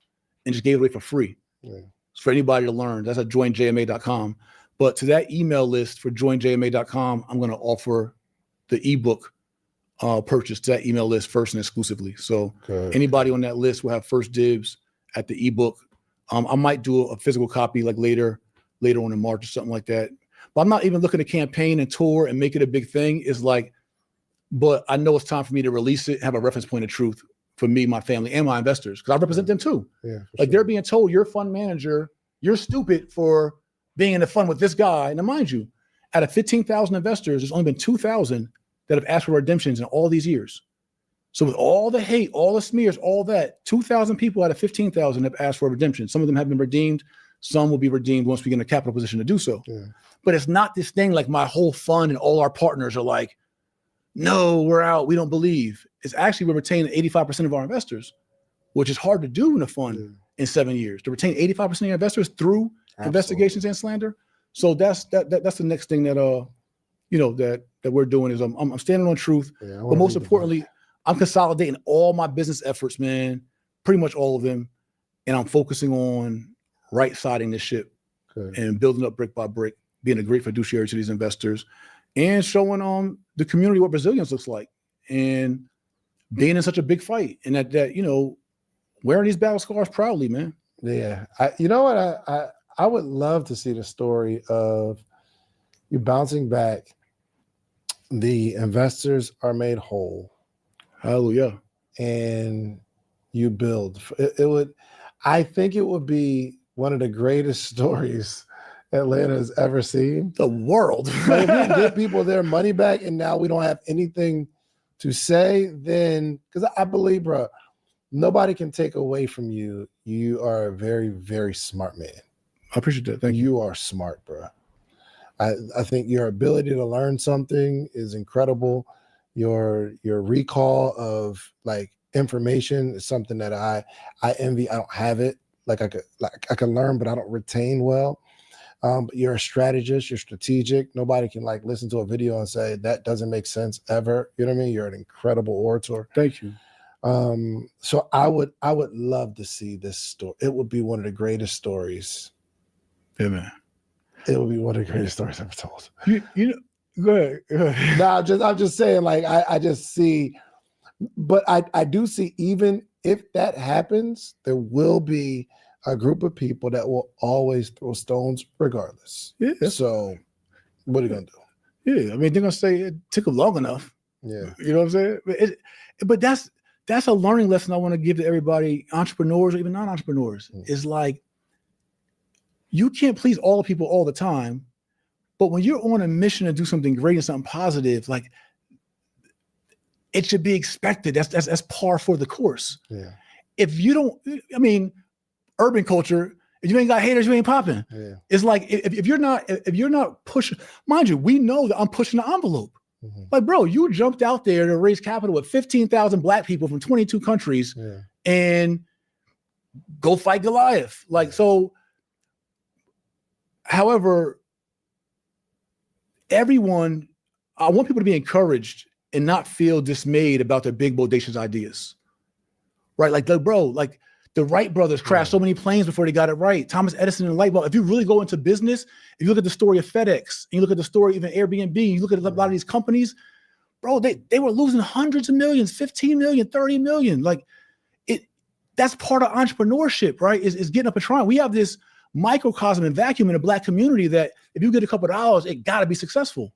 Speaker 4: and just gave it away for free.
Speaker 1: Yeah.
Speaker 4: It's for anybody to learn. That's at joinjma.com. But to that email list for joinjma.com, I'm going to offer the ebook purchase to that email list first and exclusively. So anybody on that list will have first dibs at the ebook. I might do a physical copy like later on in March or something like that. But I'm not even looking to campaign and tour and make it a big thing. It's like, but I know it's time for me to release it, have a reference point of truth for me, my family, and my investors, because I represent them too.
Speaker 1: Yeah,
Speaker 4: like they're being told, you're a fund manager, you're stupid for being in the fund with this guy. And mind you, out of 15,000 investors, there's only been 2,000 that have asked for redemptions in all these years. So with all the hate, all the smears, all that, 2,000 people out of 15,000 have asked for redemption. Some of them have been redeemed. Some will be redeemed once we get in a capital position to do so.
Speaker 1: Yeah.
Speaker 4: But it's not this thing like my whole fund and all our partners are like, no, we're out. We don't believe. It's actually we're retaining 85% of our investors, which is hard to do in a fund in 7 years. To retain 85% of your investors through investigations and slander. So that's the next thing that that we're doing is I'm standing on truth.
Speaker 1: Yeah,
Speaker 4: but most importantly, I'm consolidating all my business efforts, man, pretty much all of them, and I'm focusing on right-siding this ship and building up brick by brick, being a great fiduciary to these investors, and showing the community what resilience looks like, and being in such a big fight, and that wearing these battle scars proudly, man.
Speaker 1: Yeah, I would love to see the story of you bouncing back. The investors are made whole.
Speaker 4: Hallelujah.
Speaker 1: And you build. I think it would be one of the greatest stories Atlanta has ever seen.
Speaker 4: The world.
Speaker 1: Like, if we give people their money back and now we don't have anything to say, then, because I believe, bro, nobody can take away from you. You are a very, very smart man.
Speaker 4: I appreciate that. Thank you.
Speaker 1: You are smart, bro. I think your ability to learn something is incredible. Your recall of like information is something that I envy. I don't have it. Like I can learn, but I don't retain well. But you're a strategist. You're strategic. Nobody can like listen to a video and say that doesn't make sense ever. You know what I mean? You're an incredible orator.
Speaker 4: Thank you.
Speaker 1: So I would love to see this story. It would be one of the greatest stories.
Speaker 4: Yeah, man.
Speaker 1: It would be one of the greatest stories ever told.
Speaker 4: You know, go ahead.
Speaker 1: No, I'm just saying, like, I just see, but I do see, even if that happens, there will be a group of people that will always throw stones regardless.
Speaker 4: Yeah.
Speaker 1: So what are you gonna do?
Speaker 4: Yeah, I mean, they're gonna say it took them long enough.
Speaker 1: Yeah.
Speaker 4: You know what I'm saying? But that's a learning lesson I want to give to everybody, entrepreneurs or even non-entrepreneurs. Is like, you can't please all the people all the time, but when you're on a mission to do something great and something positive, like, it should be expected. That's par for the course.
Speaker 1: Yeah.
Speaker 4: If you don't, I mean, urban culture, if you ain't got haters, you ain't popping.
Speaker 1: Yeah.
Speaker 4: It's like, if you're not pushing, mind you, we know that I'm pushing the envelope.
Speaker 1: Mm-hmm.
Speaker 4: Like, bro, you jumped out there to raise capital with 15,000 Black people from 22 countries and go fight Goliath. Like, so, however, I want people to be encouraged and not feel dismayed about their big, bodacious ideas, right? Like, bro, like the Wright brothers crashed so many planes before they got it right. Thomas Edison and the light bulb. If you really go into business, if you look at the story of FedEx, and you look at the story of even Airbnb, you look at a lot of these companies, bro, they were losing hundreds of millions, 15 million, 30 million. Like, that's part of entrepreneurship, right? Is getting up and trying. We have this microcosm and vacuum in the Black community that if you get a couple of dollars, it got to be successful.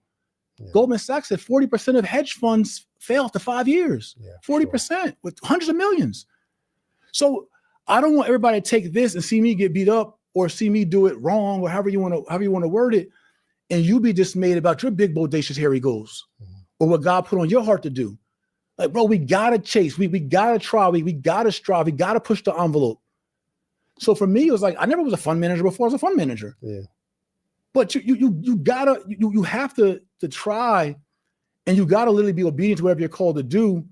Speaker 4: Yeah. Goldman Sachs said 40% of hedge funds fail after 5 years. 40% with hundreds of millions. So I don't want everybody to take this and see me get beat up or see me do it wrong or however you want to word it, and you be dismayed about your big, bodacious, hairy goals or what God put on your heart to do. Like, bro, we gotta chase, we gotta try, we gotta strive, we gotta push the envelope. So for me, it was like, I never was a fund manager before I was a fund manager. Yeah. But you have to try, and you gotta literally be obedient to whatever you're called to do.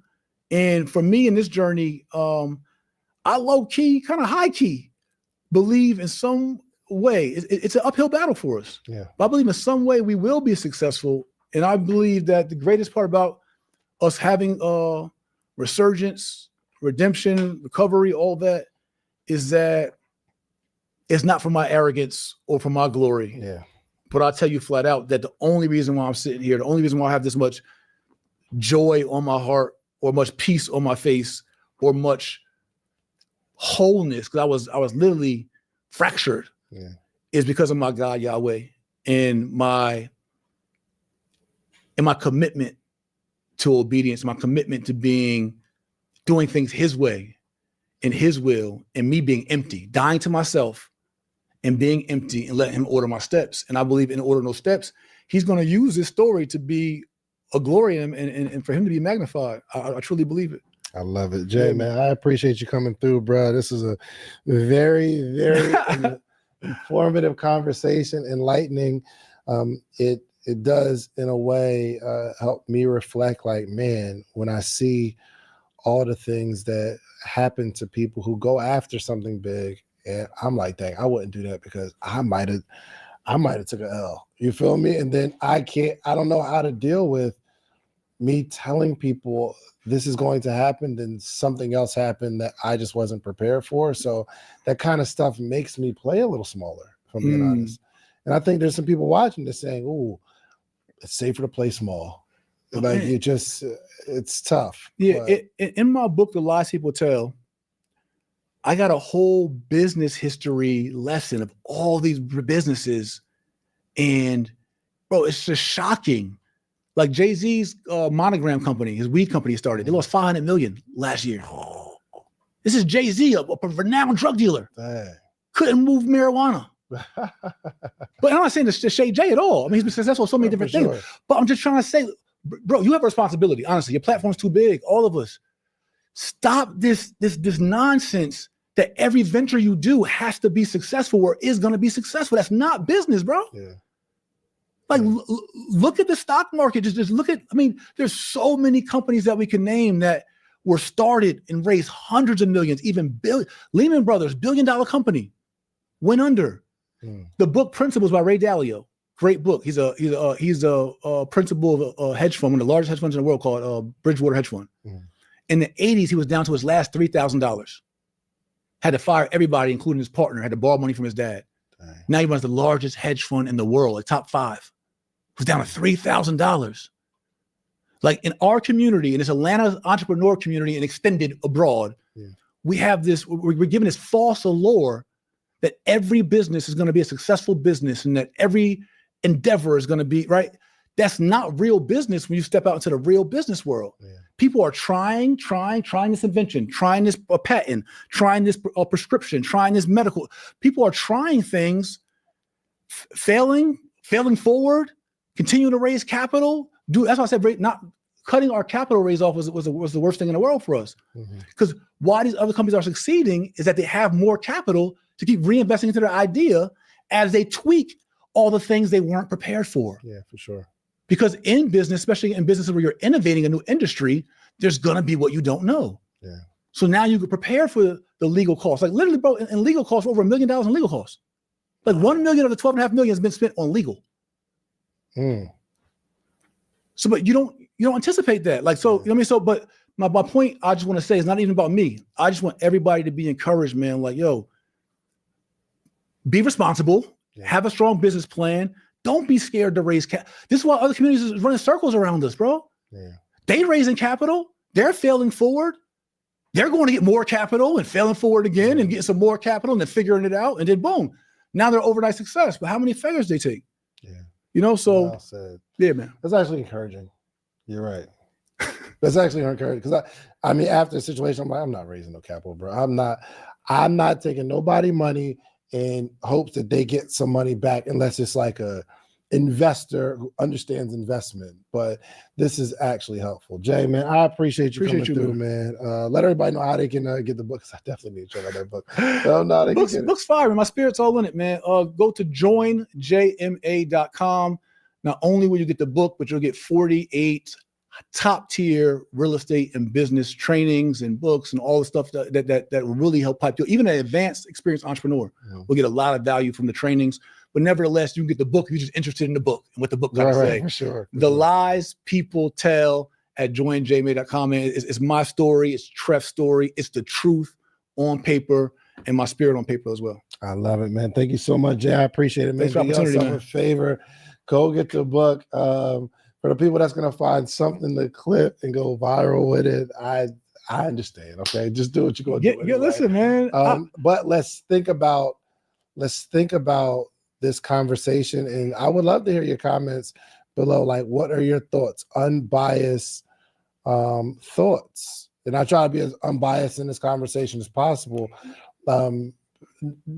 Speaker 4: And for me in this journey, I low key, kind of high key, believe in some way it's an uphill battle for us. Yeah. But I believe in some way we will be successful. And I believe that the greatest part about us having resurgence, redemption, recovery, all that, is that it's not for my arrogance or for my glory. Yeah. But I'll tell you flat out that the only reason why I'm sitting here, the only reason why I have this much joy on my heart or much peace on my face or much wholeness, because I was literally fractured, is because of my God Yahweh and my commitment to obedience, my commitment to doing things His way, in His will, and me being empty, dying to myself and being empty and letting Him order my steps. And I believe in ordering those steps, He's going to use this story to be a glory in Him and for Him to be magnified. I truly believe it.
Speaker 1: I love it. Jay, man, I appreciate you coming through, bro. This is a very, very informative conversation, enlightening. It does, in a way, help me reflect, like, man, when I see all the things that happen to people who go after something big, and I'm like, dang, I wouldn't do that because I might have took an L. You feel me? And then I don't know how to deal with me telling people this is going to happen, then something else happened that I just wasn't prepared for. So that kind of stuff makes me play a little smaller, if I'm being honest. And I think there's some people watching this saying, "Ooh, it's safer to play small." Like, it's tough.
Speaker 4: Yeah. In my book, The Lies People Tell, I got a whole business history lesson of all these businesses. And bro, it's just shocking. Like Jay-Z's Monogram company, his weed company started. They lost 500 million last year. This is Jay-Z, a renowned drug dealer. Couldn't move marijuana. But I'm not saying to shade Jay at all. I mean, he's been successful with so many different things.
Speaker 1: Sure.
Speaker 4: But I'm just trying to say, bro, you have a responsibility. Honestly, your platform's too big. All of us. Stop this nonsense that every venture you do has to be successful or is going to be successful. That's not business, bro.
Speaker 1: Yeah.
Speaker 4: Like, look at the stock market. Just look at, I mean, there's so many companies that we can name that were started and raised hundreds of millions, even billion. Lehman Brothers, $1 billion company, went under. The book Principles by Ray Dalio, great book. He's a principal of a hedge fund, one of the largest hedge funds in the world called Bridgewater Hedge Fund. In the 80s, he was down to his last $3,000. Had to fire everybody, including his partner, had to borrow money from his dad. Dang. Now he runs the largest hedge fund in the world, like top 5. Was down to $3,000. Like in our community, in this Atlanta entrepreneur community and extended abroad, we have this, we're given this false allure that every business is going to be a successful business and that every endeavor is going to be, right? That's not real business when you step out into the real business world. People are trying this invention, trying this patent, trying this prescription, trying this medical. People are trying things, failing forward, continuing to raise capital. That's why I said not cutting our capital raise off was the worst thing in the world for us. Because why these other companies are succeeding is that they have more capital to keep reinvesting into their idea as they tweak all the things they weren't prepared for.
Speaker 1: Yeah, for sure. Because
Speaker 4: in business, especially in businesses where you're innovating a new industry, there's gonna be what you don't know.
Speaker 1: Yeah.
Speaker 4: So now you can prepare for the legal costs. Like literally, bro, in legal costs, over $1 million in legal costs. Like 1 million of the 12.5 million has been spent on legal. So, but you don't anticipate that. Like, so, you know what I mean? So, but my point I just want to say is not even about me. I just want everybody to be encouraged, man. Like, yo, be responsible, have a strong business plan. Don't be scared to raise capital. This is why other communities is running circles around us, bro. They raising capital. They're failing forward. They're going to get more capital and failing forward again and getting some more capital and then figuring it out. And then boom, now they're overnight success. But how many failures they take? You know, so
Speaker 1: well said.
Speaker 4: Yeah, man.
Speaker 1: That's actually encouraging. You're right. That's actually encouraging because I mean, after a situation, I'm like, I'm not raising no capital, bro. I'm not taking nobody money in hopes that they get some money back unless it's like a investor who understands investment. But this is actually helpful. Jay, man, I appreciate you coming through, man. Let everybody know how they can get the book. I definitely need to check out that book. Book's fire, man. My spirit's all in it, man. Go to joinjma.com. Not only will you get the book, but you'll get 48 top tier real estate and business trainings and books and all the stuff that will really help pipe you. Even an advanced experienced entrepreneur will get a lot of value from the trainings. But nevertheless, you can get the book if you're just interested in the book and what the book got to say. For sure.
Speaker 4: The lies people tell at joinjma.com. It's my story. It's Trev's story. It's the truth on paper and my spirit on paper as well.
Speaker 1: I love it, man. Thank you so much, Jay. I appreciate it.
Speaker 4: Thanks for the opportunity, man.
Speaker 1: A favor. Go get the book. For the people that's going to find something to clip and go viral with it, I understand. Okay, just do what you're going to do.
Speaker 4: Yeah, listen, man.
Speaker 1: But let's think about this conversation, and I would love to hear your comments below. Like, what are your thoughts? Unbiased thoughts. And I try to be as unbiased in this conversation as possible,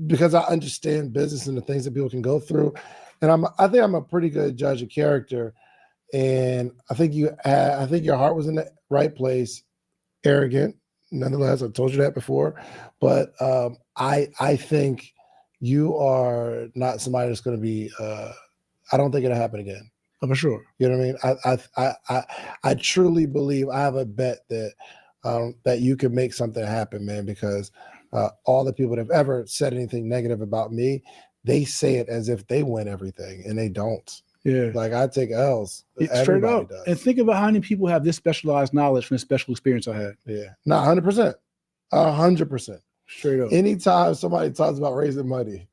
Speaker 1: because I understand business and the things that people can go through. And I think I'm a pretty good judge of character. And I think your heart was in the right place. Arrogant, nonetheless. I told you that before, but I think you are not somebody that's going to be. I don't think it'll happen again.
Speaker 4: Oh, for sure.
Speaker 1: You know what I mean? I truly believe I have a bet that you can make something happen, man. Because all the people that have ever said anything negative about me, they say it as if they win everything, and they don't.
Speaker 4: Yeah,
Speaker 1: like I take L's.
Speaker 4: Straight up. Does. And think about how many people have this specialized knowledge from the special experience I had.
Speaker 1: Yeah, no, 100%, 100%.
Speaker 4: Straight up.
Speaker 1: Anytime somebody talks about raising money,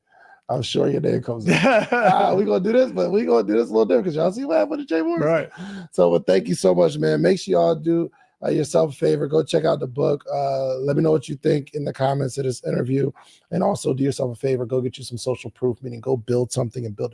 Speaker 1: I'm sure your name comes in. We're gonna do this, but we're gonna do this a little different because y'all see what happened to Jay Morrison.
Speaker 4: Right.
Speaker 1: So, well, thank you so much, man. Make sure y'all do yourself a favor. Go check out the book. Let me know what you think in the comments of this interview, and also do yourself a favor. Go get you some social proof, meaning go build something and build